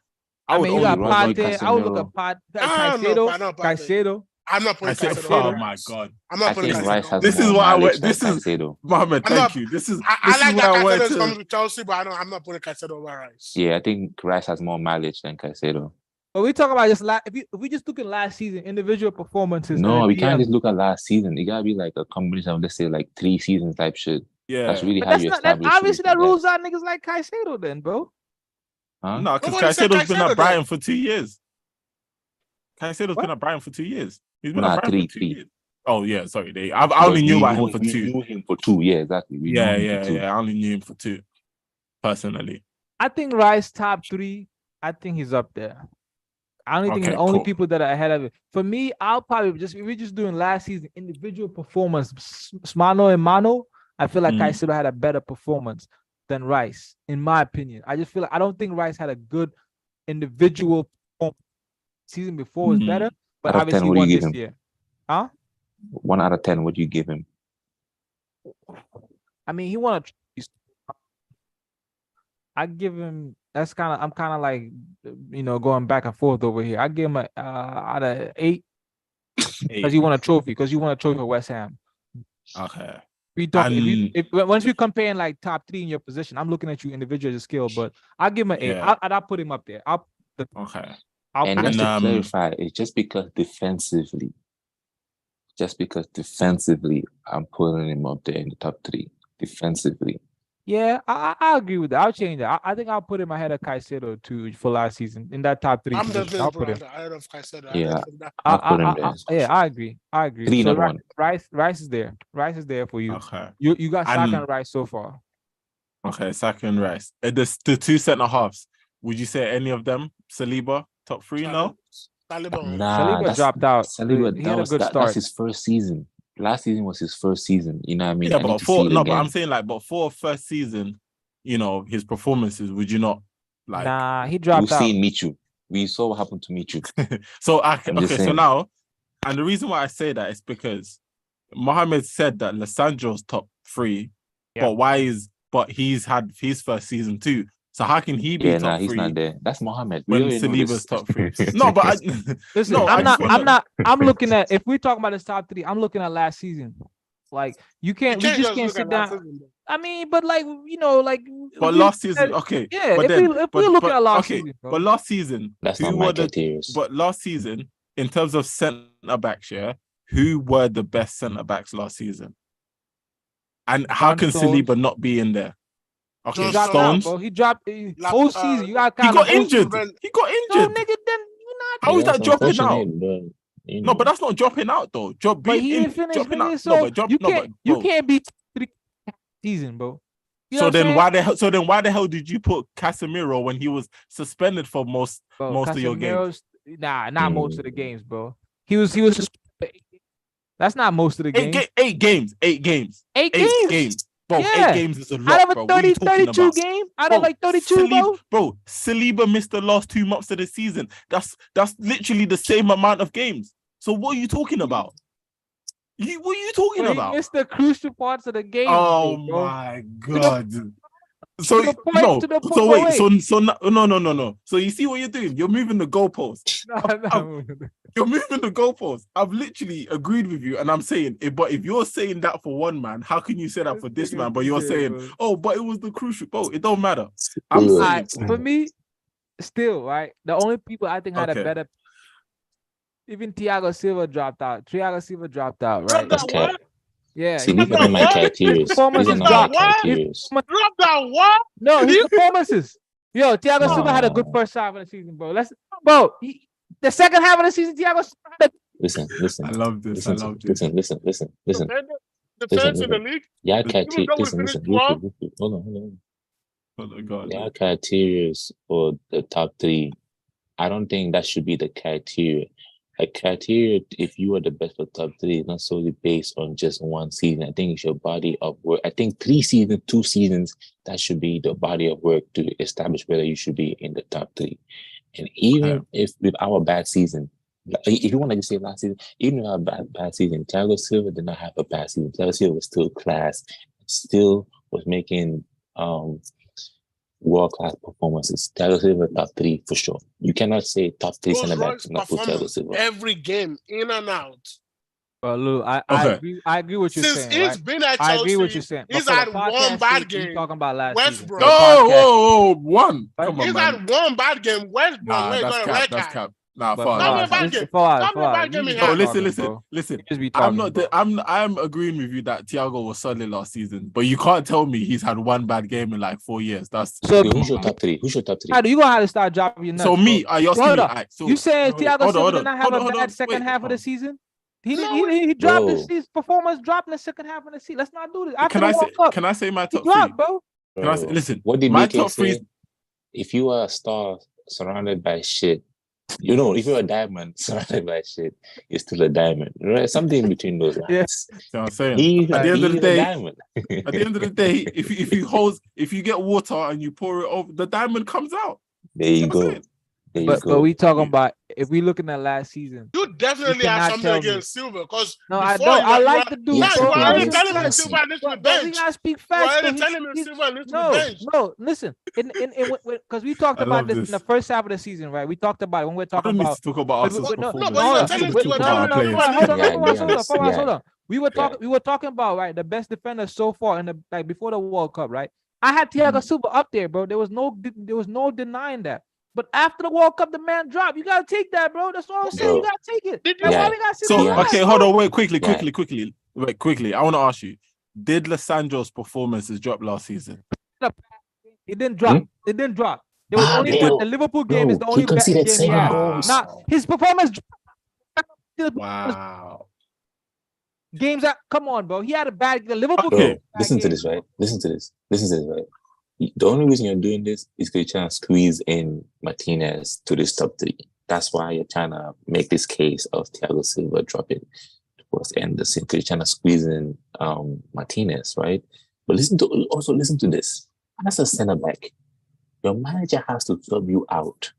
Speaker 1: I
Speaker 2: would
Speaker 1: mean, you
Speaker 2: only
Speaker 1: got
Speaker 2: put
Speaker 5: Rodri,
Speaker 1: Pate. I would look
Speaker 5: Casemiro.
Speaker 1: at
Speaker 3: I don't know, I know Pate.
Speaker 1: Caicedo.
Speaker 3: I'm not putting
Speaker 2: I said,
Speaker 3: Caicedo.
Speaker 2: oh
Speaker 3: over
Speaker 2: my
Speaker 3: Rice.
Speaker 2: god,
Speaker 3: I'm
Speaker 5: I
Speaker 3: not putting
Speaker 5: think
Speaker 3: Caicedo.
Speaker 5: Rice has
Speaker 2: This
Speaker 5: more
Speaker 2: is why I
Speaker 5: mileage
Speaker 2: went-
Speaker 5: than
Speaker 2: this is-
Speaker 5: Caicedo.
Speaker 2: Mohammed.
Speaker 3: I'm
Speaker 2: Thank
Speaker 3: not-
Speaker 2: you. This is
Speaker 3: I like
Speaker 2: where I
Speaker 3: that
Speaker 2: went
Speaker 3: Caicedo comes
Speaker 2: to.
Speaker 3: with Chelsea, but I'm not putting Caicedo over Rice.
Speaker 5: Yeah, I think Rice has more mileage than Caicedo.
Speaker 1: But we talk about just if we just look at last season individual performances.
Speaker 5: No,
Speaker 1: and
Speaker 5: we can't
Speaker 1: DM.
Speaker 5: just look at last season. It gotta be like a combination of, let's say, like 3 seasons type shit.
Speaker 2: Yeah.
Speaker 5: That's really
Speaker 1: But
Speaker 5: how
Speaker 1: that's
Speaker 5: you
Speaker 1: not that.
Speaker 5: establish.
Speaker 1: Obviously,
Speaker 5: who
Speaker 1: that
Speaker 5: you
Speaker 1: rules out niggas like Caicedo, then, bro.
Speaker 5: Huh?
Speaker 2: No, because
Speaker 3: Nobody said
Speaker 2: Caicedo's been
Speaker 3: Caicedo,
Speaker 2: at Brighton
Speaker 3: though.
Speaker 2: for 2 years. Caicedo's
Speaker 1: What?
Speaker 2: been at Brighton for 2 years. He's been
Speaker 5: Nah,
Speaker 2: at Brighton for 2
Speaker 5: three.
Speaker 2: years. Oh yeah, sorry. I only knew about him for 2.
Speaker 5: We knew him for 2. Yeah, exactly. We knew him for 2.
Speaker 2: I only knew him for 2. Personally.
Speaker 1: I think Rice top 3. I think he's up there. I don't think
Speaker 2: Okay,
Speaker 1: the only
Speaker 2: cool.
Speaker 1: people that are ahead of it. For me, I'll probably if we're just doing last season individual performance, mano and mano. I feel like Caicedo had a better performance than Rice, in my opinion. I just feel like I don't think Rice had a good individual performance. Season before was better, but
Speaker 5: Out of 10,
Speaker 1: obviously
Speaker 5: what do you
Speaker 1: won
Speaker 5: give
Speaker 1: this
Speaker 5: him?
Speaker 1: year. Huh?
Speaker 5: 1 out of 10, what do you give him?
Speaker 1: I mean, he won a. I give him. I'm kind of like, going back and forth over here. I give him a out of 8 because he won a trophy. Because you won a trophy for West Ham.
Speaker 2: Okay.
Speaker 1: We talk once we comparing like top 3 in your position. I'm looking at you individual as a skill, but I'll give him an 8.
Speaker 2: Yeah.
Speaker 1: I'll put him up there.
Speaker 2: Okay.
Speaker 5: And just to
Speaker 2: And,
Speaker 5: clarify, it's just because defensively, I'm putting him up there in the top 3. Defensively.
Speaker 1: Yeah, I agree with that. I'll change that. I think I'll put him ahead of Caicedo too for last season in that top 3.
Speaker 3: I'm
Speaker 1: position. I'll put
Speaker 3: definitely
Speaker 1: him.
Speaker 3: ahead of Caicedo.
Speaker 5: Yeah.
Speaker 3: I
Speaker 5: I'll put him there.
Speaker 1: Yeah, I agree.
Speaker 5: 3,
Speaker 1: So
Speaker 5: not 1.
Speaker 1: Rice is there. Rice is there for you.
Speaker 2: Okay.
Speaker 1: You got Saka
Speaker 2: And-
Speaker 1: and Rice so far.
Speaker 2: Okay, Saka and Rice. The 2 centre halves. Would you say any of them? Saliba, top 3? No.
Speaker 3: Saliba.
Speaker 5: Nah,
Speaker 1: Saliba dropped out.
Speaker 5: Saliba,
Speaker 1: He had a good
Speaker 5: that's
Speaker 1: start.
Speaker 5: his first season. Last season was his first season. You know what I mean?
Speaker 2: Yeah,
Speaker 5: I need
Speaker 2: but
Speaker 5: to see it
Speaker 2: but
Speaker 5: again.
Speaker 2: I'm saying but for first season, his performances, would you not like?
Speaker 1: Nah, he
Speaker 5: We've
Speaker 1: dropped out.
Speaker 5: seen Michu. We saw what happened to Michu.
Speaker 2: So
Speaker 5: I'm just
Speaker 2: okay, so
Speaker 5: saying.
Speaker 2: now, and the reason why I say that is because Mohamed said that Lissandro's top 3,
Speaker 1: Yeah.
Speaker 2: but he's had his first season too. So how can he be
Speaker 5: Yeah,
Speaker 2: top
Speaker 5: nah, he's
Speaker 2: 3
Speaker 5: not there. That's Mohamed.
Speaker 2: when
Speaker 5: We already know
Speaker 2: Saliba's
Speaker 5: this.
Speaker 2: top 3? No, but
Speaker 1: Listen,
Speaker 2: No, I
Speaker 1: I'm
Speaker 2: just wanna-
Speaker 1: not. I'm looking at if we're talking about his top 3. I'm looking at last season. Like you can't. We
Speaker 3: can't
Speaker 1: just
Speaker 3: just
Speaker 1: can't
Speaker 3: look
Speaker 1: sit
Speaker 3: at last
Speaker 1: down.
Speaker 3: season, though.
Speaker 1: I mean, but like like.
Speaker 2: But
Speaker 1: if we
Speaker 2: last
Speaker 1: look
Speaker 2: season,
Speaker 1: at-
Speaker 2: okay.
Speaker 1: Yeah,
Speaker 2: but
Speaker 1: if
Speaker 2: then,
Speaker 1: we look at last
Speaker 2: okay,
Speaker 1: season, bro.
Speaker 2: but last season,
Speaker 5: That's
Speaker 2: who
Speaker 5: not my
Speaker 2: were the?
Speaker 5: criteria.
Speaker 2: But last season, in terms of centre backs, yeah, who were the best centre backs last season? And how
Speaker 1: John
Speaker 2: can
Speaker 1: Stones.
Speaker 2: Saliba not be in there? Okay,
Speaker 3: John
Speaker 1: Dropped out,
Speaker 2: Stones.
Speaker 1: bro. He dropped
Speaker 3: Like,
Speaker 1: whole season. You got
Speaker 2: He
Speaker 1: kind
Speaker 2: got
Speaker 1: of
Speaker 2: injured.
Speaker 3: prevent-
Speaker 2: He got
Speaker 1: No,
Speaker 2: injured.
Speaker 1: nigga, then you not.
Speaker 2: How is
Speaker 5: That's
Speaker 2: that dropping out?
Speaker 5: unfortunate, but, you
Speaker 2: No,
Speaker 5: know.
Speaker 2: but that's not dropping out though.
Speaker 1: But
Speaker 2: Being
Speaker 1: he
Speaker 2: in,
Speaker 1: didn't finish,
Speaker 2: dropping
Speaker 1: nigga.
Speaker 2: out.
Speaker 1: So
Speaker 2: No, but drop.
Speaker 1: you
Speaker 2: No,
Speaker 1: can't.
Speaker 2: but
Speaker 1: You
Speaker 2: bro.
Speaker 1: can't be season, bro. You know
Speaker 2: So
Speaker 1: what
Speaker 2: then
Speaker 1: I'm
Speaker 2: why the hell? So then why the hell did you put Casemiro when he was suspended for most
Speaker 1: Bro,
Speaker 2: of your games?
Speaker 1: Casemiro's- Nah, not most of the games, bro. He was just. That's not most of the games.
Speaker 2: 8 games. 8 games.
Speaker 1: 8
Speaker 2: 8
Speaker 1: games.
Speaker 2: games. Bro,
Speaker 1: Yeah.
Speaker 2: 8 games is a lot,
Speaker 1: Out of
Speaker 2: bro.
Speaker 1: a
Speaker 2: What are you
Speaker 1: 30,
Speaker 2: talking
Speaker 1: 32
Speaker 2: about?
Speaker 1: game, out
Speaker 2: Bro,
Speaker 1: of like 32, bro.
Speaker 2: Bro, Saliba missed the last 2 months of the season. That's literally the same amount of games. So what are you talking about? What are you talking
Speaker 1: But he
Speaker 2: about?
Speaker 1: missed the crucial parts of the game.
Speaker 2: Oh
Speaker 1: bro.
Speaker 2: my god. So
Speaker 1: to the point-
Speaker 2: no,
Speaker 1: to the point-
Speaker 2: so
Speaker 1: but
Speaker 2: wait,
Speaker 1: wait.
Speaker 2: so no. So you see what you're doing? You're moving the goalposts. You're moving the goalposts. I've literally agreed with you, and I'm saying, but if you're saying that for one man, how can you say that for this man? But you're saying, oh, but it was the crucial. Bro, it don't matter. I'm saying,
Speaker 1: Alright, for me, still right. The only people I think had
Speaker 2: Okay.
Speaker 1: a better. Even Thiago Silva dropped out. Thiago Silva dropped out, right?
Speaker 5: That's cap.
Speaker 1: Yeah.
Speaker 5: See,
Speaker 1: he-
Speaker 5: these are not my
Speaker 3: What?
Speaker 5: criteria. These
Speaker 1: Performance
Speaker 5: are
Speaker 1: is
Speaker 5: not my
Speaker 1: dropped.
Speaker 5: criteria.
Speaker 3: Drop that what?
Speaker 1: No, his performances. Yo, Thiago Silva had a good
Speaker 5: No.
Speaker 1: first half of the season, bro. The second half of the season, Thiago Silva had a
Speaker 5: Listen.
Speaker 2: I love this.
Speaker 5: Listen,
Speaker 2: I love this.
Speaker 5: listen.
Speaker 3: Defense in the league.
Speaker 5: Yeah,
Speaker 3: Even though we
Speaker 5: listen.
Speaker 3: finished
Speaker 5: Hold
Speaker 3: 12.
Speaker 5: on. Hold on.
Speaker 2: Oh my god.
Speaker 5: There are criteria for the top 3. I don't think that should be the criteria. A criteria, if you are the best for top 3, is not solely based on just one season. I think it's your body of work. I think 3 seasons, 2 seasons, that should be the body of work to establish whether you should be in the top 3. And even if with our bad season, if you want to just say last season, even with our bad season, Thiago Silva did not have a bad season. Thiago Silva was still class, still was making world-class performances. Thiago Silva top 3 for sure. You cannot say top 3
Speaker 3: Rolls
Speaker 5: center back
Speaker 3: Royce
Speaker 5: and not put Thiago
Speaker 3: performance
Speaker 5: Silva.
Speaker 3: every game, in and out.
Speaker 1: Bro, Lou, I
Speaker 2: Okay.
Speaker 1: agree with what you're
Speaker 3: Since
Speaker 1: saying.
Speaker 3: he's
Speaker 1: Right?
Speaker 3: been at
Speaker 1: I agree with what
Speaker 3: Chelsea,
Speaker 1: you're saying.
Speaker 3: he's
Speaker 1: But for
Speaker 3: had
Speaker 1: the
Speaker 3: one
Speaker 1: podcast
Speaker 3: bad
Speaker 1: sake,
Speaker 3: game.
Speaker 1: we talking about last
Speaker 3: Westbrook.
Speaker 1: season. For the podcast.
Speaker 2: Oh, one.
Speaker 1: Right?
Speaker 2: Come on,
Speaker 3: He's
Speaker 2: man.
Speaker 3: had one bad game. Westbrook,
Speaker 2: Nah,
Speaker 3: where he
Speaker 2: that's
Speaker 3: got a
Speaker 2: cap.
Speaker 3: red
Speaker 2: That's
Speaker 3: card.
Speaker 2: cap. Nah,
Speaker 1: But
Speaker 2: far.
Speaker 3: Tell me
Speaker 1: Fawaz,
Speaker 3: about
Speaker 1: listen,
Speaker 3: it.
Speaker 1: Fawaz,
Speaker 3: Tell me about
Speaker 1: you
Speaker 3: Jimmy
Speaker 1: just be
Speaker 3: Hart.
Speaker 2: Bro,
Speaker 1: talking,
Speaker 2: listen.
Speaker 1: bro.
Speaker 2: Listen.
Speaker 1: You just be
Speaker 2: I'm
Speaker 1: talking,
Speaker 2: not.
Speaker 1: bro.
Speaker 2: I'm agreeing with you that Thiago was solid last season, but you can't tell me he's had one bad game in like 4 years. That's
Speaker 1: So
Speaker 5: Who's your top 3? Who's your top 3?
Speaker 1: how do you gonna have to start dropping your nuts?
Speaker 2: so me.
Speaker 1: bro?
Speaker 2: You're
Speaker 1: So
Speaker 2: asking
Speaker 1: hold
Speaker 2: me.
Speaker 1: up.
Speaker 2: Alright, so
Speaker 1: You saying
Speaker 2: wait,
Speaker 1: Thiago
Speaker 2: hold
Speaker 1: Silva
Speaker 2: on,
Speaker 1: did not have
Speaker 2: hold
Speaker 1: a
Speaker 2: on,
Speaker 1: bad second
Speaker 2: wait,
Speaker 1: half of the
Speaker 2: hold
Speaker 1: season? He
Speaker 3: No,
Speaker 1: didn't. He dropped
Speaker 5: Bro.
Speaker 1: his performance dropped in the second half of the season. Let's not do this.
Speaker 2: on.
Speaker 1: After
Speaker 2: Can
Speaker 1: the
Speaker 2: I say?
Speaker 1: World Cup,
Speaker 2: Can I say my
Speaker 1: he
Speaker 2: top 3?
Speaker 1: dropped, bro.
Speaker 2: Can I say? Listen.
Speaker 5: What did
Speaker 2: my
Speaker 5: BK
Speaker 2: top 3.
Speaker 5: say? If you are a star surrounded by shit, you know, if you're a diamond surrounded by shit, you're still a diamond. Right? Something between those lines.
Speaker 1: Yeah.
Speaker 2: You know what I'm saying?
Speaker 5: He's
Speaker 2: At the end of the
Speaker 5: a
Speaker 2: day,
Speaker 5: diamond.
Speaker 2: At the end of the day, if you get water and you pour it over, the diamond comes out.
Speaker 5: There you
Speaker 2: You know what I'm
Speaker 5: go.
Speaker 2: saying?
Speaker 5: There you
Speaker 1: But
Speaker 5: go.
Speaker 1: we talking about if we looking at last season.
Speaker 3: you definitely
Speaker 1: You
Speaker 3: have
Speaker 1: cannot
Speaker 3: something
Speaker 1: tell me.
Speaker 3: against Silver because
Speaker 1: No, I
Speaker 3: before
Speaker 1: don't.
Speaker 3: you
Speaker 1: I
Speaker 3: were-
Speaker 1: like
Speaker 3: you
Speaker 1: the
Speaker 3: were-
Speaker 1: dude.
Speaker 5: Yes,
Speaker 3: Yeah,
Speaker 1: bro.
Speaker 3: you were
Speaker 5: yes,
Speaker 3: already
Speaker 5: yes,
Speaker 3: telling me
Speaker 5: yes.
Speaker 3: Silver needs to be
Speaker 1: But we
Speaker 3: benched.
Speaker 1: gotta speak
Speaker 3: You were
Speaker 1: facts.
Speaker 3: already
Speaker 1: Though.
Speaker 3: telling me Silver needs to be
Speaker 1: No,
Speaker 3: benched.
Speaker 1: no. Listen, because we talked
Speaker 2: I
Speaker 1: about
Speaker 2: love
Speaker 1: this in
Speaker 2: this.
Speaker 1: the first half of the season, right? We talked about it when we're
Speaker 2: I
Speaker 1: talking
Speaker 2: don't need
Speaker 1: about.
Speaker 2: to talk about
Speaker 1: But-
Speaker 2: Arsenal's
Speaker 1: but no,
Speaker 2: performance.
Speaker 3: but you were
Speaker 2: I
Speaker 3: telling
Speaker 2: should
Speaker 3: me-
Speaker 2: talk
Speaker 3: you were
Speaker 2: about
Speaker 3: telling
Speaker 2: our
Speaker 3: me-
Speaker 2: players.
Speaker 1: Hold on,
Speaker 5: Yeah,
Speaker 1: hold
Speaker 5: be
Speaker 1: on,
Speaker 5: honest.
Speaker 1: hold
Speaker 5: Yeah.
Speaker 1: on. We were talking about right the best defenders so far in the like before the World Cup, right? I had Thiago Silva up there, bro. There was no denying that. But after the World Cup, the man dropped. You gotta take that, bro. That's all I'm saying. You
Speaker 5: Bro.
Speaker 1: gotta take it.
Speaker 3: Did you-
Speaker 1: That's why
Speaker 5: Yeah.
Speaker 1: we gotta sit
Speaker 2: So
Speaker 5: Be
Speaker 1: on
Speaker 5: honest.
Speaker 2: okay,
Speaker 1: that,
Speaker 2: hold
Speaker 1: bro.
Speaker 2: on, wait, quickly.
Speaker 5: Yeah.
Speaker 2: Wait, quickly. I want to ask you: did Lissandro's performances drop last season?
Speaker 1: It didn't drop. It didn't drop. There was only
Speaker 5: bro.
Speaker 1: the Liverpool game is the
Speaker 5: Bro,
Speaker 1: only
Speaker 5: he conceded
Speaker 1: game he
Speaker 5: 7
Speaker 1: had.
Speaker 5: goals.
Speaker 1: Not his performance.
Speaker 2: Wow.
Speaker 1: Games that come on, bro. He had a bad the Liverpool
Speaker 2: Okay.
Speaker 5: Bro,
Speaker 1: game.
Speaker 5: listen to this, right? Listen to this, right? The only reason you're doing this is because you're trying to squeeze in Martinez to this top 3. That's why you're trying to make this case of Thiago Silva dropping towards the end of the season. You're trying to squeeze in Martinez, right? But listen to this. As a centre back, your manager has to sub you out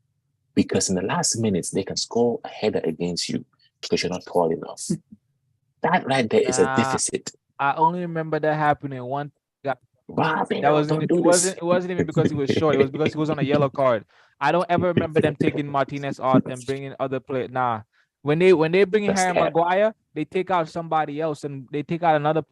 Speaker 5: because in the last minutes they can score a header against you because you're not tall enough. That right there is a
Speaker 1: Nah.
Speaker 5: deficit.
Speaker 1: I only remember that happening one.
Speaker 5: Robbie,
Speaker 1: That
Speaker 5: don't do
Speaker 1: it
Speaker 5: this.
Speaker 1: wasn't even because he was short. It was because he was on a yellow card. I don't ever remember them taking Martinez out and bringing other players. Nah, when they bring in
Speaker 5: That's
Speaker 1: Harry
Speaker 5: cap.
Speaker 1: Maguire, they take out somebody else and they take out another.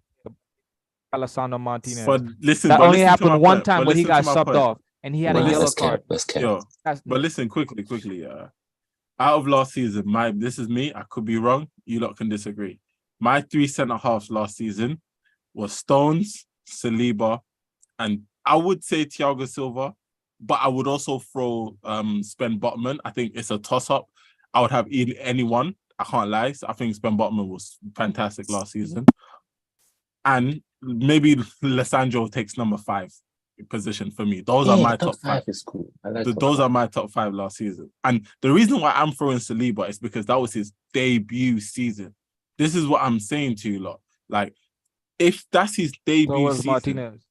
Speaker 1: Alessandro Martinez.
Speaker 2: But listen,
Speaker 1: That
Speaker 2: but
Speaker 1: only
Speaker 2: listen to my
Speaker 1: happened one
Speaker 2: point.
Speaker 1: time
Speaker 2: But
Speaker 1: when he
Speaker 2: listen to
Speaker 1: got
Speaker 2: my
Speaker 1: subbed
Speaker 2: point.
Speaker 1: off and he had a
Speaker 5: Nah,
Speaker 1: yellow
Speaker 5: that's cap.
Speaker 1: card.
Speaker 5: That's cap.
Speaker 2: Yo,
Speaker 1: That's
Speaker 2: but listen quickly. Out of last season, this is me. I could be wrong. You lot can disagree. My 3 centre halves last season was Stones, Saliba, and I would say Thiago Silva, but I would also throw Sven Botman. I think it's a toss-up. I would have anyone. I can't lie. So I think Sven Botman was fantastic last season. And maybe Lissandro takes number 5 position for me. Those are my top 5.
Speaker 5: Is cool. I like
Speaker 2: Those are my top 5 last season. And the reason why I'm throwing Saliba is because that was his debut season. This is what I'm saying to you lot. Like, if that's his debut
Speaker 1: so was
Speaker 2: season.
Speaker 1: Martinez.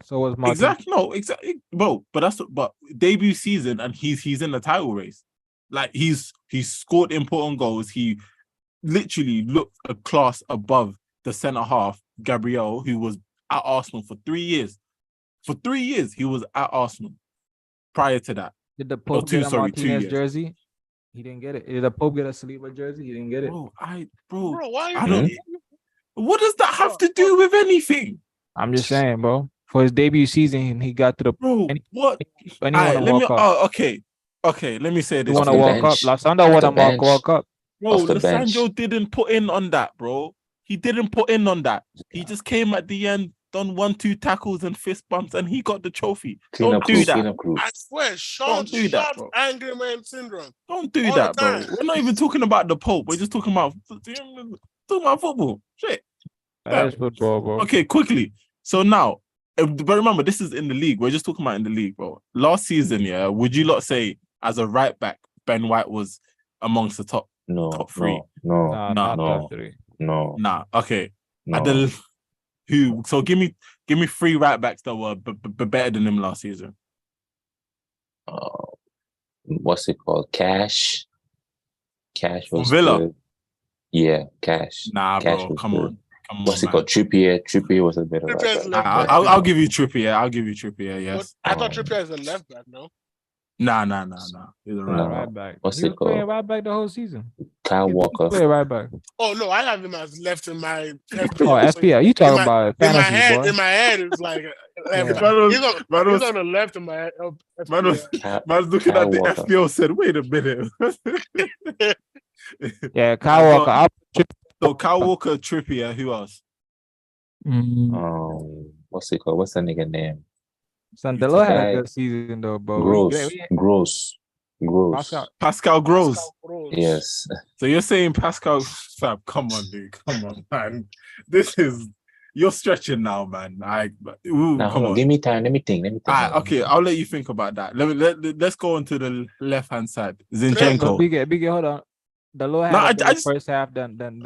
Speaker 1: So was Martinez.
Speaker 2: Exactly. No, exactly. Bro, but debut season and he's in the title race. Like, he's scored important goals. He literally looked a class above the centre half, Gabriel, who was at Arsenal for 3 years. For 3 years, he was at Arsenal. Prior to that,
Speaker 1: Did the Pope
Speaker 2: two-
Speaker 1: get a
Speaker 2: sorry, 2
Speaker 1: Martinez
Speaker 2: years.
Speaker 1: jersey? He didn't get it. Did the Pope get a Saliba jersey? He didn't get it.
Speaker 2: Bro,
Speaker 3: why
Speaker 2: I
Speaker 3: you
Speaker 2: don't. What does that have to do with anything,
Speaker 1: I'm just saying, bro. For his debut season, he got to the.
Speaker 2: bro? What?
Speaker 1: Anyone
Speaker 2: Alright,
Speaker 1: to
Speaker 2: let me.
Speaker 1: walk up?
Speaker 2: Oh, okay. Let me say
Speaker 1: You
Speaker 2: this.
Speaker 1: want to
Speaker 5: the
Speaker 1: walk
Speaker 5: bench.
Speaker 1: up? Lasanda want to walk up.
Speaker 2: Bro,
Speaker 5: Off the bench.
Speaker 2: Lissandro didn't put in on that, bro. He didn't put in on that. He just came at the end, done 1-2 tackles and fist bumps, and he got the trophy. Don't do that.
Speaker 5: Clean up crew.
Speaker 3: I swear, short angry man syndrome.
Speaker 2: Don't do
Speaker 3: All
Speaker 2: that,
Speaker 3: the
Speaker 2: bro.
Speaker 3: time.
Speaker 2: We're not even talking about the Pope. We're just talking about football. Shit.
Speaker 1: That is football, bro.
Speaker 2: Okay, quickly. So now, but remember, this is in the league. We're just talking about in the league, bro. Last season, yeah, would you lot say as a right back, Ben White was amongst the top 3?
Speaker 1: Nah, not
Speaker 5: no.
Speaker 1: top 3.
Speaker 5: No.
Speaker 2: Nah. Okay.
Speaker 5: No.
Speaker 2: Who? So give me 3 right backs that were better than him last season.
Speaker 5: What's it called? Cash. Cash was
Speaker 2: Villa.
Speaker 5: good. Yeah, Cash.
Speaker 2: Nah,
Speaker 5: Cash
Speaker 2: bro.
Speaker 5: was
Speaker 2: Come
Speaker 5: good.
Speaker 2: on.
Speaker 5: What's it called? Trippier. Trippier was a better
Speaker 3: Trippier's
Speaker 5: right back.
Speaker 3: left back.
Speaker 2: I'll give you Trippier. Yes.
Speaker 3: I thought Trippier is a left back, no?
Speaker 2: Nah. He's a right
Speaker 5: No.
Speaker 2: back.
Speaker 1: Right back.
Speaker 5: What's
Speaker 1: He
Speaker 5: it
Speaker 1: was playing
Speaker 5: called?
Speaker 1: right back the whole season.
Speaker 5: Kyle
Speaker 1: He
Speaker 5: Walker.
Speaker 1: played right back.
Speaker 3: Oh no, I have him as left in my FPL.
Speaker 1: Oh, FPL. You talking about
Speaker 3: in my
Speaker 1: fantasy,
Speaker 3: head?
Speaker 1: boy?
Speaker 3: In my head, it's like left
Speaker 1: Yeah.
Speaker 3: back. He's on the left in my head.
Speaker 2: Man's looking
Speaker 5: Kyle
Speaker 2: at the
Speaker 5: Walker.
Speaker 2: FPL said, wait a minute.
Speaker 1: Yeah, Kyle Walker.
Speaker 2: So Kyle Walker, Trippier, who else?
Speaker 5: What's it called? What's that nigga name?
Speaker 1: Sandelo had a
Speaker 5: guy-
Speaker 1: good season though, bro.
Speaker 5: Gross.
Speaker 2: Pascal Gross.
Speaker 5: Yes.
Speaker 2: So you're saying Pascal? Fab, come on, dude. Come on, man. You're stretching now, man.
Speaker 5: Now,
Speaker 2: come on.
Speaker 5: give me time. Let me think.
Speaker 2: Okay, I'll let you think about that. Let's go on to the left hand side. Zinchenko.
Speaker 1: Big, hold on. The low had a first half than
Speaker 3: don't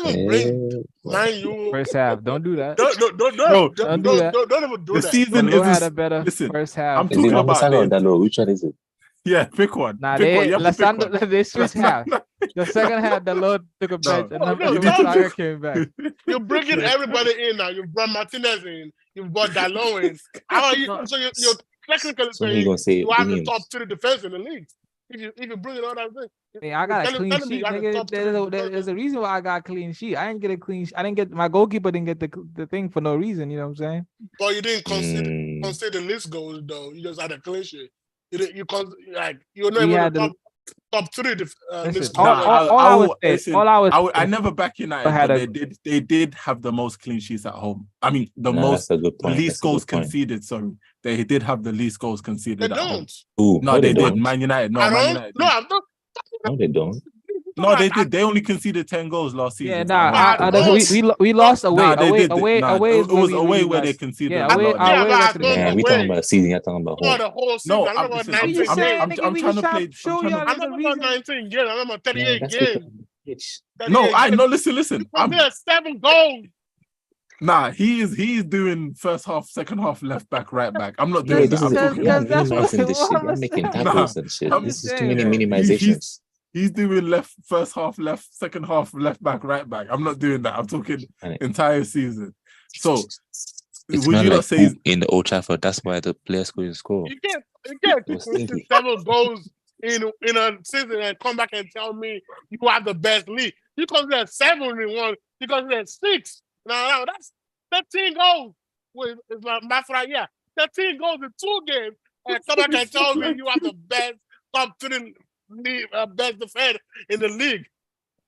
Speaker 3: even bring man you
Speaker 1: first half. Don't do that.
Speaker 3: Don't do that. Don't even do
Speaker 2: The
Speaker 3: that.
Speaker 2: season
Speaker 1: Dalo
Speaker 2: is
Speaker 1: had a better first half.
Speaker 2: I'm talking about
Speaker 5: Dalo. Which one is it?
Speaker 2: Yeah, pick one.
Speaker 1: Nah,
Speaker 2: pick one.
Speaker 1: they switched half. The second half, the Lord took a bench and then Saga came back.
Speaker 3: You're bringing everybody in now. You've brought Martinez in. You've brought Dalo in. How are you? So you're technically saying you have the top 3 defense in the league. If you bring it all that thing.
Speaker 1: Hey, I got a clean sheet, nigga. There's a reason why I got a clean sheet. I didn't get a clean sheet. I didn't get my goalkeeper didn't get the thing for no reason. You know what I'm saying?
Speaker 3: But you didn't consider the list goals though. You just had a clean sheet. You're not even the top 3 list.
Speaker 2: I never back United. But they did have the most clean sheets at home. I mean, the least goals conceded. Sorry, they did have the least goals conceded.
Speaker 3: They don't.
Speaker 2: No, they did. Man United. No, Man United.
Speaker 3: No, I'm not.
Speaker 5: No, they don't.
Speaker 2: No, they did. They only conceded 10 goals last season.
Speaker 1: Yeah, we lost away. Away.
Speaker 2: It was away where they conceded.
Speaker 1: Yeah, away.
Speaker 5: We talking about season. You're talking about home.
Speaker 3: The whole season.
Speaker 2: No,
Speaker 3: I'm talking about 19
Speaker 2: I'm trying to play.
Speaker 3: I'm talking about 19 games. I'm about 38 games.
Speaker 2: No, listen.
Speaker 3: There's 7 goals.
Speaker 2: Nah, he's doing first half, second half, left back, right back. I'm not doing
Speaker 5: This
Speaker 2: that.
Speaker 5: I'm making tackles and shit. This is too many minimizations.
Speaker 2: He's doing first half, left, second half, left back, right back. I'm not doing that. I'm talking entire season. So
Speaker 5: it's
Speaker 2: would
Speaker 5: not
Speaker 2: you
Speaker 5: like
Speaker 2: not say
Speaker 5: in the Old Trafford? That's why the players couldn't score.
Speaker 3: You can't 7 goals in a season and come back and tell me you have the best league. You consider 7 in one. You consider 6. No, 13 goals. Wait, is my math right? Yeah. 13 goals in 2 games. And come back and tell me you are the best top 3 best defender in the league.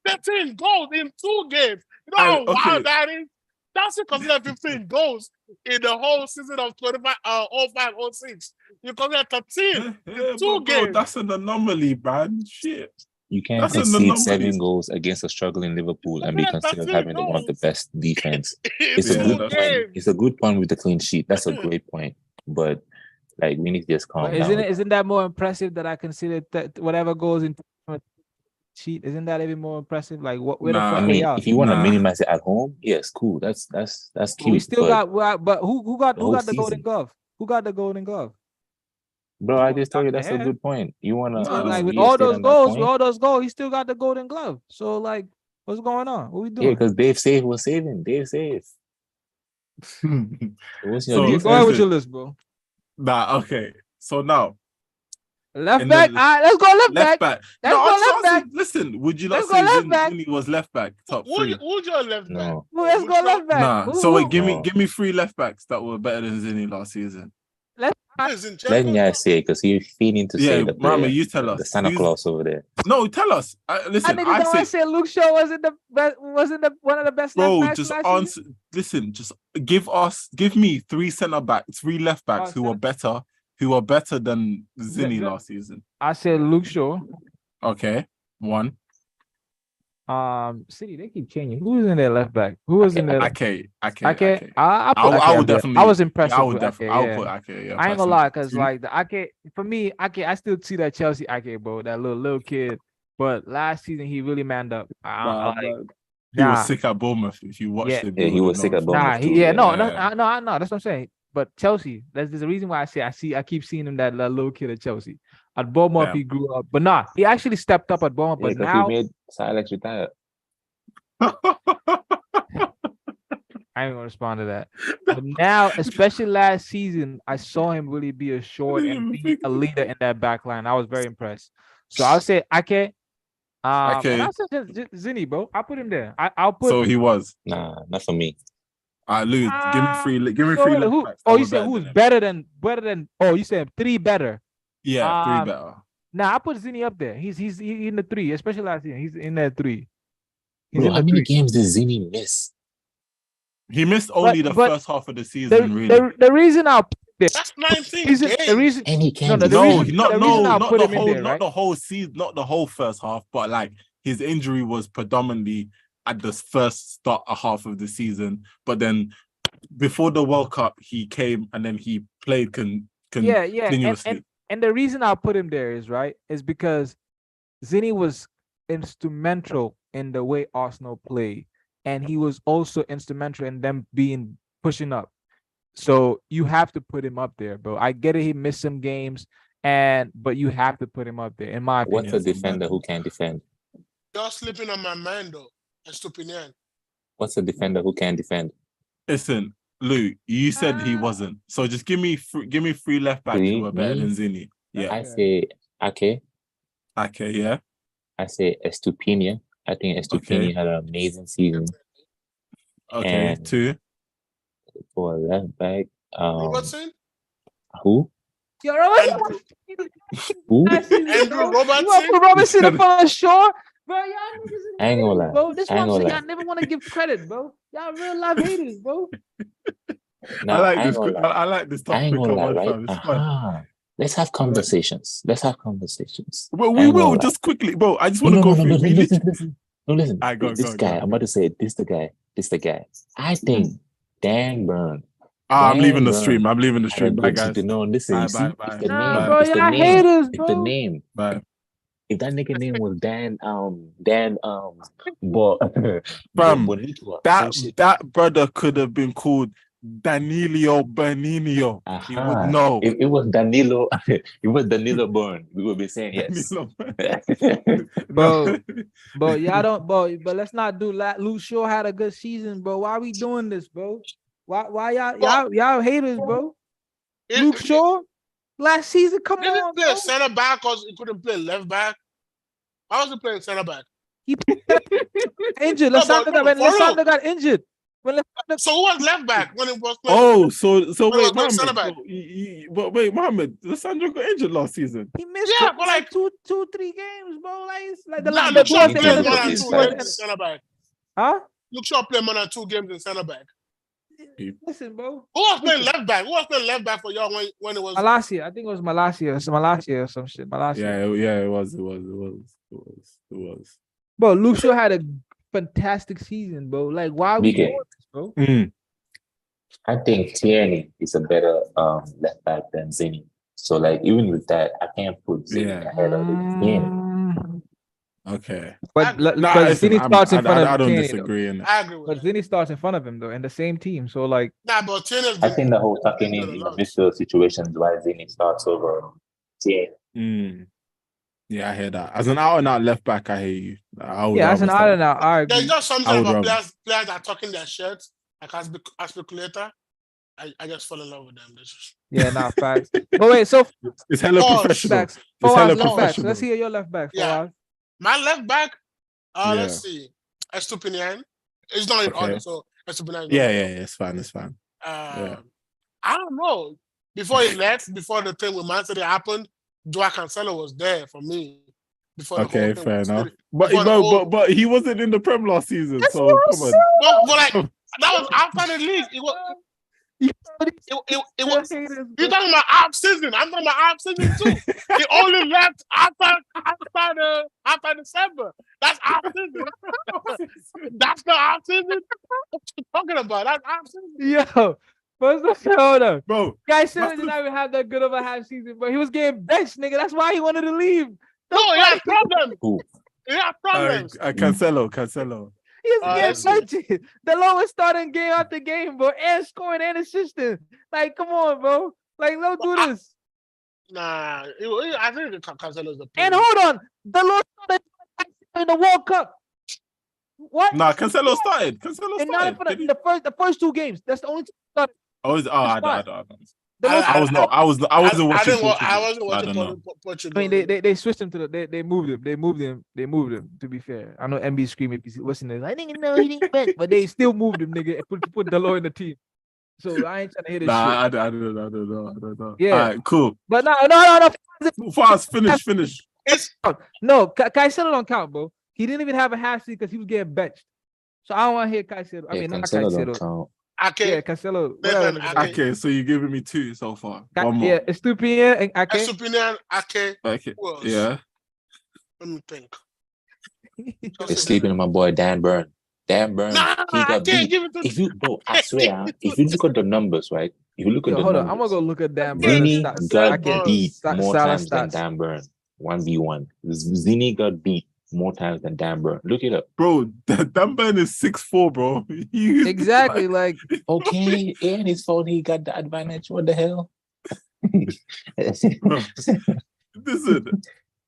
Speaker 3: 13 goals in 2 games. You know how wild that is? That's considered 15 goals in the whole season of 25, 05, 06. You consider 13 in 2 games.
Speaker 2: That's an anomaly, man. Shit.
Speaker 5: You can't concede 7 goals against a struggling Liverpool and be considered having one of the best defense. It's a good point. It's a good point with the clean sheet. That's a great point. But like we need to just calm down.
Speaker 1: Isn't that more impressive that I consider that whatever goes in sheet? Isn't that even more impressive? Like what? Where the fuck
Speaker 5: I mean, if you want to minimize it at home, yes, cool. That's cute.
Speaker 1: We still but who got the Golden Glove? Who got the Golden Glove?
Speaker 5: Bro, I just told you that's a good point. You wanna
Speaker 1: like with all those goals, he still got the Golden Glove. So like, what's going on? What we doing?
Speaker 5: Yeah, because Dave Save was saving. Dave Save. What's your
Speaker 1: go ahead with your list, bro.
Speaker 2: Nah, okay. So now.
Speaker 1: Left back. Let's go left back. Let's go left back.
Speaker 2: Listen, would you not say Zini was left back top 3?
Speaker 3: Who's your left back?
Speaker 5: No.
Speaker 1: Let's go left back.
Speaker 2: Nah. So wait, give me 3 left backs that were better than Zini last season.
Speaker 5: Let Nya say, because he's feeling to say the player,
Speaker 2: Mama, you tell us.
Speaker 5: The Santa Claus over there.
Speaker 2: No, tell us. Listen, I
Speaker 1: said Luke Shaw wasn't one of the best
Speaker 2: bro,
Speaker 1: left backs.
Speaker 2: Just answer. Listen, just give me 3 centre backs, 3 left backs who are better than Zini last season.
Speaker 1: I said Luke Shaw.
Speaker 2: Okay, 1.
Speaker 1: City, they keep changing. Who is in their left back? Who was in there?
Speaker 2: Okay.
Speaker 1: I
Speaker 2: would definitely.
Speaker 1: I was impressed.
Speaker 2: I would definitely. I'll put Ake. Yeah,
Speaker 1: I ain't gonna lie, cause like the Ake, for me, Ake, I still see that Chelsea Ake, bro, that little kid. But last season he really manned up.
Speaker 2: He was sick at Bournemouth. If you watched it,
Speaker 5: he was sick at Bournemouth.
Speaker 1: No. That's what I'm saying. But Chelsea, there's a reason why I keep seeing him that little kid at Chelsea. At Bournemouth, he grew up, but he actually stepped up at Bournemouth. But now
Speaker 5: he made Sir Alex retire.
Speaker 1: I ain't gonna respond to that. But now, especially last season, I saw him really be assured and be a leader in that back line. I was very impressed. So I'll say Ake. I'll say Zini, bro. I'll put him there. I'll put.
Speaker 2: So he was.
Speaker 5: Nah, not for me.
Speaker 2: Lou, give me 3. Give me 3 left backs.
Speaker 1: You said who's better than? Oh, you said 3 better.
Speaker 2: Yeah, 3 better.
Speaker 1: Nah, I put Zini up there. He's in the 3, especially last year. He's in that 3.
Speaker 5: Bro, how many games did Zini miss?
Speaker 2: He missed only the first half of the season. Really,
Speaker 1: the reason I'll put
Speaker 3: that's 19 games.
Speaker 1: The reason,
Speaker 5: and he can't.
Speaker 2: Not the whole season, not the whole first half, but like his injury was predominantly at the first half of the season. But then before the World Cup, he came and then he played continuously.
Speaker 1: And the reason I'll put him there is because Zini was instrumental in the way Arsenal play, and he was also instrumental in them pushing up. So you have to put him up there, bro. I get it, he missed some games, but you have to put him up there, in my opinion.
Speaker 5: What's a defender who can't defend?
Speaker 3: You're sleeping on my mind, though. Estupinian.
Speaker 5: What's a defender who can't defend?
Speaker 2: Listen, Lou, you said he wasn't. So just give me 3 left backs who are better than Zini. Yeah.
Speaker 5: I say Ake.
Speaker 2: Ake, yeah.
Speaker 5: I say Estupiñán. I think Estupiñán had an amazing season.
Speaker 2: Okay,
Speaker 5: and
Speaker 2: 2.
Speaker 5: For left back,
Speaker 3: Robertson?
Speaker 5: Who?
Speaker 1: Yo, Robertson.
Speaker 5: Who?
Speaker 3: Andrew Robertson?
Speaker 1: You want to put Robertson up on the shore? Bro, y'all niggas
Speaker 5: I ain't gonna lie.
Speaker 1: Bro, this one y'all never want to give credit, bro. Y'all real life haters, bro.
Speaker 5: Nah,
Speaker 2: I like this topic.
Speaker 5: Right? Let's have conversations.
Speaker 2: Well, we will just quickly, bro. I just want to go through.
Speaker 5: Listen. This guy, I'm about to say, this the guy. I think Dan Burn.
Speaker 2: I'm leaving the stream. Bye, guys.
Speaker 5: No, listen.
Speaker 2: Bye.
Speaker 1: Bro, y'all haters, bro.
Speaker 5: It's the name.
Speaker 2: Bye.
Speaker 5: If that nigga name was Dan,
Speaker 2: that brother could have been called Danilo Bernino. He would know.
Speaker 5: It was Danilo. It was Danilo Byrne. We would be saying yes.
Speaker 1: Bro, y'all don't, bro. But let's not do that. Luke Shaw had a good season, bro. Why are we doing this, bro? Why y'all haters, bro? Luke Shaw last season, come
Speaker 3: didn't
Speaker 1: on,
Speaker 3: play
Speaker 1: bro.
Speaker 3: Center back because he couldn't play left back. I wasn't playing center back.
Speaker 1: He injured. Lasandra got injured.
Speaker 3: So who was left back when it was?
Speaker 2: Oh, so
Speaker 3: when it
Speaker 2: wait,
Speaker 3: was center
Speaker 2: Mohammed.
Speaker 3: back?
Speaker 2: But wait, Mohammed, Lissandro got injured last season.
Speaker 1: He missed
Speaker 3: Yeah,
Speaker 1: it,
Speaker 3: but
Speaker 1: like 3 games, bro. Like it's like the
Speaker 3: Nah,
Speaker 1: last.
Speaker 3: Luke Shaw
Speaker 5: He
Speaker 3: played
Speaker 5: never
Speaker 3: more
Speaker 5: got
Speaker 3: than
Speaker 5: his
Speaker 3: 2
Speaker 5: back.
Speaker 3: games in center back.
Speaker 1: Huh?
Speaker 3: Luke Shaw played more than 2 games in center back.
Speaker 1: Listen, bro.
Speaker 3: Who was playing left back? Who was playing left back for y'all when it was?
Speaker 1: Malasia, I think it was Malasia. So Malasia or some shit. Malasia.
Speaker 2: Yeah, it was.
Speaker 1: Bro, Luke Shaw had a fantastic season, bro. Like, why are we
Speaker 5: BK.
Speaker 1: doing this, bro?
Speaker 5: I think Tierney is a better left back than Zinni. So like even with that, I can't put Zinni ahead of Tierney.
Speaker 2: Okay.
Speaker 1: But
Speaker 2: listen,
Speaker 1: Zinni starts in front
Speaker 2: I
Speaker 1: of
Speaker 2: don't
Speaker 1: Tierney,
Speaker 2: disagree in that.
Speaker 3: I agree with
Speaker 1: but
Speaker 3: that.
Speaker 1: Zinni starts in front of him though, in the same team. So like,
Speaker 3: Nah, but Tierney's
Speaker 5: I think the whole
Speaker 3: been
Speaker 5: tucking
Speaker 3: injured
Speaker 5: in
Speaker 3: a
Speaker 5: the
Speaker 3: lot.
Speaker 5: midfield situations why Zinni starts over Tierney.
Speaker 2: Yeah, I hear that. As an out-and-out left back, I hear you. I would
Speaker 1: yeah, as an
Speaker 2: rather start-
Speaker 1: out, I
Speaker 3: There's
Speaker 1: agree.
Speaker 3: just something
Speaker 2: I would
Speaker 3: about
Speaker 2: rather-
Speaker 3: players that are tucking their shirts, like as speculator. I just fall in love with them.
Speaker 1: Yeah, nah, facts. But wait, so
Speaker 2: It's hella
Speaker 3: Pause.
Speaker 2: professional.
Speaker 1: backs.
Speaker 2: It's
Speaker 1: Fawaz,
Speaker 2: hella
Speaker 1: left backs.
Speaker 2: professional.
Speaker 1: Let's hear your left back.
Speaker 3: Yeah.
Speaker 1: Fawaz.
Speaker 3: My left back,
Speaker 2: Yeah.
Speaker 3: let's see, Estupinian. It's not in
Speaker 2: Okay.
Speaker 3: order, so Estupinian.
Speaker 2: Yeah, it's fine.
Speaker 3: I don't know. Before he left, before the thing with Man City happened, Joao Cancelo was there for me. Before the
Speaker 2: Okay,
Speaker 3: whole thing
Speaker 2: fair
Speaker 3: with
Speaker 2: enough.
Speaker 3: City.
Speaker 2: But
Speaker 3: Before the whole-
Speaker 2: but he wasn't in the Prem last season,
Speaker 1: That's
Speaker 2: so
Speaker 1: what I'm
Speaker 2: come on.
Speaker 1: saying.
Speaker 3: But like that was after the league. It was.
Speaker 1: You
Speaker 3: It was.
Speaker 1: haters,
Speaker 3: You're
Speaker 1: bro.
Speaker 3: talking about half season. I'm talking about half season too. He only left after December. That's half season. That's not half season. What you talking about? That's half season.
Speaker 1: Yo, first of all, hold up.
Speaker 2: Bro,
Speaker 1: Caicedo
Speaker 2: What's
Speaker 1: did
Speaker 2: the-
Speaker 1: not even have that good of a half season, but he was getting benched, nigga. That's why he wanted to leave.
Speaker 3: No, he had problems.
Speaker 5: Who?
Speaker 3: He had problems.
Speaker 2: Cancelo.
Speaker 1: He was
Speaker 3: let's
Speaker 1: getting benched. The lowest starting game after game, bro, and scoring and assisting. Like, come on, bro. Like, don't do this.
Speaker 3: Nah, I think the Cancelo's the
Speaker 1: And
Speaker 3: player.
Speaker 1: hold on, the lowest starting in the World Cup. What?
Speaker 2: Nah, Cancelo started.
Speaker 1: And not for the first 2 games. That's the only two started.
Speaker 2: I don't.
Speaker 1: The most-
Speaker 2: I wasn't watching.
Speaker 3: I
Speaker 2: Portugal,
Speaker 3: wasn't
Speaker 2: so I
Speaker 3: watching
Speaker 2: don't know.
Speaker 3: Portugal.
Speaker 1: I mean, they switched him to they moved him. They moved him. To be fair, I know MB screaming. What's in there? I didn't know he didn't bet, but they still moved him, nigga. And put Delo in the team. So I ain't trying to hear this
Speaker 2: Nah,
Speaker 1: shit.
Speaker 2: I don't know.
Speaker 1: Yeah.
Speaker 2: All right, cool.
Speaker 1: But no.
Speaker 2: Fast, finish.
Speaker 1: No, Caicedo don't count, bro. He didn't even have a half season because he was getting benched. So I don't want to hear Caicedo. I mean, not
Speaker 5: Cancelo don't
Speaker 1: Caicedo.
Speaker 5: count.
Speaker 3: Okay,
Speaker 1: Yeah, Cancelo.
Speaker 3: Listen,
Speaker 1: Whatever.
Speaker 3: Okay.
Speaker 2: Okay, so you're giving me 2 so far. One more.
Speaker 1: Yeah, Estupinian and Ake.
Speaker 3: Estupinian, Ake.
Speaker 2: Okay.
Speaker 3: Who else?
Speaker 2: Yeah.
Speaker 3: Let me think.
Speaker 5: They're sleeping on my boy Dan Burn. Dan Burn,
Speaker 3: Nah,
Speaker 5: he
Speaker 3: I
Speaker 5: got
Speaker 3: can't
Speaker 5: beat.
Speaker 3: give it to.
Speaker 5: If you I swear, if you look at the numbers, right? If you look at
Speaker 1: Yo,
Speaker 5: the
Speaker 1: hold on.
Speaker 5: numbers,
Speaker 1: I'm gonna go look at Dan
Speaker 5: Zinni
Speaker 1: Burn.
Speaker 5: got
Speaker 3: Burn.
Speaker 5: beat
Speaker 1: Sa-
Speaker 5: more
Speaker 1: Salah
Speaker 5: times than
Speaker 1: stats.
Speaker 5: Dan Burn. 1v1. Zinni got beat more times than Dan Burn. Look it up.
Speaker 2: Bro, Dan Burn is 6'4", bro. He's
Speaker 1: Exactly. Like,
Speaker 5: Okay, and his fault he got the advantage. What the hell?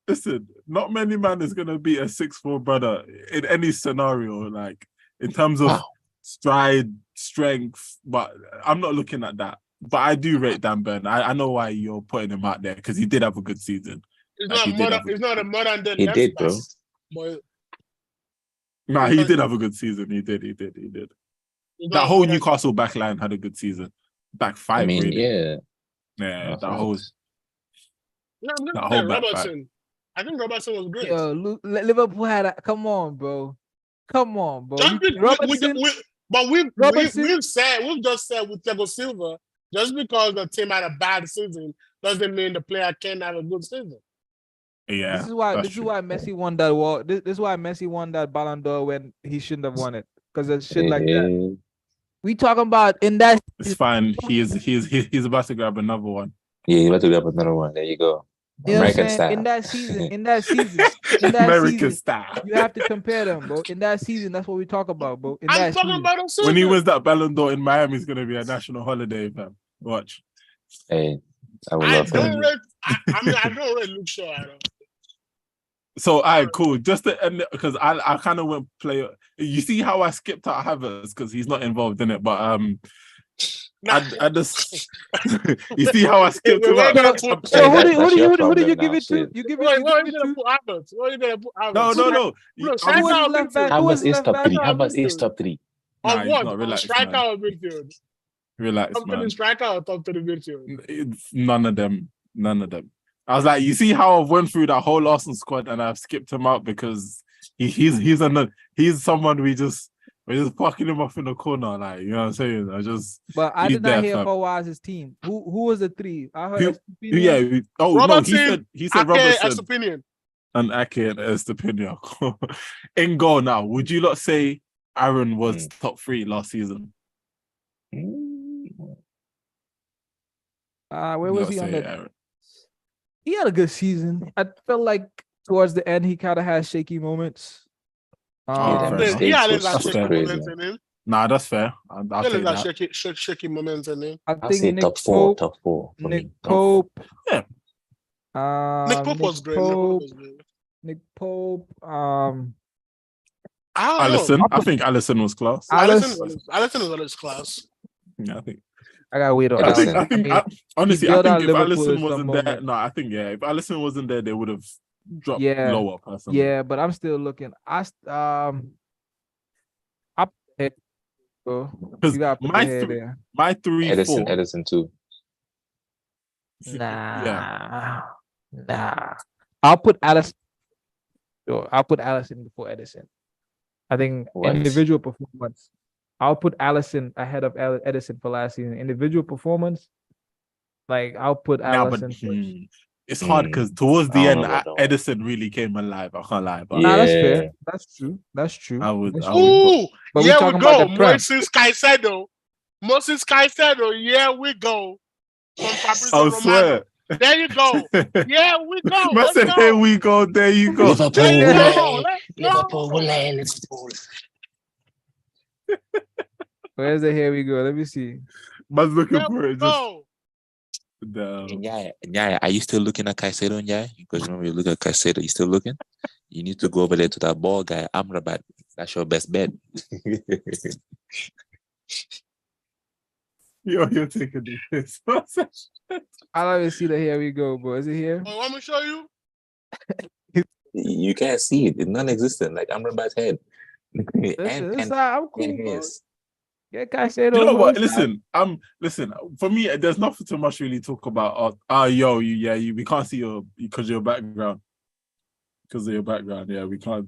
Speaker 2: Listen, not many man is gonna beat a 6'4" brother in any scenario, like in terms of
Speaker 5: Wow.
Speaker 2: stride, strength, but I'm not looking at that. But I do rate Dan Burn. I know why you're putting him out there because he did have a good season.
Speaker 3: It's
Speaker 2: Like,
Speaker 3: not
Speaker 2: he
Speaker 3: a
Speaker 2: did
Speaker 3: modern.
Speaker 2: have a-
Speaker 3: It's not a modern day.
Speaker 5: He
Speaker 3: left
Speaker 5: did,
Speaker 3: back,
Speaker 5: bro.
Speaker 3: But
Speaker 2: Nah, he did have a good season. He did.
Speaker 3: it's
Speaker 2: That
Speaker 3: not
Speaker 2: whole
Speaker 3: modern-
Speaker 2: Newcastle backline had a good season. Back 5,
Speaker 5: I mean,
Speaker 2: really.
Speaker 5: yeah.
Speaker 2: Yeah,
Speaker 5: That's
Speaker 2: that whole
Speaker 5: facts.
Speaker 3: No, I'm
Speaker 2: that
Speaker 3: gonna
Speaker 2: whole
Speaker 3: say
Speaker 2: back
Speaker 3: Robertson. I think Robertson was great.
Speaker 1: yo, Liverpool had a. Come on, bro. Come on, bro.
Speaker 3: Just be-
Speaker 1: Robertson.
Speaker 3: but
Speaker 1: Robertson-
Speaker 3: we've just said with Thiago Silva, just because the team had a bad season doesn't mean the player can't have a good season.
Speaker 2: Yeah,
Speaker 1: This is why.
Speaker 2: that's
Speaker 1: This
Speaker 2: true.
Speaker 1: is why Messi won that war. This is why Messi won that Ballon d'Or when he shouldn't have won it because of shit like that. We talking about in that.
Speaker 2: It's fine. He's about to grab another one.
Speaker 5: Yeah, you about to grab another one. There you go.
Speaker 1: You know what I'm
Speaker 5: American
Speaker 1: saying?
Speaker 5: style.
Speaker 1: In that season,
Speaker 2: American style.
Speaker 1: you have to compare them, bro. In that season, that's what we talk about, bro. In
Speaker 3: I'm
Speaker 1: that
Speaker 3: talking
Speaker 1: season.
Speaker 3: about a season.
Speaker 2: When he wins that Ballon d'Or in Miami, it's gonna be a national holiday, fam. Watch.
Speaker 5: Hey, I would
Speaker 3: I
Speaker 5: love
Speaker 3: don't
Speaker 5: that.
Speaker 3: rate. I don't rate Luke Shaw at all.
Speaker 2: So, all right, cool. Just to end it, because I kind of went play. You see how I skipped out Havertz because he's not involved in it, but I just you see how I skipped him out.
Speaker 1: So who
Speaker 5: that's
Speaker 1: did
Speaker 5: your
Speaker 1: who did you
Speaker 5: problem
Speaker 1: give
Speaker 5: now,
Speaker 1: it to?
Speaker 5: shit.
Speaker 1: You give
Speaker 3: Where
Speaker 1: it
Speaker 3: are you
Speaker 1: to.
Speaker 3: gonna put Havertz? Where are you gonna put Havertz?
Speaker 2: No.
Speaker 3: Look,
Speaker 2: I
Speaker 3: shout
Speaker 2: was-
Speaker 3: out
Speaker 1: left
Speaker 3: to
Speaker 1: back.
Speaker 3: him.
Speaker 1: Who was
Speaker 5: Havertz is
Speaker 1: left
Speaker 5: top
Speaker 1: back?
Speaker 5: 3.
Speaker 1: No,
Speaker 5: Havertz
Speaker 1: listen.
Speaker 5: is top 3.
Speaker 3: On
Speaker 2: he's
Speaker 3: what?
Speaker 2: not.
Speaker 3: On
Speaker 2: Relax,
Speaker 3: striker
Speaker 2: man.
Speaker 3: or midfield?
Speaker 2: Relax,
Speaker 3: Top to
Speaker 2: man.
Speaker 3: the striker or top to the midfield?
Speaker 2: It's none of them. None of them. I was like, you see how I went through that whole Arsenal squad and I've skipped him out because he's someone we're just fucking him off in the corner, like, you know what I'm saying?
Speaker 1: But I
Speaker 2: he's
Speaker 1: did not
Speaker 2: there,
Speaker 1: hear
Speaker 2: fam.
Speaker 1: Who's team. Who was the three? I heard
Speaker 2: Who-
Speaker 1: Estepinian.
Speaker 2: Yeah. Oh no,
Speaker 3: Robertson,
Speaker 2: he said
Speaker 3: Ake,
Speaker 2: Robertson
Speaker 3: Estepinian.
Speaker 2: and Ake and Estepinian. In goal now. Would you not say Aaron was top 3 last season?
Speaker 1: Where
Speaker 2: Would you
Speaker 1: was
Speaker 2: not
Speaker 1: he on
Speaker 2: say
Speaker 1: the?
Speaker 2: Aaron?
Speaker 1: He had a good season. I felt like towards the end he kind of had shaky moments.
Speaker 2: fair enough.
Speaker 3: He had
Speaker 5: was
Speaker 3: that
Speaker 5: so
Speaker 3: shaky
Speaker 5: crazy.
Speaker 3: moments in him.
Speaker 2: Nah, that's fair. I'll
Speaker 3: He
Speaker 2: take
Speaker 3: had that
Speaker 2: that.
Speaker 3: shaky moments in him.
Speaker 1: I
Speaker 5: I'll
Speaker 1: think
Speaker 5: say
Speaker 1: Nick
Speaker 5: top 4.
Speaker 1: Pope.
Speaker 5: Top 4 for
Speaker 1: Nick
Speaker 5: me.
Speaker 1: Pope.
Speaker 2: Yeah.
Speaker 3: Nick Pope was great.
Speaker 1: Nick Pope.
Speaker 3: I don't
Speaker 2: Allison.
Speaker 3: know.
Speaker 2: I think Allison was class.
Speaker 3: Allison was on his class.
Speaker 2: Yeah, I think.
Speaker 1: I gotta wait on
Speaker 5: Edison.
Speaker 1: that.
Speaker 2: Honestly,
Speaker 1: he
Speaker 2: I
Speaker 1: bailed
Speaker 2: think
Speaker 1: out
Speaker 2: if
Speaker 1: Liverpool
Speaker 2: Allison
Speaker 1: in some
Speaker 2: wasn't there,
Speaker 1: moments.
Speaker 2: no, I think if Allison wasn't there, they would have dropped
Speaker 1: Yeah.
Speaker 2: lower. Personally,
Speaker 1: Yeah, but I'm still looking.
Speaker 2: because
Speaker 1: You gotta put
Speaker 2: my
Speaker 1: your head
Speaker 2: three,
Speaker 1: there.
Speaker 2: my 3-4.
Speaker 5: Edison too.
Speaker 1: Nah. I'll put Allison. Sure, I'll put Allison before Edison. I think
Speaker 5: What?
Speaker 1: individual performance. I'll put Allison ahead of Edison for last season. Individual performance, like I'll put
Speaker 2: Yeah, but
Speaker 1: Allison.
Speaker 2: it's hard because towards the
Speaker 5: I
Speaker 2: end,
Speaker 5: don't know about that one.
Speaker 2: Edison really came alive. I can't lie, but
Speaker 1: Nah, that's
Speaker 5: Yeah.
Speaker 1: fair. That's true. That's true.
Speaker 2: I would-
Speaker 1: That's
Speaker 2: I
Speaker 1: true.
Speaker 2: would-
Speaker 3: Ooh,
Speaker 1: But we
Speaker 3: here we
Speaker 1: talking
Speaker 3: go.
Speaker 1: about the Prem.
Speaker 3: Moses Caicedo, here we go. From Fabrizio
Speaker 2: I
Speaker 3: Romano.
Speaker 2: swear.
Speaker 3: There you go. Here we go.
Speaker 2: Man
Speaker 3: Let's
Speaker 2: said,
Speaker 3: go.
Speaker 2: here we go. There you go.
Speaker 3: There
Speaker 5: Liverpool,
Speaker 3: you go.
Speaker 5: Liverpool,
Speaker 3: Let's go.
Speaker 5: Liverpool.
Speaker 1: Where's the here we go? Let me see.
Speaker 2: Man's looking
Speaker 3: Here
Speaker 2: for
Speaker 3: we
Speaker 2: it.
Speaker 3: go.
Speaker 5: Yeah, are you still looking at Caicedo, yeah? Because remember you look at Caicedo, you still looking? You need to go over there to that ball guy, Amrabat. That's your best bet.
Speaker 2: You're taking this.
Speaker 1: I don't even see the here we go, bro. Is it here?
Speaker 3: Oh, want me to show you?
Speaker 5: You can't see it. It's non-existent, like Amrabat's head.
Speaker 1: I'm cool, bro.
Speaker 5: his.
Speaker 1: Yeah, Caicedo.
Speaker 2: You know what?
Speaker 1: bro.
Speaker 2: Listen. For me, there's nothing too much really talk about. We can't see you because of your background. Because of your background, yeah, we can't.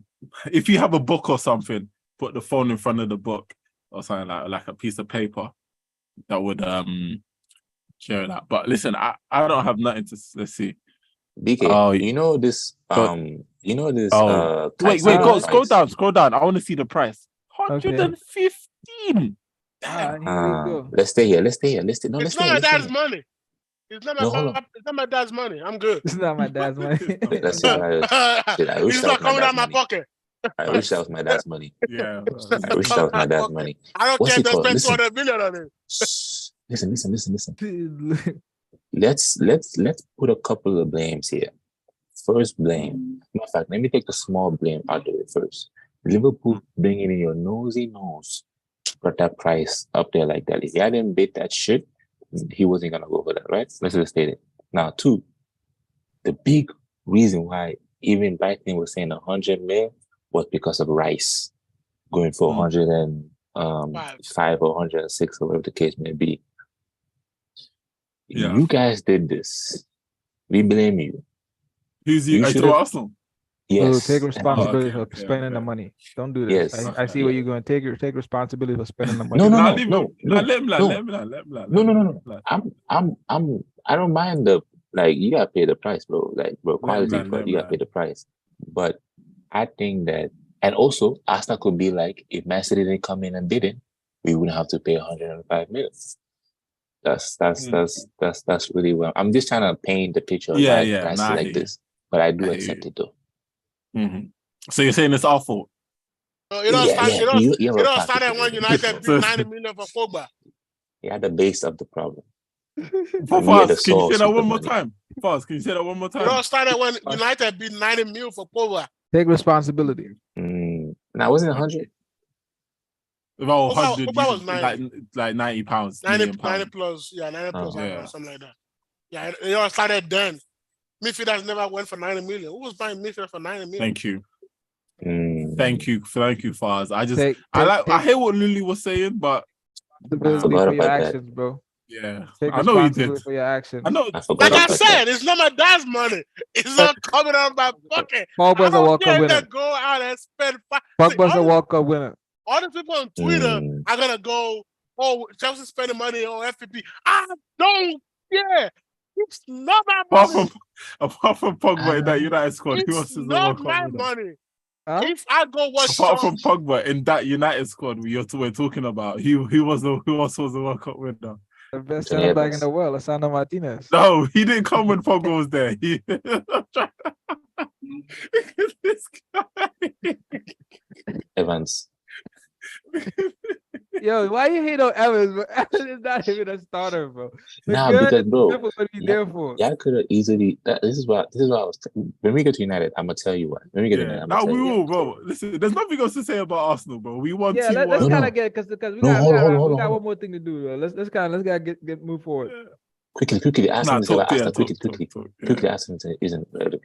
Speaker 2: If you have a book or something, put the phone in front of the book or something like a piece of paper. That would share that. But listen, I don't have nothing to. Let's see.
Speaker 5: DK, you know this.
Speaker 2: Wait,
Speaker 5: Caicedo
Speaker 2: scroll down. I want to see the price. 115.
Speaker 1: Here we go.
Speaker 5: Let's stay here. No,
Speaker 3: It's not my dad's money. It's not my dad's money. I'm good.
Speaker 1: It's not my dad's money.
Speaker 5: Let's see. I wish
Speaker 3: It's
Speaker 5: that
Speaker 3: not
Speaker 5: was my
Speaker 3: coming out
Speaker 5: dad's
Speaker 3: of my
Speaker 5: money.
Speaker 3: pocket.
Speaker 5: I wish that was my dad's money.
Speaker 2: Yeah.
Speaker 5: I wish that was my dad's money.
Speaker 3: I don't
Speaker 5: What's
Speaker 3: care
Speaker 5: it
Speaker 3: if they
Speaker 5: called?
Speaker 3: spend
Speaker 5: Listen.
Speaker 3: 200 million on it.
Speaker 5: Listen. Let's put a couple of blames here. First blame. In fact, let me take the small blame out of it first. Liverpool bringing in your nosy nose, got that price up there like that. If he hadn't bid that shit, he wasn't gonna go for that, right? Let's just state it. Now, 2, the big reason why even Lightning was saying 100 mil was because of Rice going for 105 or 106 or whatever the case may be.
Speaker 2: Yeah.
Speaker 5: You guys did this. We blame you.
Speaker 2: Who's you?
Speaker 5: You
Speaker 2: I
Speaker 5: should've-
Speaker 2: told Arsenal.
Speaker 5: Yes.
Speaker 1: Take responsibility
Speaker 2: okay,
Speaker 1: for spending the
Speaker 2: okay.
Speaker 1: money. Don't do this.
Speaker 5: Yes.
Speaker 1: I see where you're going. Take responsibility for spending the money.
Speaker 5: No.
Speaker 2: Let him
Speaker 5: No. I don't mind you gotta pay the price, bro. Quality, but you gotta pay the price. But I think that, and also Arsenal could be like, if Man City didn't come in and didn't, we wouldn't have to pay 105 million. That's really well. I'm just trying to paint the picture of why I see like this, but I do accept it though.
Speaker 2: Mm-hmm. So you're saying it's our fault?
Speaker 3: It all started when United bid 90 million for Pogba.
Speaker 5: Yeah, the base of the problem.
Speaker 2: Factz, can you say that one more time? Factz, can you say that one more time?
Speaker 3: It all started when United bid 90 million for Pogba.
Speaker 1: Take responsibility.
Speaker 5: Now, wasn't it 100?
Speaker 2: About
Speaker 3: Pogba
Speaker 2: 100,
Speaker 3: was 90.
Speaker 2: like 90 pounds.
Speaker 3: 90 plus, 90 plus, something like that. Yeah, it all started then. Midfielders never went for 90 million. Who was buying midfield for 90 million?
Speaker 2: Thank you. Thank you, Faz. I
Speaker 1: Take
Speaker 2: hear what Lily was saying, but
Speaker 1: responsibility
Speaker 5: forgot
Speaker 1: for your
Speaker 5: about that.
Speaker 1: actions, bro.
Speaker 2: yeah,
Speaker 1: Take
Speaker 2: I know you did.
Speaker 1: responsibility for your actions.
Speaker 2: I know.
Speaker 5: I forgot
Speaker 3: Like I
Speaker 5: about that.
Speaker 3: said, it's not my dad's money. It's not coming out of my pocket. I
Speaker 1: Pogba's a
Speaker 3: don't
Speaker 1: World Cup
Speaker 3: care if
Speaker 1: winner.
Speaker 3: they go out and spend five. See,
Speaker 1: Pogba's a World Cup winner.
Speaker 3: all the people on Twitter
Speaker 5: Mm.
Speaker 3: are gonna go, "Oh, Chelsea spending money on FPP." I don't care. It's not my money.
Speaker 2: Apart from Pogba in that United squad, who else
Speaker 3: It's
Speaker 2: is the
Speaker 3: not
Speaker 2: World Cup
Speaker 3: my
Speaker 2: winner?
Speaker 3: money.
Speaker 1: Huh?
Speaker 3: If I go watch
Speaker 2: Apart
Speaker 3: Chelsea,
Speaker 2: from Pogba in that United squad we're talking about, who else was the World Cup winner?
Speaker 1: The best
Speaker 5: Johnny
Speaker 1: center back in
Speaker 5: Evans.
Speaker 1: the world, Lisandro Martinez.
Speaker 2: No, he didn't come when Pogba was there. This guy.
Speaker 5: Evans.
Speaker 1: Yo, why you hate on Evans, bro? Evans is not even a starter, bro.
Speaker 5: Nah, because bro,
Speaker 1: That's what he's there for.
Speaker 5: y'all could have easily. This is what I was. When we get to United, I'm gonna tell you what. When we get to United, I'm
Speaker 2: Now
Speaker 5: gonna tell
Speaker 2: we
Speaker 5: you.
Speaker 2: will, bro. Listen, there's nothing else to say about Arsenal, bro. We won
Speaker 1: Yeah,
Speaker 2: 2-1.
Speaker 1: let's
Speaker 5: No,
Speaker 1: kind
Speaker 5: no.
Speaker 1: of get because we
Speaker 5: No,
Speaker 1: got
Speaker 5: hold on.
Speaker 1: one more thing to do, bro. Let's get move forward.
Speaker 5: Quickly. Arsenal is about Arsenal. Quickly.
Speaker 2: Yeah.
Speaker 5: Quickly, Arsenal isn't relevant.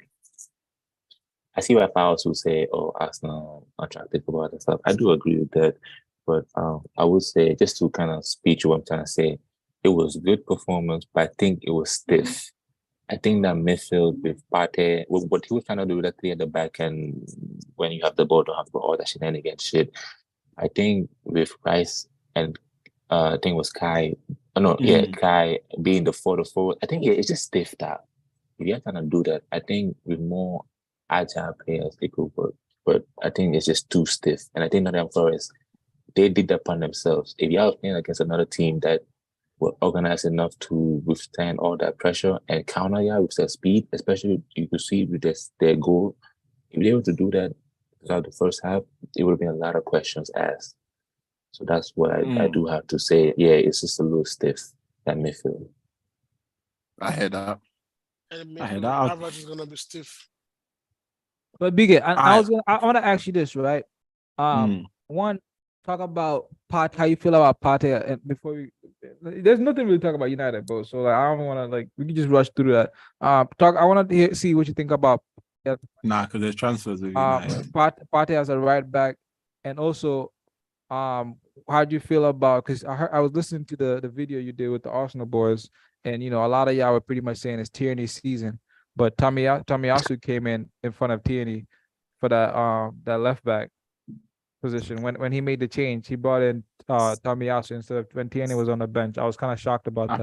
Speaker 5: I see why fans will say, "Oh, Arsenal attractive about and stuff." I do agree with that, but I would say just to kind of speak to what I'm trying to say, it was good performance, but I think it was stiff. I think that midfield with Partey, what he was trying to do with that three at the back, and when you have the ball, don't have all that shenanigans shit. I think with Rice and I think it was Kai. Oh, no, yeah, Kai being the forward. I think it's just stiff that. If you're trying to do that, I think with more agile players, it could work. But I think it's just too stiff. And I think Nottingham Forest, they did that upon themselves. If you're playing against another team that were organized enough to withstand all that pressure and counter you with their speed, especially you could see with their goal, if they were to do that throughout the first half, it would have been a lot of questions asked. So that's what I do have to say. Yeah, it's just a little stiff, that midfield.
Speaker 2: I hear that.
Speaker 3: and
Speaker 2: I hear
Speaker 3: the
Speaker 2: that.
Speaker 3: average is gonna be stiff.
Speaker 1: But Biggie, I want to ask you this, right? One, talk about Partey. How you feel about Partey? And before there's nothing really to talk about United, bro. So like, I don't want to we can just rush through that. I want to see what you think about.
Speaker 2: Nah, because there's transfers with United.
Speaker 1: Partey as a right back, and also, how do you feel about? Because I was listening to the video you did with the Arsenal boys, and a lot of y'all were pretty much saying it's Tierney's season. But Tomiyasu came in front of Tierney for that left back position. When he made the change, he brought in Tomiyasu instead of when Tierney was on the bench. I was kind of shocked about that.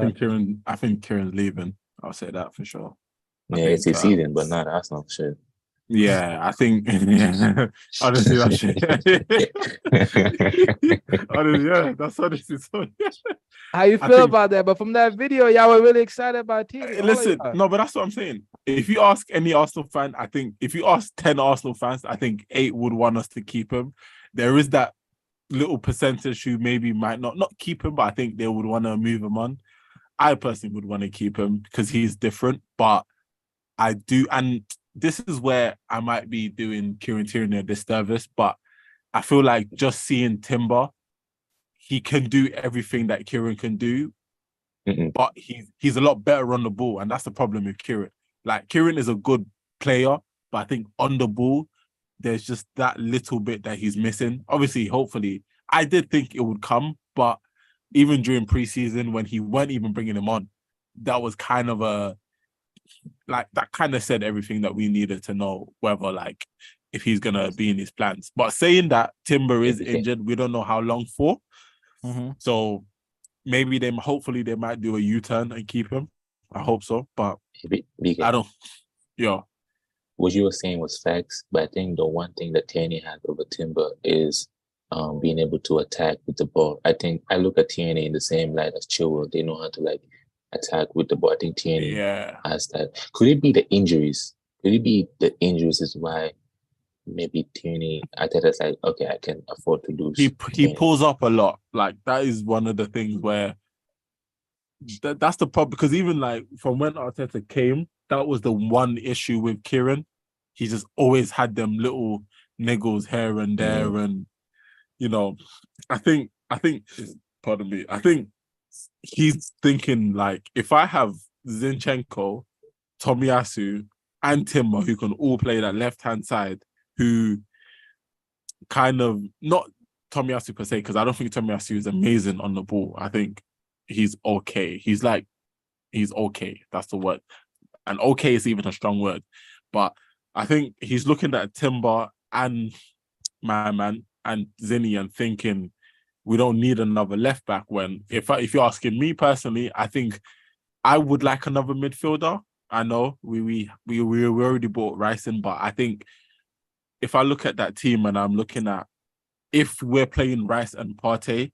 Speaker 2: I think Kieran's leaving. I'll say that for sure.
Speaker 5: It's his season, but not Arsenal shit.
Speaker 2: Yeah, I think honestly that shit. Honestly, that's honestly so.
Speaker 1: How you feel about that? But from that video, y'all were really excited about Tierney.
Speaker 2: Listen, no, but that's what I'm saying. If you ask any Arsenal fan, I think if you ask 10 Arsenal fans, I think 8 would want us to keep him. There is that little percentage who maybe might not keep him, but I think they would want to move him on. I personally would want to keep him because he's different, but I do, and this is where I might be doing Kieran Tierney a disservice, but I feel like just seeing Timber, he can do everything that Kieran can do, but he's a lot better on the ball, and that's the problem with Kieran. Like, Kieran is a good player, but I think on the ball, there's just that little bit that he's missing. Obviously, hopefully, I did think it would come, but even during preseason, when he weren't even bringing him on, that was kind of that kind of said everything that we needed to know, whether if he's gonna be in his plans. But saying that Timber is injured, we don't know how long for. So maybe hopefully they might do a U-turn and keep him. I hope so, but I don't. Yeah.
Speaker 5: What you were saying was facts, but I think the one thing that Tierney has over Timber is being able to attack with the ball. I think I look at Tierney in the same light as Chilwell. They know how to attack with the ball. I think Tierney has that. Could it be the injuries? Could it be the injuries is why maybe Tierney, Arteta's like, okay, I can afford to lose.
Speaker 2: He pulls up a lot. That is one of the things where that's the problem, because even from when Arteta came, that was the one issue with Kieran. He just always had them little niggles here and there, and I think pardon me, I think he's thinking if I have Zinchenko, Tomiyasu, and Timber who can all play that left-hand side, who kind of not Tomiyasu per se, because I don't think Tomiyasu is amazing on the ball. I think he's okay. He's okay. That's the word. And okay is even a strong word. But I think he's looking at Timber and my man and Zinni and thinking we don't need another left back. When if you're asking me personally, I think I would like another midfielder. I know we already bought Rice in, but I think if I look at that team and I'm looking at if we're playing Rice and Partey,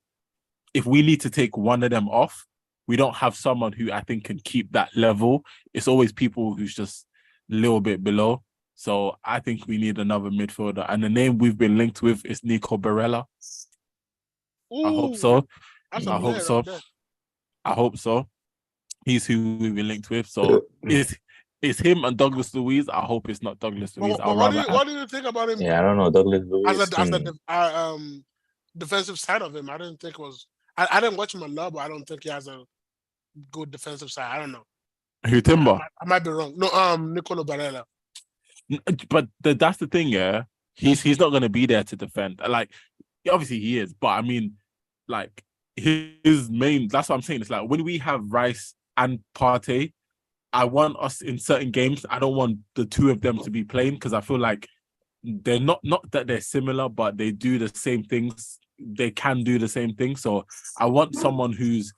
Speaker 2: if we need to take one of them off, we don't have someone who I think can keep that level. It's always people who's just a little bit below. So I think we need another midfielder. And the name we've been linked with is Nico Barella.
Speaker 3: Ooh,
Speaker 2: I hope so.
Speaker 3: I hope
Speaker 2: so. I hope so. He's who we've been linked with. So it's him and Douglas Luiz. I hope it's not Douglas Luiz.
Speaker 3: What do you think about him?
Speaker 5: Yeah, I don't know. Douglas Luiz.
Speaker 3: As the defensive side of him, I didn't think was. I didn't watch him a lot, but I don't think he has a good defensive side. I don't know.
Speaker 2: Who, Timber?
Speaker 3: I might be wrong. No, Nicolo Barella.
Speaker 2: But that's the thing, yeah. He's not going to be there to defend. Like, obviously he is, but I mean, like his main. That's what I'm saying. It's like when we have Rice and Partey, I want us in certain games. I don't want the two of them to be playing because I feel like they're not that they're similar, but they do the same things. They can do the same thing. So I want someone who's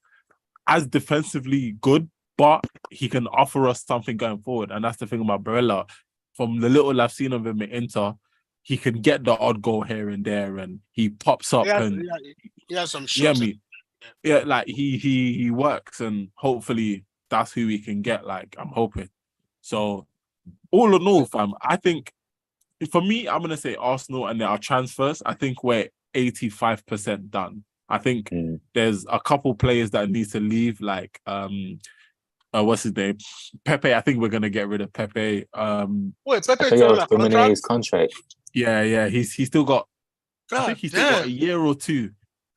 Speaker 2: as defensively good, but he can offer us something going forward. And that's the thing about Barella. From the little I've seen of him at Inter, he can get the odd goal here and there, and he pops up
Speaker 3: he has some shots.
Speaker 2: Like he works, and hopefully that's who we can get. Like I'm hoping. So all in all, fam, I think for me, I'm gonna say Arsenal and our transfers. I think we're 85% done. I think there's a couple players that need to leave, like what's his name? Pepe. I think we're gonna get rid of Pepe.
Speaker 3: Wait, Pepe
Speaker 5: terminated his contract.
Speaker 2: Yeah. He's still got. I think he's still got a year or two.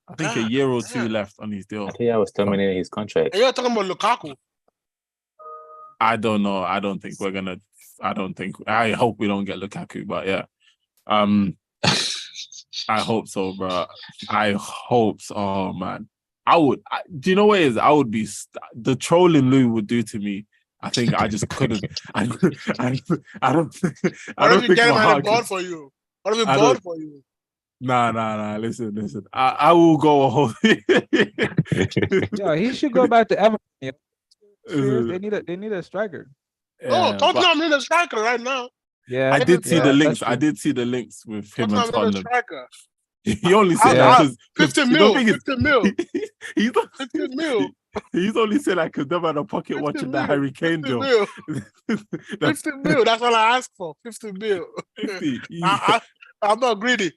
Speaker 2: I think a year or two left on his deal.
Speaker 5: I think I was terminating his contract.
Speaker 3: And you're talking about Lukaku.
Speaker 2: I don't know. I don't think we're gonna. I hope we don't get Lukaku, but yeah. I hope so, bro. I hope so. Oh man. Do you know what it is? I would be the trolling Lou would do to me. I think I just couldn't. I don't think.
Speaker 3: What if you get him on board for you? What if he bored for you?
Speaker 2: Nah. Listen. I will go a whole.
Speaker 1: Yeah, he should go back to Everton. They need a striker.
Speaker 3: Yeah, Tottenham need a striker right now.
Speaker 2: Yeah, I did see the links. I did see the links with him and Tottenham. He only said
Speaker 3: 50 mil. 50 mil.
Speaker 2: He's
Speaker 3: 50 mil.
Speaker 2: He's only said that because they're on a pocket watching the Harry Kane deal.
Speaker 3: 50 mil. That's all I asked for. 50 mil.
Speaker 2: 50.
Speaker 3: I'm not greedy.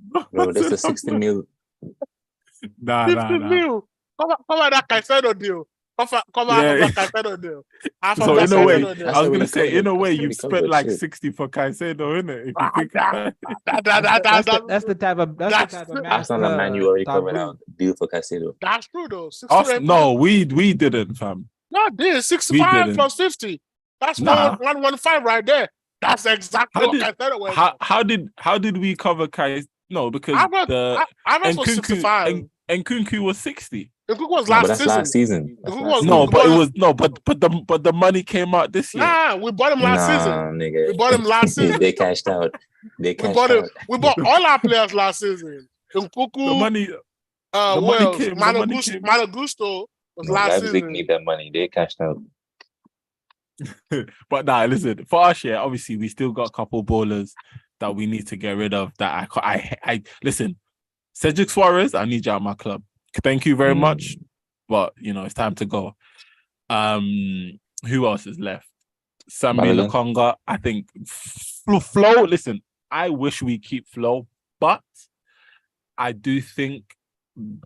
Speaker 5: Bro, that's a 60 mil.
Speaker 2: Nah.
Speaker 3: 50 mil. Come on, that Caicedo deal. Come on, that Caicedo deal.
Speaker 2: So in a way, I was gonna say, in a way, you've spent like 60 for Caicedo, isn't it?
Speaker 1: That's the type of
Speaker 5: Arsenal and Man U already covered out deal for Caicedo.
Speaker 3: That's true though.
Speaker 2: No, we didn't, fam.
Speaker 3: No, this 65 plus 50. That's 115 right there. That's exactly what Caicedo was.
Speaker 2: How did we cover Caicedo? No, because
Speaker 3: I was 65.
Speaker 2: And Kunku was 60.
Speaker 3: Nkunku was last season.
Speaker 2: But the money came out this year.
Speaker 3: Nah, we bought him last season.
Speaker 5: Nigga.
Speaker 3: We bought him last season.
Speaker 5: They cashed out. We
Speaker 3: bought all our players last season. Nkunku,
Speaker 2: the money
Speaker 3: Malo Gusto was last season.
Speaker 5: Need that money. They cashed out.
Speaker 2: But nah, listen, for us, yeah, obviously we still got a couple ballers that we need to get rid of. That I listen, Cedric Suarez, I need you out of my club. Thank you very much, but it's time to go. Who else is left? Sammy Lokonga. I think Flo. Listen, I wish we keep Flo, but I do think.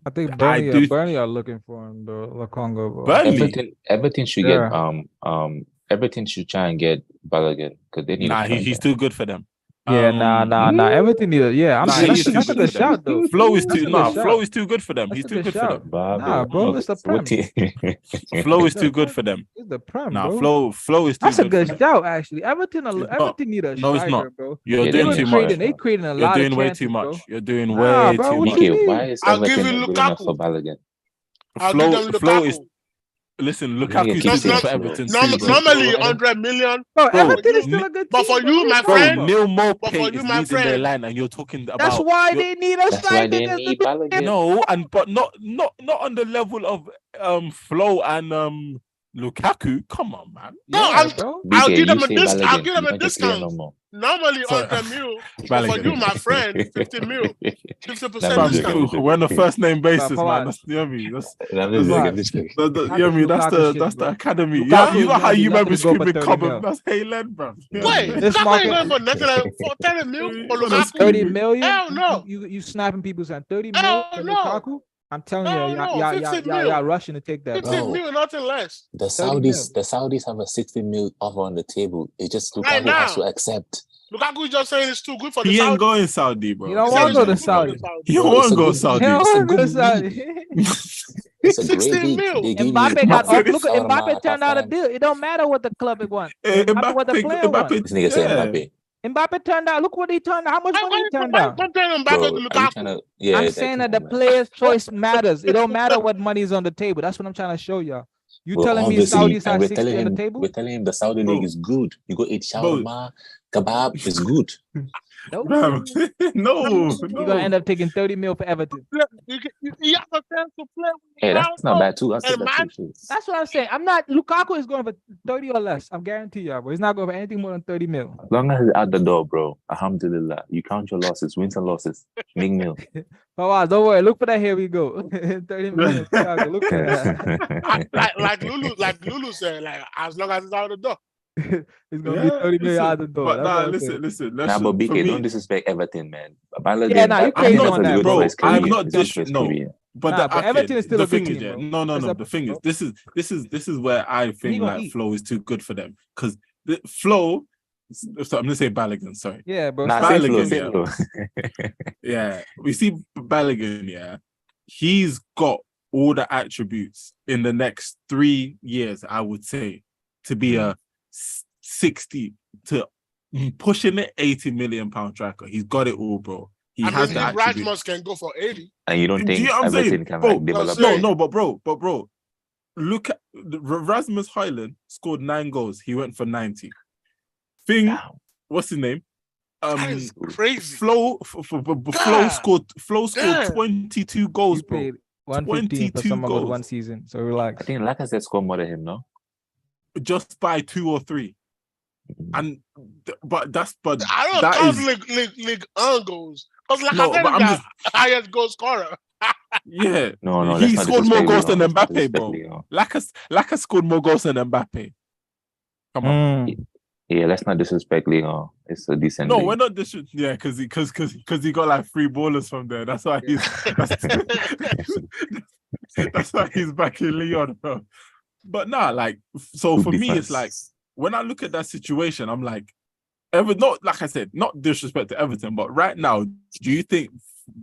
Speaker 1: I think Burnley are looking for him, though. Lokonga.
Speaker 2: Burnley.
Speaker 5: Everton should get Everton should try and get Balogun because they need.
Speaker 2: Nah, he's too good for them.
Speaker 1: Yeah, nah. Everything needed. Yeah,
Speaker 2: Nah,
Speaker 1: that's,
Speaker 2: he is
Speaker 1: that's
Speaker 2: too
Speaker 1: a
Speaker 2: good
Speaker 1: good
Speaker 2: for them.
Speaker 1: shout though.
Speaker 2: Flo is
Speaker 1: That's
Speaker 2: too
Speaker 1: a
Speaker 2: nah.
Speaker 1: good
Speaker 2: Flo
Speaker 1: shout.
Speaker 2: is too good for them.
Speaker 1: That's
Speaker 2: He's
Speaker 1: a
Speaker 2: too
Speaker 1: good
Speaker 2: good for
Speaker 1: shout.
Speaker 2: them.
Speaker 1: Nah, bro, it's the prem.
Speaker 2: Flo is
Speaker 1: The
Speaker 2: too good
Speaker 1: prem.
Speaker 2: for them.
Speaker 1: It's the prem,
Speaker 2: Nah,
Speaker 1: bro.
Speaker 2: Flow is too
Speaker 1: That's a
Speaker 2: good for
Speaker 1: good
Speaker 2: them.
Speaker 1: shout, actually. Everton
Speaker 2: It's not.
Speaker 1: need a
Speaker 2: No, it's not.
Speaker 1: striker, bro.
Speaker 2: You're
Speaker 5: Yeah,
Speaker 1: They
Speaker 2: doing
Speaker 1: were
Speaker 2: too
Speaker 1: creating,
Speaker 2: much.
Speaker 1: they creating a
Speaker 2: You're
Speaker 1: lot of
Speaker 2: doing way
Speaker 1: chances,
Speaker 2: too
Speaker 1: bro.
Speaker 2: much. You're doing
Speaker 1: Nah,
Speaker 2: way
Speaker 1: bro,
Speaker 2: too
Speaker 1: what
Speaker 2: much.
Speaker 1: you
Speaker 5: BK, why
Speaker 1: mean?
Speaker 5: is
Speaker 3: I'll give
Speaker 5: Everton
Speaker 3: you
Speaker 5: not good enough for
Speaker 3: Lukaku.
Speaker 5: Balogun?
Speaker 3: I'll give them
Speaker 2: Flow is
Speaker 3: Lukaku.
Speaker 2: listen.
Speaker 5: Nigga
Speaker 2: Lukaku's
Speaker 5: keeps
Speaker 2: too good
Speaker 5: saying
Speaker 2: for
Speaker 5: Flo.
Speaker 2: Everton
Speaker 5: He
Speaker 2: too,
Speaker 5: keeps
Speaker 2: bro.
Speaker 5: saying Flo
Speaker 3: Normally
Speaker 5: right now.
Speaker 3: 100 million.
Speaker 1: Bro,
Speaker 2: Bro,
Speaker 1: Everton is
Speaker 3: you-
Speaker 1: still a good
Speaker 3: But
Speaker 1: team.
Speaker 3: for
Speaker 1: Bro.
Speaker 3: you,
Speaker 1: What are
Speaker 3: my
Speaker 1: you
Speaker 2: bro,
Speaker 1: talking
Speaker 3: friend,
Speaker 1: about?
Speaker 2: Neil
Speaker 3: but for
Speaker 2: Maupay
Speaker 3: you,
Speaker 2: is
Speaker 3: my
Speaker 2: leading their
Speaker 3: friend,
Speaker 2: line, and you're talking
Speaker 1: That's
Speaker 2: about
Speaker 1: why they need a
Speaker 5: That's why
Speaker 1: striker.
Speaker 5: they
Speaker 1: Because
Speaker 5: need
Speaker 1: the
Speaker 5: Balogun.
Speaker 2: no, but not on the level of Flo and Lukaku. Come on, man.
Speaker 3: no,
Speaker 1: yeah, bro.
Speaker 3: I'll
Speaker 5: BK,
Speaker 3: give
Speaker 5: you
Speaker 3: them a
Speaker 5: say
Speaker 3: I'll
Speaker 5: Balogun.
Speaker 3: give
Speaker 5: You
Speaker 3: them a
Speaker 5: don't get clear
Speaker 3: discount.
Speaker 5: no more.
Speaker 3: Normally
Speaker 2: Sorry.
Speaker 3: 100 mil, but for you,
Speaker 2: Balogun.
Speaker 3: my friend, 50 mil, 50%
Speaker 5: Nah,
Speaker 3: discount.
Speaker 2: We're on a first name basis,
Speaker 1: Bro,
Speaker 2: man.
Speaker 1: Fawad.
Speaker 2: That's, you know what I mean? That's
Speaker 5: I'm
Speaker 2: that's
Speaker 5: just
Speaker 1: Fawad.
Speaker 5: joking, just joking.
Speaker 2: you know what I mean? That's
Speaker 1: Lukaku
Speaker 2: the
Speaker 1: shit, bro.
Speaker 2: academy.
Speaker 1: Lukaku
Speaker 2: You
Speaker 1: is
Speaker 2: know how
Speaker 1: gonna be
Speaker 2: you
Speaker 1: lucky
Speaker 2: remember
Speaker 1: to go for
Speaker 2: screaming
Speaker 1: 30
Speaker 2: comment?
Speaker 1: mil.
Speaker 2: That's Haaland, bro.
Speaker 3: Wait,
Speaker 1: This
Speaker 3: Lukaku ain't
Speaker 1: market,
Speaker 3: going for nothing like for 30 mil for
Speaker 2: Gonna
Speaker 3: Lukaku?
Speaker 1: 30
Speaker 2: scream.
Speaker 1: million.
Speaker 3: Hell no.
Speaker 1: You sniping people saying 30 mil
Speaker 3: Hell
Speaker 1: for
Speaker 3: no.
Speaker 1: Lukaku. I'm telling you,
Speaker 3: Hell no. 50 mil.
Speaker 1: y'all rushing to take that,
Speaker 3: 50
Speaker 1: bro.
Speaker 5: Bro,
Speaker 3: mil, nothing less.
Speaker 5: the
Speaker 1: 30 mil.
Speaker 5: Saudis have a 60 mil offer on the table. It's just
Speaker 3: Right
Speaker 5: Lukaku has to
Speaker 3: now.
Speaker 5: accept.
Speaker 3: Lukaku is just saying it's too good for the
Speaker 2: He ain't
Speaker 3: Saudi.
Speaker 2: going Saudi, bro.
Speaker 1: You don't
Speaker 3: He
Speaker 1: want
Speaker 3: said
Speaker 1: to
Speaker 3: it's
Speaker 1: go
Speaker 3: too
Speaker 1: to
Speaker 3: good for
Speaker 1: Saudi.
Speaker 3: the
Speaker 2: He
Speaker 5: Bro,
Speaker 2: won't
Speaker 5: it's a
Speaker 2: go
Speaker 5: good
Speaker 1: You
Speaker 2: Saudi.
Speaker 1: don't
Speaker 5: It's a
Speaker 1: want to go to
Speaker 5: good
Speaker 1: Saudi.
Speaker 5: league. It's a
Speaker 3: 60
Speaker 5: great league.
Speaker 3: mil.
Speaker 5: They give you
Speaker 1: Mbappe got
Speaker 2: Mbappe-
Speaker 1: off. Look at
Speaker 5: shawarma
Speaker 1: Mbappe
Speaker 5: at
Speaker 1: turned out a
Speaker 5: halftime.
Speaker 1: deal. It don't matter what the club it wants. It matter what the player wants.
Speaker 5: This nigga say
Speaker 2: yeah.
Speaker 5: Mbappe.
Speaker 1: Mbappe turned out. Look what he turned out. How much money he turned
Speaker 3: Why
Speaker 1: down?
Speaker 3: comparing Mbappe
Speaker 5: Bro,
Speaker 3: to
Speaker 5: are you
Speaker 3: Lukaku?
Speaker 5: trying to... Yeah,
Speaker 1: I'm saying that the
Speaker 5: come on, man.
Speaker 1: player's choice matters. It don't matter what money is on the table. That's what I'm trying to show y'all. You
Speaker 5: Well,
Speaker 1: telling me
Speaker 5: obviously,
Speaker 1: Saudis
Speaker 5: and
Speaker 1: have
Speaker 5: we're
Speaker 1: 60 on the table?
Speaker 5: telling him the Saudi
Speaker 2: Bro.
Speaker 5: league is good. You go eat
Speaker 2: Bro.
Speaker 5: shawarma, kebab is good.
Speaker 1: No.
Speaker 2: Bro. No.
Speaker 1: You're gonna end up taking 30 mil for Everton.
Speaker 3: He has a chance to play with
Speaker 5: Hey, that's not
Speaker 3: Ronaldo
Speaker 5: bad too. I'll take
Speaker 3: and
Speaker 5: that
Speaker 3: Man.
Speaker 5: too. Shit.
Speaker 1: That's what I'm saying. I'm not. Lukaku is going for 30 or less. I'm guarantee y'all, but he's not going for anything more than 30 mil.
Speaker 5: As long as it's out the door, bro. Alhamdulillah. You count your losses, wins and losses. Big meal.
Speaker 1: But wow, don't worry. Look for that. Here we go. 30 million. Thiago, look for that.
Speaker 3: like Lulu said, like as long as it's out the door.
Speaker 1: It's gonna be 30 million out the door.
Speaker 2: But
Speaker 1: That's
Speaker 2: nah,
Speaker 1: what I'm
Speaker 2: listen.
Speaker 5: Nah, but
Speaker 2: For
Speaker 5: BK,
Speaker 2: me,
Speaker 5: don't disrespect Everton, man. Balogun,
Speaker 1: Yeah, nah, you crazy
Speaker 2: I'm
Speaker 1: on
Speaker 2: not,
Speaker 1: that,
Speaker 2: bro.
Speaker 5: His career.
Speaker 2: I'm not
Speaker 5: It's good for his
Speaker 2: no.
Speaker 5: career.
Speaker 2: But,
Speaker 1: Nah, but Everton is still
Speaker 2: the
Speaker 1: a good
Speaker 2: thing is,
Speaker 1: team,
Speaker 2: yeah,
Speaker 1: bro.
Speaker 2: no.
Speaker 1: It's
Speaker 2: The
Speaker 1: a-
Speaker 2: thing
Speaker 1: bro.
Speaker 2: is, this is where I think
Speaker 1: gonna
Speaker 2: like
Speaker 1: eat.
Speaker 2: Flo is too good for them because the Flo. So I'm gonna say Balogun. Sorry.
Speaker 1: Yeah, bro.
Speaker 5: Nah,
Speaker 1: stop
Speaker 5: say
Speaker 1: it.
Speaker 5: Flo,
Speaker 2: Balogun,
Speaker 5: say
Speaker 2: yeah.
Speaker 5: Flo.
Speaker 2: Yeah, we see Balogun. Yeah, he's got all the attributes in the next 3 years, I would say, to be a 60 to pushing it 80 million pound striker. He's got it all, bro. He has the attributes.
Speaker 3: Rasmus can go for 80.
Speaker 5: And you don't
Speaker 2: Do
Speaker 5: think
Speaker 2: you know what I'm
Speaker 5: Everton
Speaker 2: saying?
Speaker 5: can
Speaker 2: Bro,
Speaker 5: like develop?
Speaker 3: no,
Speaker 2: but bro, look at Rasmus Højlund scored 9 goals. He went for 90.
Speaker 5: Damn.
Speaker 2: What's his name?
Speaker 3: That is crazy.
Speaker 2: Flo scored
Speaker 3: Damn.
Speaker 2: 22 goals,
Speaker 1: You
Speaker 2: bro.
Speaker 1: paid 115 for
Speaker 2: 22
Speaker 1: some of us
Speaker 2: goals.
Speaker 1: one season, so relax.
Speaker 5: I think Lacazette scored more than him, no?
Speaker 2: Just by 2 or 3. And but
Speaker 3: I don't
Speaker 2: that
Speaker 3: count
Speaker 2: is
Speaker 3: league on goals. Because like
Speaker 2: No,
Speaker 3: I said,
Speaker 2: but I'm
Speaker 3: the
Speaker 2: just-
Speaker 3: highest goal scorer.
Speaker 2: yeah.
Speaker 5: No,
Speaker 2: He
Speaker 5: let's not
Speaker 2: scored more
Speaker 5: disrespect
Speaker 2: goals than
Speaker 5: Leon. Let's not
Speaker 2: Mbappe,
Speaker 5: disrespect
Speaker 2: bro.
Speaker 5: Leon.
Speaker 2: Lacazette scored more goals than Mbappe. Come on.
Speaker 5: Yeah, let's not disrespect Leon. It's a decent
Speaker 2: No,
Speaker 5: league.
Speaker 2: we're not yeah, because he got like 3 ballers from there. That's why he's that's why he's back in Lyon, bro. But nah, like so
Speaker 5: Good
Speaker 2: for me,
Speaker 5: defense.
Speaker 2: it's like when I look at that situation, I'm like, not like I said, not disrespect to Everton, but right now, do you think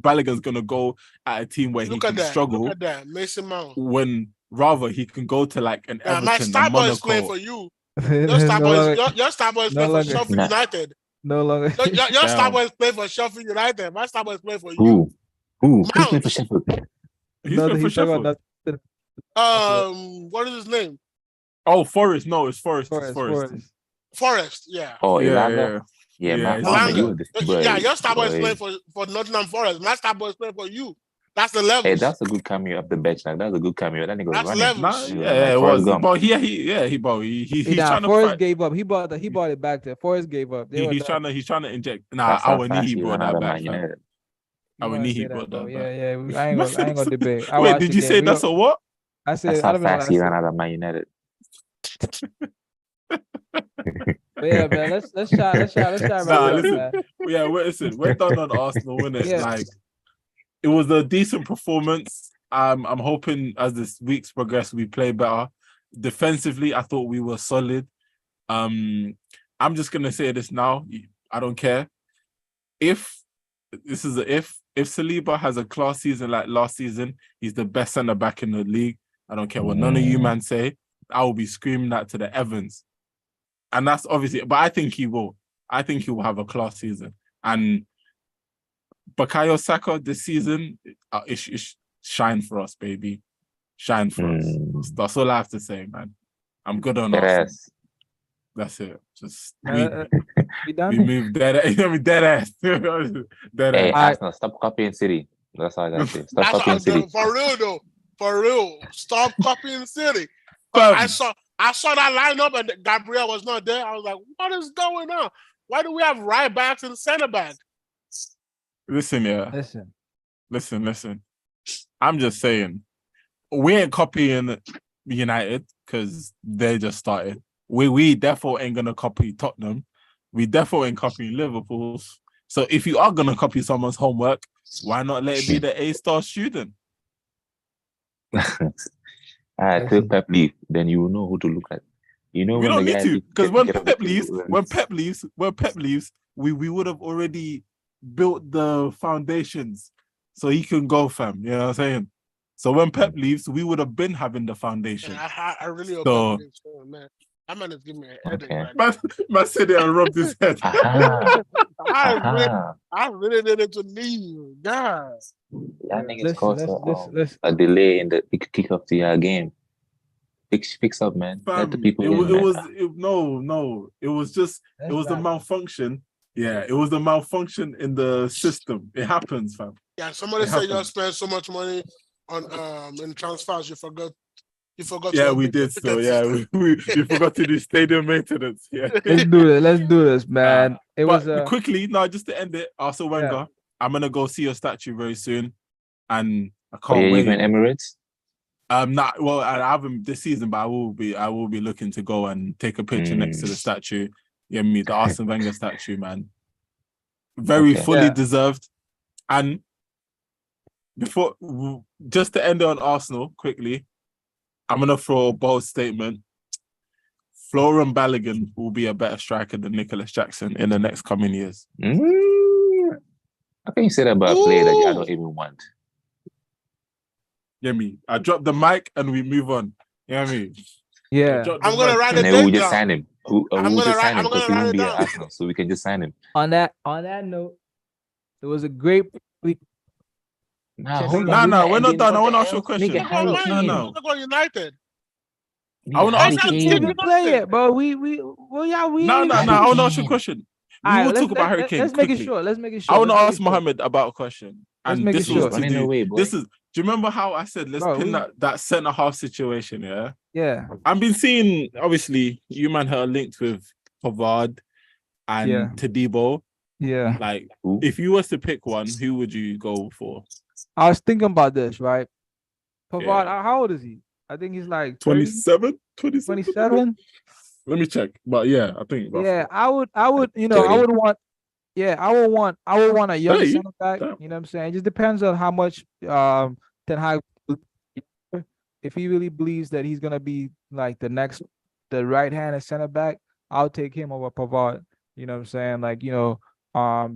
Speaker 2: Balogun's gonna go at a team where he
Speaker 3: Look at
Speaker 2: can
Speaker 3: that.
Speaker 2: struggle
Speaker 3: Look at that. Mason Mount.
Speaker 2: when rather he can go to like an
Speaker 3: Yeah, my
Speaker 2: Everton, a
Speaker 3: star boy is playing
Speaker 2: Monaco?
Speaker 3: for you. Your star
Speaker 1: no
Speaker 3: boy
Speaker 1: longer,
Speaker 3: is your star boy is
Speaker 1: no
Speaker 3: playing for
Speaker 1: longer-
Speaker 3: Sheffield
Speaker 5: Nah.
Speaker 3: United.
Speaker 1: no longer.
Speaker 3: Your star
Speaker 2: Damn.
Speaker 3: boy is playing for Sheffield United. My star boy is playing for you.
Speaker 5: Who's playing
Speaker 3: Mount.
Speaker 5: for Sheffield?
Speaker 2: He's
Speaker 1: No,
Speaker 2: been for
Speaker 1: he's talking
Speaker 2: Sheffield.
Speaker 1: about
Speaker 3: What is his name?
Speaker 2: Oh, Forest. No, it's Forest.
Speaker 1: Forest.
Speaker 2: It's Forest.
Speaker 3: Forest. Yeah.
Speaker 5: Oh,
Speaker 2: Yeah,
Speaker 5: Elanga?
Speaker 2: Yeah,
Speaker 5: Yeah,
Speaker 2: it's
Speaker 5: man.
Speaker 2: Elanga.
Speaker 5: You the
Speaker 3: Yeah, your star boy is
Speaker 5: boy.
Speaker 3: playing for Nottingham Forest. My star boy is playing for you. That's the level.
Speaker 5: Hey, that's a good cameo up the bench. Like that's a good cameo. That nigga was
Speaker 3: That's
Speaker 5: running.
Speaker 3: levels.
Speaker 2: Nah,
Speaker 5: He
Speaker 2: yeah, it
Speaker 5: Forrest
Speaker 2: was.
Speaker 5: Gump.
Speaker 2: But he's
Speaker 1: Nah,
Speaker 2: trying to
Speaker 1: Forrest
Speaker 2: fight.
Speaker 1: gave up. He bought it back there. Forrest gave up. They were
Speaker 2: He's
Speaker 1: done.
Speaker 2: trying to inject. Nah,
Speaker 5: That's how
Speaker 2: our
Speaker 5: fast
Speaker 2: knee
Speaker 5: he
Speaker 2: brought
Speaker 5: ran out
Speaker 2: that
Speaker 5: of
Speaker 2: back.
Speaker 5: Man
Speaker 2: fam.
Speaker 5: United.
Speaker 1: You
Speaker 2: Our
Speaker 1: wanna
Speaker 2: knee
Speaker 1: say that,
Speaker 2: brought
Speaker 1: bro.
Speaker 2: that
Speaker 1: Yeah,
Speaker 2: back.
Speaker 1: yeah. I ain't gonna debate. I
Speaker 2: Wait,
Speaker 1: watched
Speaker 2: did
Speaker 1: the
Speaker 2: you
Speaker 1: game.
Speaker 2: say
Speaker 1: We
Speaker 2: that's
Speaker 1: don't-
Speaker 2: a what?
Speaker 1: I said
Speaker 5: That's
Speaker 1: I
Speaker 5: how
Speaker 1: don't know what
Speaker 5: fast
Speaker 1: I
Speaker 5: he
Speaker 1: said.
Speaker 5: ran out of Man United.
Speaker 1: But yeah, man. Let's try.
Speaker 2: Nah,
Speaker 1: Up,
Speaker 2: listen.
Speaker 1: man.
Speaker 2: Yeah, listen. We're done on Arsenal, innit?
Speaker 1: Yeah.
Speaker 2: Like, it was a decent performance. I'm hoping as this weeks progress, we play better. Defensively, I thought we were solid. I'm just gonna say this now. I don't care. if Saliba has a class season like last season, he's the best centre back in the league. I don't care what none of you man say. I will be screaming that to the Evans. And that's obviously, but I think he will. I think he will have a class season. And Bukayo Saka this season, it's shine for us, baby. Shine for us. That's all I have to say, man. I'm good on Arsenal. That's it. Just we move dead ass. Dead
Speaker 5: Hey,
Speaker 2: ass.
Speaker 5: Arsenal, stop copying City. That's all I gotta say. Stop copying City.
Speaker 3: For real though. For real. Stop copying City. I saw that lineup and Gabriel was not there. I was like, what is going on? Why do we have right backs and center back?
Speaker 2: Listen.
Speaker 1: Listen.
Speaker 2: I'm just saying, we ain't copying United because they just started. We therefore ain't gonna copy Tottenham. We therefore ain't copying Liverpool. So if you are gonna copy someone's homework, why not let it be the A-star student?
Speaker 5: Till Pep leave, then you will know who to look at. You know,
Speaker 2: we don't need to, because when Pep leaves, we would have already built the foundations so he can go, fam. You know what I'm saying? So when Pep leaves, we would have been having the foundation.
Speaker 3: I really hope Pep leaves, man. That man is giving me a headache.
Speaker 5: Okay.
Speaker 3: Right
Speaker 2: man said it and rubbed his head.
Speaker 3: I really needed to leave. God.
Speaker 5: That niggas caused a delay in the kick-off to your game. Fix up, man. Let the people
Speaker 2: it was a malfunction. Yeah, it was a malfunction in the system. It happens, fam.
Speaker 3: Yeah, somebody said y'all spent so much money on in transfers, you forgot.
Speaker 2: Yeah, we did so. Yeah, we forgot to do stadium maintenance. Yeah,
Speaker 1: let's do this, man.
Speaker 2: Quickly, just to end it. Arsene Wenger, I'm gonna go see your statue very soon, and I can't wait.
Speaker 5: You in Emirates?
Speaker 2: I haven't this season, but I will be looking to go and take a picture next to the statue. Yeah, the Arsene Wenger statue, man. Very fully deserved. And before, just to end on Arsenal quickly, I'm gonna throw a bold statement. Florian Balogun will be a better striker than Nicholas Jackson in the next coming years.
Speaker 5: I think you said that about a player that I don't even want.
Speaker 2: I drop the mic and we move on. You know what I mean?
Speaker 1: Yeah.
Speaker 3: I'm gonna write it down.
Speaker 5: And then we'll just sign him. We'll just sign him because he won't be at
Speaker 3: down.
Speaker 5: Arsenal, so we can just sign him.
Speaker 1: On that note, it was a great week.
Speaker 2: We're not done. I want to ask you a question.
Speaker 3: No. United.
Speaker 2: I want to ask you.
Speaker 1: Didn't play it, bro. We.
Speaker 2: I want to ask you a question. We'll talk about Harry Kane.
Speaker 1: Let's make it short.
Speaker 2: I want to ask Mohammed about a question.
Speaker 1: Let's make it short.
Speaker 2: Do you remember how I said let's pin that centre half situation? Yeah.
Speaker 1: Yeah.
Speaker 2: I've been seeing. Obviously, you man are linked with Pavard and Tadibo.
Speaker 1: Yeah.
Speaker 2: Like, if you was to pick one, who would you go for?
Speaker 1: I was thinking about this, right? Pavard, how old is he? I think he's like
Speaker 2: 27.
Speaker 1: 27.
Speaker 2: Let me check. But yeah, I think.
Speaker 1: Yeah, I would. I would want a young center back. You know what I'm saying? It just depends on how much Ten Hag. If he really believes that he's gonna be like the right-handed center back, I'll take him over Pavard. You know what I'm saying? Like,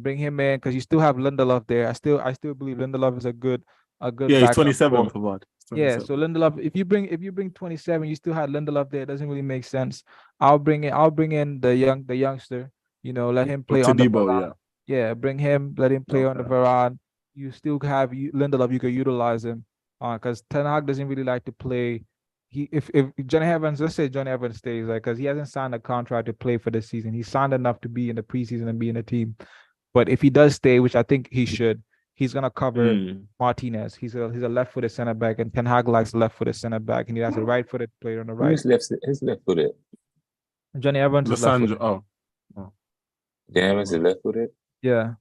Speaker 1: bring him in because you still have Lindelof there. I still believe Lindelof is a good.
Speaker 2: Yeah, he's 27 Pavard.
Speaker 1: Yeah, so Lindelof, if you bring 27, you still have Lindelof there. It doesn't really make sense. I'll bring in the youngster. Let him play on the Varane. Yeah, bring him, let him play on the Varane. You still have Lindelof, you can utilize him. Because Ten Hag doesn't really like to play. If Johnny Evans, let's say Johnny Evans stays, because he hasn't signed a contract to play for this season. He's signed enough to be in the preseason and be in the team. But if he does stay, which I think he should, he's gonna cover Martinez. He's a left-footed center back, and Ten Hag likes left-footed center back, and he has a right-footed player on the right.
Speaker 5: He's left-footed.
Speaker 1: Johnny Evans is left-footed.
Speaker 2: Oh.
Speaker 5: Johnny Evans is left-footed.
Speaker 1: Yeah.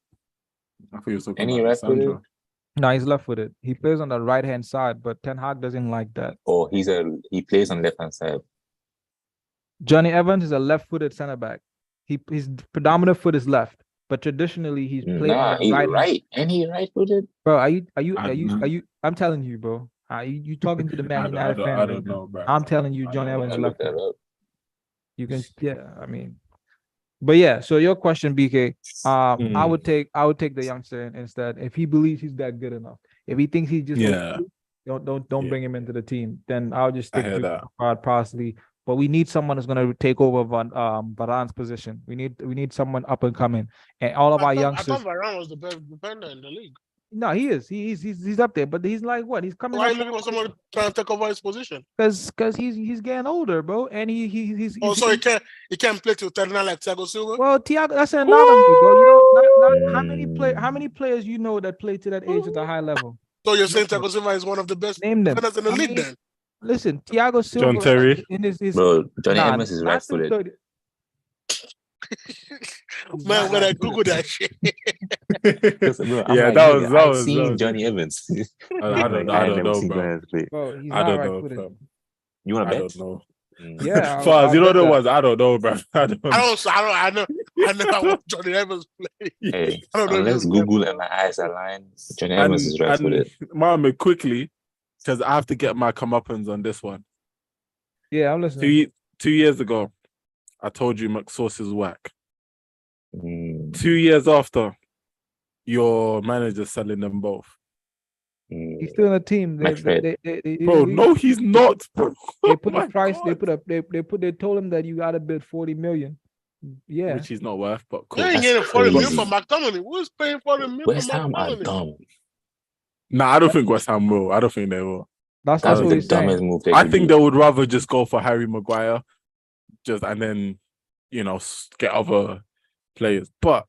Speaker 2: I thought you were talking
Speaker 5: Any
Speaker 2: about
Speaker 5: right-footed?
Speaker 1: No, he's left-footed. He plays on the right-hand side, but Ten Hag doesn't like that.
Speaker 5: Oh, he plays on left-hand side.
Speaker 1: Johnny Evans is a left-footed center back. His predominant foot is left, but traditionally he's played on the right.
Speaker 5: And he right-footed.
Speaker 1: Bro, are you? I'm telling you, bro. You talking to the Man United fan?
Speaker 2: I don't know, bro.
Speaker 1: I'm telling you, Johnny Evans is left-footed.
Speaker 5: That up.
Speaker 1: You can, yeah. I mean, But yeah, so your question, BK, I
Speaker 2: Mm.
Speaker 1: would take the youngster instead if he believes he's that good enough. If he thinks he's just
Speaker 2: Yeah.
Speaker 1: okay, don't
Speaker 2: Yeah.
Speaker 1: bring him into the team. Then I'll just
Speaker 2: I
Speaker 1: stick
Speaker 2: hear
Speaker 1: to
Speaker 2: that.
Speaker 1: Parsley. But we need someone who's gonna take over Varane's position. We need someone up and coming, and all of our
Speaker 3: I
Speaker 1: youngsters.
Speaker 3: thought Varane was the best defender in the league.
Speaker 1: No, he is. He's up there, but he's like what? He's coming
Speaker 3: Why are
Speaker 1: up
Speaker 3: you looking for someone trying to take over his position?
Speaker 1: because he's getting older, bro, and he's
Speaker 3: Oh, so he can't play to 39 like Thiago Silva?
Speaker 1: well, Thiago, that's an anomaly, bro. You don't not
Speaker 5: Mm.
Speaker 1: how many players you know that play to that age at a high level?
Speaker 3: So you're saying Thiago Silva is one of the best
Speaker 1: Name them.
Speaker 3: defenders in the
Speaker 1: I
Speaker 3: league
Speaker 1: mean,
Speaker 3: then?
Speaker 1: listen, Thiago
Speaker 2: John
Speaker 1: Silva
Speaker 2: Terry.
Speaker 1: in his
Speaker 5: Bro, Johnny
Speaker 1: nah,
Speaker 5: Evans is
Speaker 1: not through
Speaker 5: right-footed.
Speaker 1: 30.
Speaker 3: Man, when I
Speaker 1: right-footed.
Speaker 3: Google that shit.
Speaker 5: Bro, I'm
Speaker 2: Yeah,
Speaker 5: like,
Speaker 2: that
Speaker 5: nigga,
Speaker 2: was
Speaker 5: I've seen
Speaker 2: that was
Speaker 5: Johnny Evans.
Speaker 2: I don't know,
Speaker 5: seen
Speaker 2: bro.
Speaker 5: Johnny Evans play.
Speaker 1: Bro, he's
Speaker 2: I
Speaker 1: not
Speaker 2: don't know,
Speaker 1: right-footed.
Speaker 2: fam.
Speaker 5: You want to
Speaker 2: I
Speaker 5: bet?
Speaker 2: don't know.
Speaker 1: Yeah,
Speaker 2: Fars, you know
Speaker 1: bet
Speaker 2: the
Speaker 1: that.
Speaker 2: ones. I don't know, bro. I don't know.
Speaker 3: I never watched Johnny Evans play.
Speaker 5: Hey,
Speaker 3: I don't know if
Speaker 5: unless
Speaker 3: he's
Speaker 5: Google
Speaker 3: level.
Speaker 5: and my eyes align, Johnny Evans is right-footed.
Speaker 2: Mama, quickly, because I have to get my comeuppance on this one.
Speaker 1: Yeah, I'm listening.
Speaker 2: 2 years ago, I told you McSauce is whack.
Speaker 5: Mm,
Speaker 2: 2 years after, your manager's selling them both.
Speaker 1: He's still in the team.
Speaker 2: Bro, no, he's not. Bro.
Speaker 1: They put
Speaker 2: Oh
Speaker 1: a
Speaker 2: my
Speaker 1: price. They
Speaker 2: God.
Speaker 1: they told him that you got to bid 40 million. Yeah,
Speaker 2: Which he's not worth, but
Speaker 3: You
Speaker 2: cool.
Speaker 3: ain't
Speaker 5: That's
Speaker 3: getting 40 million
Speaker 5: crazy.
Speaker 3: for McTominay. Who's paying 40 million
Speaker 5: West
Speaker 3: for
Speaker 5: Ham are
Speaker 3: McTominay?
Speaker 5: dumb.
Speaker 2: Nah, I don't think West Ham will. I don't think they will.
Speaker 1: that's
Speaker 5: That was
Speaker 1: what
Speaker 5: the
Speaker 1: he's saying.
Speaker 5: dumbest move they
Speaker 2: I
Speaker 5: could
Speaker 2: think
Speaker 5: do.
Speaker 2: they would rather just go for Harry Maguire, and then, get other players. But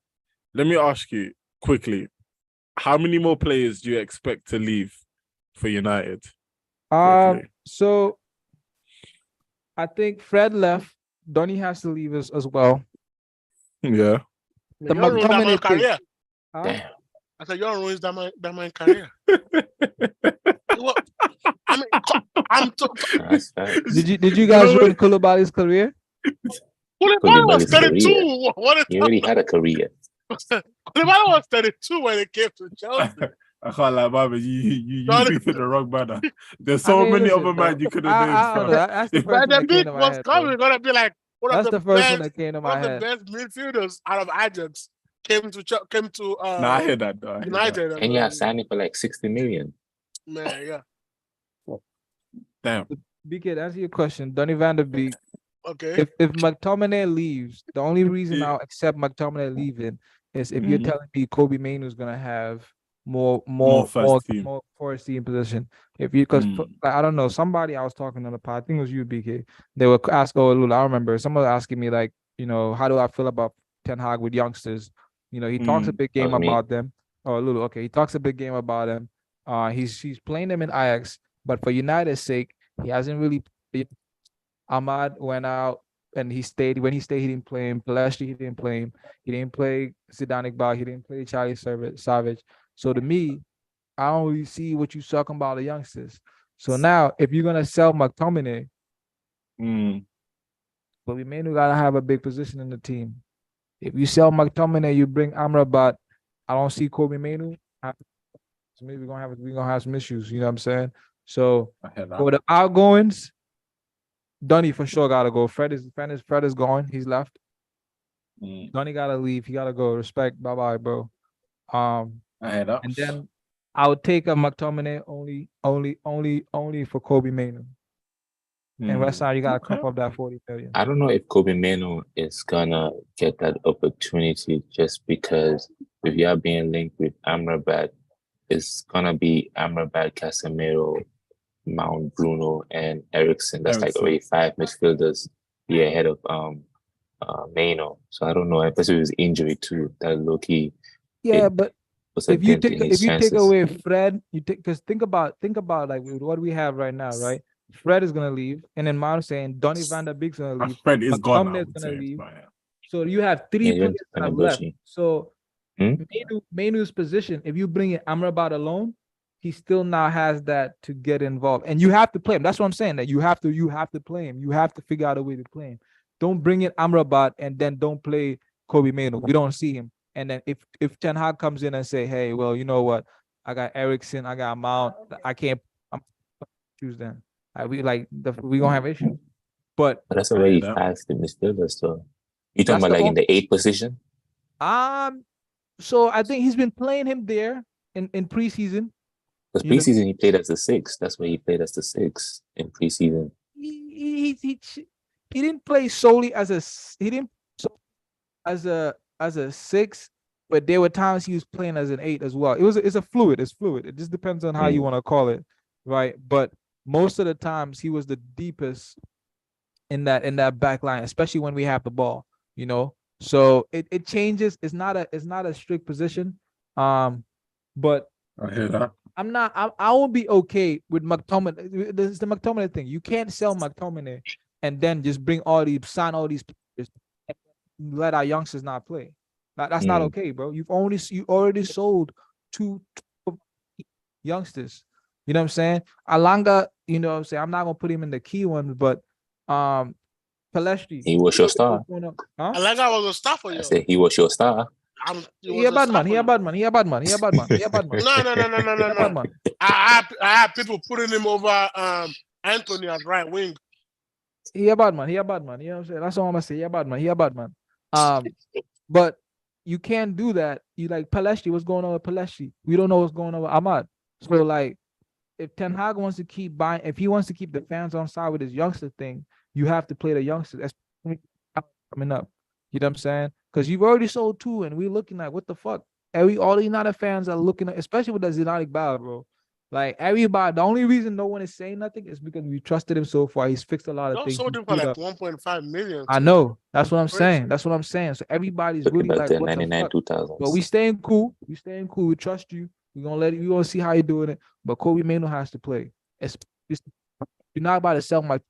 Speaker 2: let me ask you quickly, how many more players do you expect to leave for United? Quickly.
Speaker 1: So I think Fred left. Donny has to leave as well.
Speaker 2: Yeah.
Speaker 1: The
Speaker 3: You're ruining that
Speaker 1: McTominay
Speaker 3: man's
Speaker 1: thing.
Speaker 3: career.
Speaker 1: Huh?
Speaker 5: Damn.
Speaker 3: I said, you're ruining that man's career. What? I mean, I'm
Speaker 5: That's fact.
Speaker 1: Did you guys ruin Koulibaly's career?
Speaker 3: Koulibaly was
Speaker 5: Koulibaly's
Speaker 3: 32.
Speaker 5: career.
Speaker 3: What
Speaker 5: He already had a career.
Speaker 3: Koulibaly was 32 when it came to Chelsea.
Speaker 2: I can't lie, Baba. You
Speaker 3: Donny-
Speaker 2: beat the wrong manner. There's so many
Speaker 1: listen,
Speaker 2: other
Speaker 1: bro.
Speaker 2: man you could have named.
Speaker 1: I don't know. That's the first
Speaker 3: But
Speaker 1: one
Speaker 3: the
Speaker 1: that came
Speaker 3: big
Speaker 1: to my
Speaker 3: was
Speaker 1: head.
Speaker 3: coming.
Speaker 1: Bro.
Speaker 3: Gonna be like one
Speaker 1: That's
Speaker 3: of
Speaker 1: the
Speaker 3: the
Speaker 1: first
Speaker 3: best,
Speaker 1: one that came to
Speaker 3: one
Speaker 1: my
Speaker 3: of the
Speaker 1: head.
Speaker 3: best midfielders out of Ajax came to
Speaker 2: Nah, I hear that though. I hear that.
Speaker 3: United.
Speaker 5: And you are signing for like 60 million.
Speaker 3: Man, yeah.
Speaker 2: Damn.
Speaker 1: BK, to answer your question, Donny van der Beek.
Speaker 3: Okay.
Speaker 1: If McTominay leaves, the only reason
Speaker 2: Yeah.
Speaker 1: I'll accept McTominay leaving is if you're
Speaker 2: Mhm.
Speaker 1: telling me Kobe Mainoo is gonna have more
Speaker 2: first team.
Speaker 1: more first team position. If you because
Speaker 2: Mm.
Speaker 1: I don't know, somebody I was talking on the pod, I think it was you, BK. They were asking, I remember someone was asking me like, how do I feel about Ten Hag with youngsters? He talks a big game
Speaker 5: That was me.
Speaker 1: about them. Oh, Lulu, okay, he talks a big game about them. He's playing them in Ajax, but for United's sake, he hasn't really. Ahmad went out and he stayed. When he stayed, he didn't play him. Pellestri, he didn't play him. He didn't play Zidane Iqbal. He didn't play Charlie Savage. So to me, I don't really see what you're talking about the youngsters. So now, if you're gonna sell McTominay, but we may gotta have a big position in the team. If you sell McTominay, you bring Amrabat. I don't see Kobe Mainoo. So maybe we're gonna have some issues. You know what I'm saying? So for the outgoings, Donny for sure gotta go. Fred is gone. He's left. Donny gotta leave. He gotta go. Respect. Bye bye, bro.
Speaker 2: I hear that.
Speaker 1: And then I would take a McTominay only for Kobe Mainoo. And West Ham, you gotta come up that 40 million.
Speaker 5: I don't know if Kobe Mainoo is gonna get that opportunity just because if you are being linked with Amrabat, it's gonna be Amrabat, Casemiro, Mount, Bruno, and Ericsson. That's like already 5 midfielders ahead of Mainoo. So I don't know, especially with his injury too, that low key.
Speaker 1: Yeah, but if you take
Speaker 5: chances.
Speaker 1: away Fred, because think about like what we have right now, right? Fred is gonna leave, and then Mount saying Donny van der Beek's gonna leave.
Speaker 2: Fred is gone.
Speaker 1: McTominay is gonna leave. So you have 3
Speaker 5: Yeah,
Speaker 1: players that have left. So
Speaker 5: Hmm?
Speaker 1: Mainoo's position, if you bring in Amrabat alone, he still now has that to get involved, and you have to play him. That's what I'm saying. That you have to play him. You have to figure out a way to play him. Don't bring in Amrabat and then don't play Kobe Mainoo. We don't see him. And then if Ten Hag comes in and say, hey, well, you know what? I got Ericsson, I got Mount. I can't choose them. We gonna have issues. But
Speaker 5: that's already 5 midfielders, though. You talking about like in the 8th position?
Speaker 1: So I think he's been playing him there in preseason.
Speaker 5: Because preseason he played as the 6. That's where he played as the 6 in preseason.
Speaker 1: He didn't play solely as a as a 6, but there were times he was playing as an 8 as well. It's fluid. It just depends on how you want to call it, right? But most of the times he was the deepest in that back line, especially when we have the ball, So it changes. It's not a strict position. But
Speaker 2: I hear that.
Speaker 1: I won't be okay with McTominay. This is the McTominay thing. You can't sell McTominay and then just sign all these players, and let our youngsters not play. That's not okay, bro. You already sold two youngsters. You know what I'm saying? Alanga, you know what I'm saying? I'm not gonna put him in the key ones, but Palestri.
Speaker 5: He was your star.
Speaker 3: Alanga was a star for you.
Speaker 5: I said he was your star.
Speaker 1: He a bad man. No.
Speaker 3: I have people putting him over Anthony at right wing.
Speaker 1: He a bad man. You know what I'm saying? That's all I'm gonna say. He a bad man. But you can't do that. You like Palestri. What's going on with Palestri? We don't know what's going on with Ahmad. So like, if Ten Hag wants to keep buying, if he wants to keep the fans on side with his youngster thing, you have to play the youngsters. That's coming up. You know what I'm saying? Because you've already sold 2, and we're looking like, what the fuck? All the United fans are looking at, especially with the Zidane Ball, bro. Like everybody, the only reason no one is saying nothing is because we trusted him so far. He's fixed a lot of things.
Speaker 3: Sold him for like 1.5 million.
Speaker 1: I know. That's what I'm saying. So everybody's really like, what the fuck?
Speaker 5: 2000.
Speaker 1: But we staying cool. We trust you. We're gonna see how you're doing it. But Kobe Mano has to play. You're not about to sell my.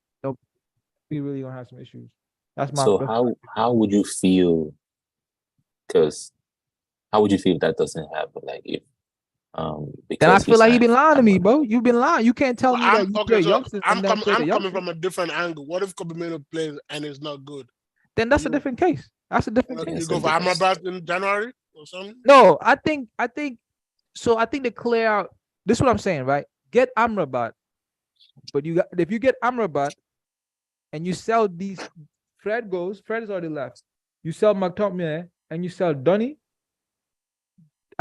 Speaker 1: We really gonna have some issues. That's my.
Speaker 5: So how would you feel? Because how would you feel if that doesn't happen? Like if
Speaker 1: then I feel like you've been lying to me, bro. You've been lying. You can't tell me that you play youngsters.
Speaker 3: I'm coming from a different angle. What if Kobe Mano plays and it's not good?
Speaker 1: Then that's a different case. That's a different case.
Speaker 3: You go for Amrabat in January or something?
Speaker 1: No, I think they clear out. This is what I'm saying, right? Get Amrabat, but if you get Amrabat and you sell these, Fred is already left. You sell McTominay and you sell Donny.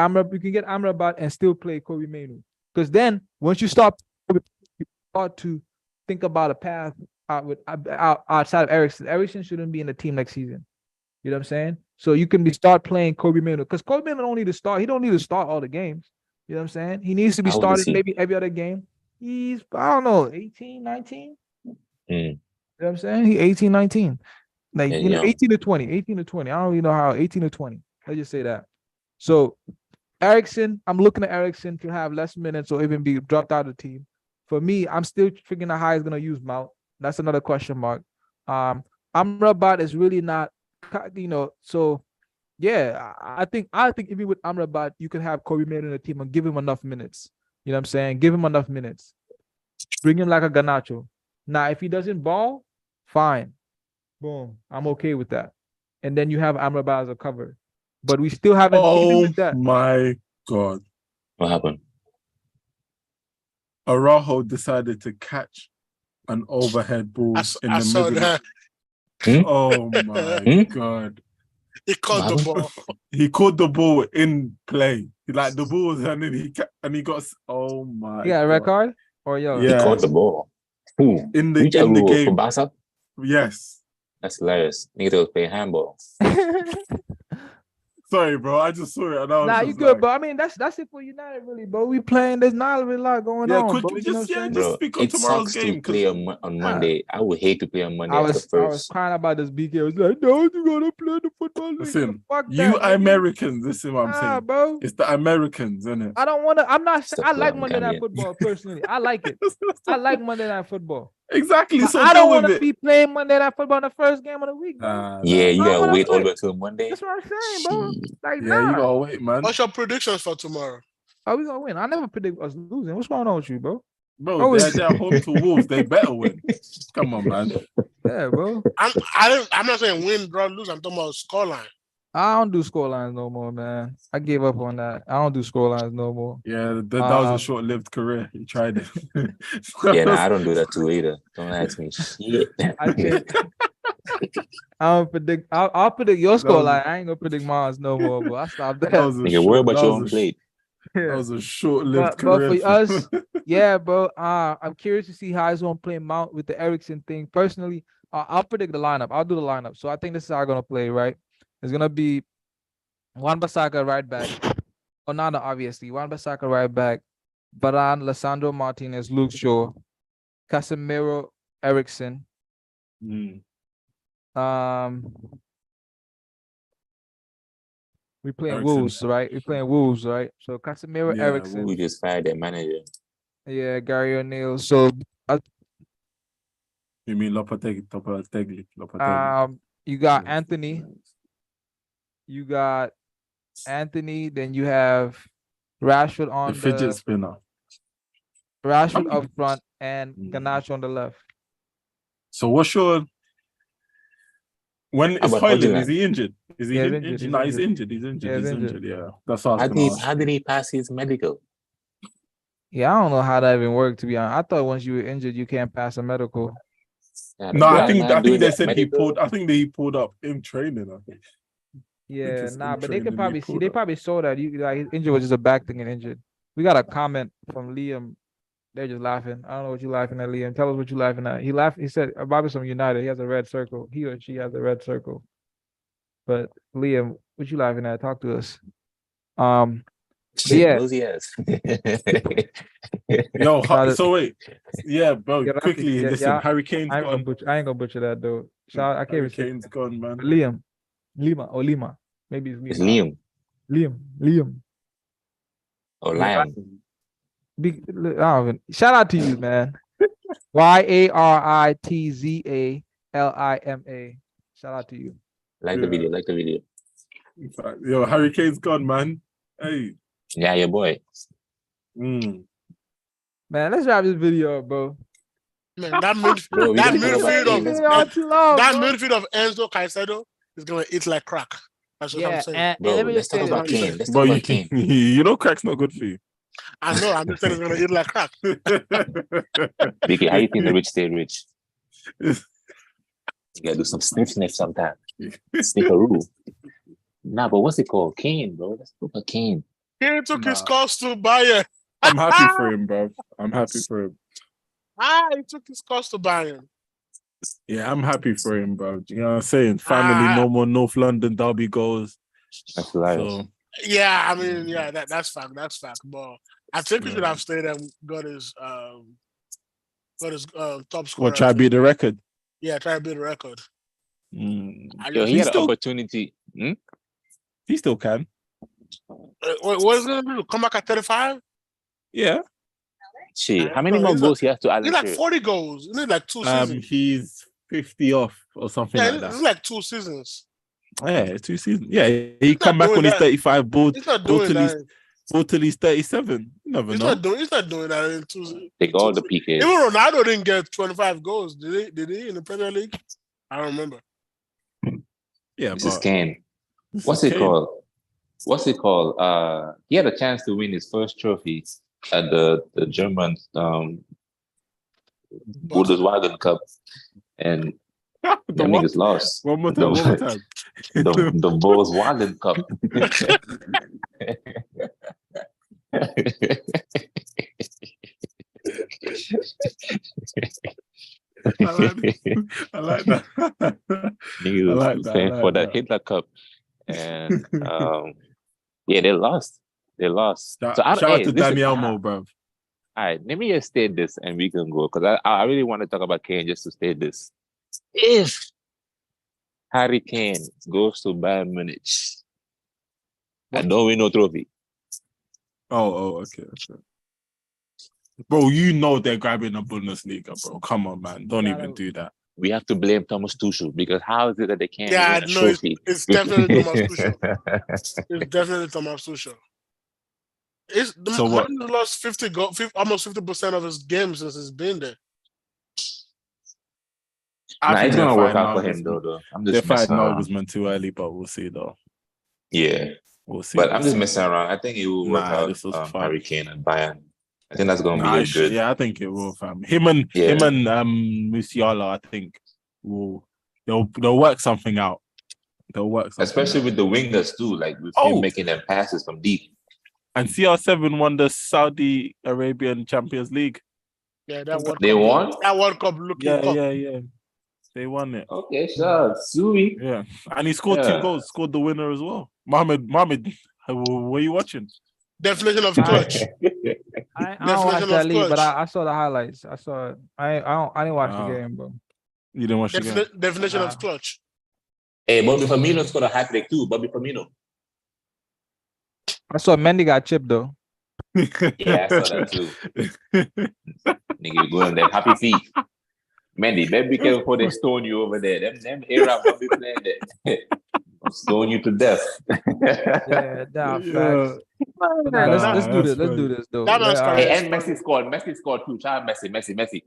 Speaker 1: You can get Amrabat and still play Kobe Manu. Because then once you start to think about a path outside of Eriksen. Eriksen shouldn't be in the team next season. You know what I'm saying? So you can start playing Kobe Manu. Because Kobe Manu don't need to start. He don't need to start all the games. You know what I'm saying? He needs to be started maybe every other game. He's, I don't know, 18, 19? You know what I'm saying? He 18, 19. Like, 18 to 20. 18 to 20. I don't really know how. 18 to 20. Let's just say that. So Eriksen, I'm looking at Eriksen to have less minutes or even be dropped out of the team. For me, I'm still figuring out how he's going to use Mount. That's another question mark. Amrabat is really not, so yeah, I think even with Amrabat, you could have Kobe Manu in the team and give him enough minutes. You know what I'm saying? Give him enough minutes. Bring him like a Garnacho. Now, if he doesn't ball, fine. Boom. I'm okay with that. And then you have Amrabat as a cover. But we still haven't seen with that.
Speaker 2: Oh my God.
Speaker 5: What happened?
Speaker 2: Araujo decided to catch an overhead ball in the middle. Oh my God.
Speaker 3: He caught the ball.
Speaker 2: He caught the ball in play. Like the ball was and he got. Oh my!
Speaker 1: Yeah, red card or yo.
Speaker 5: He caught the ball. Who?
Speaker 2: In the game.
Speaker 5: For Barca?
Speaker 2: Yes.
Speaker 5: That's hilarious. Nigga was playing handball.
Speaker 2: Sorry, bro. I just saw it and I was
Speaker 1: Nah, you good, bro. I mean, that's it for United, really, bro. We playing. There's not really a lot going on.
Speaker 2: Could
Speaker 1: bro.
Speaker 2: you just speak on
Speaker 5: it
Speaker 2: tomorrow's
Speaker 5: sucks
Speaker 2: game?
Speaker 5: to play on Monday. I would hate to play on Monday. I was
Speaker 1: crying about this BK. I was like, no, you gotta play the football league.
Speaker 2: Listen,
Speaker 1: fuck
Speaker 2: you
Speaker 1: that,
Speaker 2: Americans. This is what I'm saying,
Speaker 1: bro.
Speaker 2: It's the Americans, isn't it?
Speaker 1: I don't want to. I'm not. I like Monday Night Football personally. I like it. I like Monday Night Football.
Speaker 2: Exactly. So
Speaker 1: I don't want to be playing Monday Night Football in the first game of the week.
Speaker 5: You gotta wait all the way till Monday.
Speaker 1: That's what I'm saying, bro. Like,
Speaker 2: you gotta wait, man.
Speaker 3: What's your predictions for tomorrow?
Speaker 1: Oh, we gonna win. I never predict us losing. What's going on with you, bro?
Speaker 2: Bro, they're home to Wolves. They better win. Come on, man.
Speaker 1: Yeah, bro.
Speaker 3: I'm not saying win, draw, lose. I'm talking about scoreline.
Speaker 1: I don't do scorelines no more, man. I gave up on that. I don't do scorelines no more.
Speaker 2: Yeah, that was a short-lived career. He tried it.
Speaker 5: I don't do that too either. Don't ask me shit.
Speaker 1: I don't predict. I'll predict your score
Speaker 2: was-
Speaker 1: line. I ain't gonna predict mine no more, but I stopped that.
Speaker 2: That was a
Speaker 5: Nigga, worry about
Speaker 2: that
Speaker 5: your
Speaker 2: was
Speaker 5: own
Speaker 2: a sh-
Speaker 5: plate.
Speaker 2: That was a short-lived
Speaker 1: But for
Speaker 2: career.
Speaker 1: us, yeah, bro. I'm curious to see how he's gonna play Mount with the Erickson thing. Personally, I'll predict the lineup. I'll do the lineup. So I think this is how I'm gonna play. Right? It's gonna be Wan-Bissaka right back. Onana, obviously. Wan-Bissaka right back. Varane, Lissandro Martinez, Luke Shaw, Casemiro, Erickson.
Speaker 2: Mm.
Speaker 1: We playing
Speaker 2: Erickson.
Speaker 1: Wolves, right? We playing Wolves, right? So Casemiro,
Speaker 2: Yeah,
Speaker 1: Erickson.
Speaker 5: We just fired their manager.
Speaker 1: Yeah, Gary O'Neill. So
Speaker 2: You mean Lopetegui?
Speaker 1: you got Anthony. You got Anthony. Then you have Rashford on
Speaker 2: the fidget spinner.
Speaker 1: Rashford up front and
Speaker 2: Mm.
Speaker 1: Garnacho on the left.
Speaker 2: So what's your when is
Speaker 5: about
Speaker 2: Højlund?
Speaker 5: Højlund?
Speaker 2: Is he injured? Is he
Speaker 1: Yeah, he's
Speaker 2: injured?
Speaker 1: injured, he's
Speaker 2: No, he's
Speaker 1: injured.
Speaker 2: injured. He's injured.
Speaker 1: Yeah,
Speaker 2: He's
Speaker 1: he's
Speaker 2: injured.
Speaker 1: injured.
Speaker 2: Yeah, that's what I was gonna ask.
Speaker 5: How did he pass his medical?
Speaker 1: Yeah, I don't know how that even worked, to be honest. I thought once you were injured, you can't pass a medical.
Speaker 5: Yeah,
Speaker 2: No, I
Speaker 5: the
Speaker 2: think
Speaker 5: man doing
Speaker 2: they
Speaker 5: that
Speaker 2: said he
Speaker 5: medical-
Speaker 2: pulled. I think that he pulled up in training. I think.
Speaker 1: Yeah,
Speaker 2: it's
Speaker 1: nah,
Speaker 2: in
Speaker 1: but they could
Speaker 2: training,
Speaker 1: probably
Speaker 2: he
Speaker 1: see.
Speaker 2: pulled
Speaker 1: They
Speaker 2: up.
Speaker 1: probably saw that you like his injury was just a back thing and injured. We got a comment from Liam. They're just laughing. I don't know what you laughing at, Liam. Tell us what you laughing at. He laughed. He said Bobby's from United. He has a red circle. He or she has a red circle. But Liam, what you laughing at? Talk to us.
Speaker 5: Shit,
Speaker 1: yeah.
Speaker 5: nosy ass.
Speaker 2: Yo,
Speaker 1: Shout out-
Speaker 2: so wait, yeah, bro.
Speaker 1: Yeah,
Speaker 2: Quickly,
Speaker 1: yeah,
Speaker 2: listen.
Speaker 1: yeah.
Speaker 2: Harry Kane's
Speaker 1: I ain't
Speaker 2: gone.
Speaker 1: gonna butcher that though. Shout, I can't
Speaker 2: Harry
Speaker 1: even say
Speaker 2: Kane's gone, man.
Speaker 1: Liam. Lima. Maybe it's
Speaker 5: It's
Speaker 1: Lima.
Speaker 5: Liam
Speaker 1: Liam.
Speaker 5: or
Speaker 1: Yeah,
Speaker 5: Liam.
Speaker 1: I don't even, shout out to you, man. YARITZALIMA. Shout out to you.
Speaker 5: Like the video.
Speaker 2: In fact, yo, Harry Kane's gone, man. Hey.
Speaker 5: Yeah, your boy.
Speaker 2: Mm.
Speaker 1: Man, let's wrap this video up, bro.
Speaker 3: Man, that midfield,
Speaker 5: Bro, we
Speaker 3: that
Speaker 5: gotta talk about
Speaker 3: midfield
Speaker 5: Kane.
Speaker 3: of
Speaker 5: Let's
Speaker 1: All too long,
Speaker 3: that
Speaker 1: bro.
Speaker 3: midfield of Enzo Caicedo is gonna eat like crack. That's what
Speaker 1: Yeah,
Speaker 3: I'm saying.
Speaker 1: and
Speaker 5: Bro,
Speaker 1: let me
Speaker 5: let's
Speaker 1: just
Speaker 5: talk
Speaker 1: say
Speaker 5: about
Speaker 1: this.
Speaker 5: Kane. Let's
Speaker 2: Bro,
Speaker 5: talk about Kane.
Speaker 2: you know crack's not good for you.
Speaker 3: I know. I'm just saying it's gonna eat like crack.
Speaker 5: Vicky, how you think the rich stay rich? You gotta do some sniff sometime. Snifferoo. Nah, but what's it called? Kane, bro. Let's talk about Kane.
Speaker 3: He took his
Speaker 2: Nah.
Speaker 3: course to Bayern.
Speaker 2: I'm happy for him, bro. I'm happy for him.
Speaker 3: He took his course to Bayern.
Speaker 2: Yeah, I'm happy for him, bro. You know what I'm saying? Finally, no more North London derby goals.
Speaker 5: That's right.
Speaker 2: So
Speaker 3: Yeah, I mean, yeah, that's fact. That's fact. But I think he should have stayed and got his top score.
Speaker 2: what? Try to beat the record.
Speaker 3: Yeah, try to beat the record.
Speaker 2: Mm.
Speaker 5: Yo, he
Speaker 2: He
Speaker 5: had an
Speaker 2: still-
Speaker 5: opportunity.
Speaker 2: He still can.
Speaker 3: What is he gonna do? Come back at 35?
Speaker 2: Yeah.
Speaker 5: Shit, how many
Speaker 3: No,
Speaker 5: more
Speaker 3: he's
Speaker 5: goals he has to add
Speaker 3: He's
Speaker 5: this
Speaker 3: like
Speaker 5: year?
Speaker 3: 40 goals. He need like 2 seasons.
Speaker 2: He's 50 off or something
Speaker 3: Yeah,
Speaker 2: like
Speaker 3: it's
Speaker 2: that.
Speaker 3: like 2 seasons.
Speaker 2: Yeah, 2 seasons. Yeah, he
Speaker 3: not
Speaker 2: come back
Speaker 3: doing
Speaker 2: when he's
Speaker 3: that.
Speaker 2: 35, ball
Speaker 3: He's not
Speaker 2: go
Speaker 3: doing
Speaker 2: till
Speaker 3: that.
Speaker 2: he's 37. You never
Speaker 3: He's
Speaker 2: know.
Speaker 3: not doing that in 2 seasons.
Speaker 5: Take all the PKs.
Speaker 3: Even Ronaldo didn't get 25 goals. Did he in the Premier League? I don't remember.
Speaker 2: Yeah,
Speaker 5: This is
Speaker 2: but
Speaker 5: Kane.
Speaker 2: this
Speaker 5: What's
Speaker 2: is
Speaker 5: it
Speaker 2: Kane.
Speaker 5: called? He had a chance to win his first trophy at the German Bundeswagen Cup, and
Speaker 2: The
Speaker 5: the
Speaker 2: what?
Speaker 5: niggas lost.
Speaker 2: One more time.
Speaker 5: The Volkswagen Cup.
Speaker 2: I like that.
Speaker 5: Niggas
Speaker 2: I like that,
Speaker 5: playing
Speaker 2: I
Speaker 5: for
Speaker 2: like
Speaker 5: that
Speaker 2: that.
Speaker 5: Hitler Cup, and yeah, they lost.
Speaker 2: Shout
Speaker 5: So
Speaker 2: out to
Speaker 5: listen,
Speaker 2: Danny Elmo, bro.
Speaker 5: All right, let me just state this, and we can go because I really want to talk about Kane just to state this. If Harry Kane goes to Bayern Munich, I don't win no trophy.
Speaker 2: Okay. Bro, you know they're grabbing the Bundesliga, bro. Come on, man. Don't even do that.
Speaker 5: We have to blame Thomas Tuchel because how is it that they can't
Speaker 3: Yeah,
Speaker 5: win a
Speaker 3: no,
Speaker 5: trophy?
Speaker 3: it's definitely Thomas Tuchel. It's definitely Thomas Tuchel.
Speaker 2: So what?
Speaker 3: Man lost almost 50% of his games since he's been there.
Speaker 5: Nah, it's gonna work out for
Speaker 2: Nagelsmann.
Speaker 5: him though. I'm
Speaker 2: They
Speaker 5: just
Speaker 2: fired
Speaker 5: messing around.
Speaker 2: Nagelsmann too early, but we'll see though.
Speaker 5: Yeah,
Speaker 2: We'll see.
Speaker 5: but I'm just messing around. I think it will work
Speaker 2: Nah,
Speaker 5: out.
Speaker 2: this was fun.
Speaker 5: Harry Kane and Bayern. I think that's gonna
Speaker 2: Nah,
Speaker 5: be good.
Speaker 2: yeah, I think it will, fam. Him and Musiala, I think they'll work something out. They'll work something
Speaker 5: Especially
Speaker 2: out.
Speaker 5: with the wingers too, like with
Speaker 2: Oh.
Speaker 5: him making them passes from deep.
Speaker 2: And CR7 won the Saudi Arabian Champions League.
Speaker 3: Yeah, that World
Speaker 5: They
Speaker 3: Cup.
Speaker 5: won?
Speaker 3: That World Cup looking
Speaker 2: Yeah,
Speaker 3: cup.
Speaker 2: yeah. They won it.
Speaker 5: Okay, sure. Sui.
Speaker 2: Yeah. And he scored 2 goals, scored the winner as well. Mohammed, what are you watching?
Speaker 3: Definition of clutch.
Speaker 1: I don't watch
Speaker 3: Definition
Speaker 1: that
Speaker 3: of
Speaker 1: league, but
Speaker 3: clutch.
Speaker 1: I saw the highlights. I saw it. I didn't watch the
Speaker 2: Oh.
Speaker 1: game, bro.
Speaker 2: You didn't watch the game?
Speaker 3: Definition of clutch.
Speaker 5: Hey, Bobby Firmino scored a hat trick too. Bobby Firmino.
Speaker 1: I saw Mendy got chipped though.
Speaker 5: Yeah, I saw that too. Nigga going there, happy feet. Mandy, better be careful before they stone you over there. Them era Bobby playing there. I'll stone you to death.
Speaker 1: Yeah, nah, facts. Nah, let's do this. Let's do this though.
Speaker 3: That man's career
Speaker 5: Hey,
Speaker 3: is
Speaker 5: and Messi scored. Messi scored too. Shout out Messi.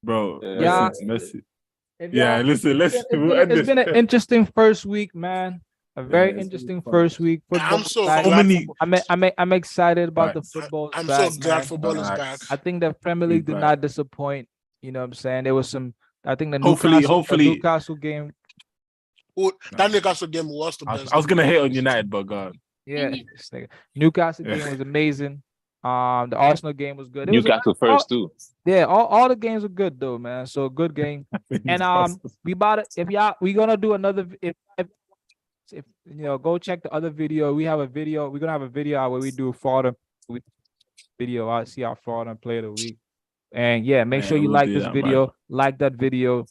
Speaker 2: Bro,
Speaker 1: Yeah.
Speaker 2: Messi.
Speaker 1: If
Speaker 2: Yeah,
Speaker 1: y'all-
Speaker 2: listen,
Speaker 1: it's been an interesting first week, man. A very
Speaker 2: it's
Speaker 1: interesting
Speaker 2: been fun.
Speaker 1: first week.
Speaker 3: I'm so
Speaker 1: back.
Speaker 3: glad.
Speaker 1: I'm excited about the
Speaker 2: Facts.
Speaker 1: football.
Speaker 3: I'm
Speaker 1: back,
Speaker 3: so glad
Speaker 1: man.
Speaker 3: football is back.
Speaker 2: Facts.
Speaker 1: I think the Premier League did not disappoint. You know what I'm saying? There was some. I think the
Speaker 2: Hopefully-
Speaker 1: Newcastle game.
Speaker 3: That Newcastle game was the best.
Speaker 2: I was gonna hate on United, but God.
Speaker 1: Yeah, this nigga. Newcastle
Speaker 2: Yeah.
Speaker 1: game was amazing. The Arsenal game was good. It was
Speaker 5: Newcastle first too.
Speaker 1: Yeah, all the games were good though, man. So good game. And we about it. If y'all, we gonna do another. If you know, go check the other video. We have a video. We're gonna have a video out where we do Florida video. I see our Florida player of the week. And yeah, make sure you
Speaker 2: we'll
Speaker 1: like
Speaker 2: do
Speaker 1: this
Speaker 2: that,
Speaker 1: video.
Speaker 2: man.
Speaker 1: Like that video.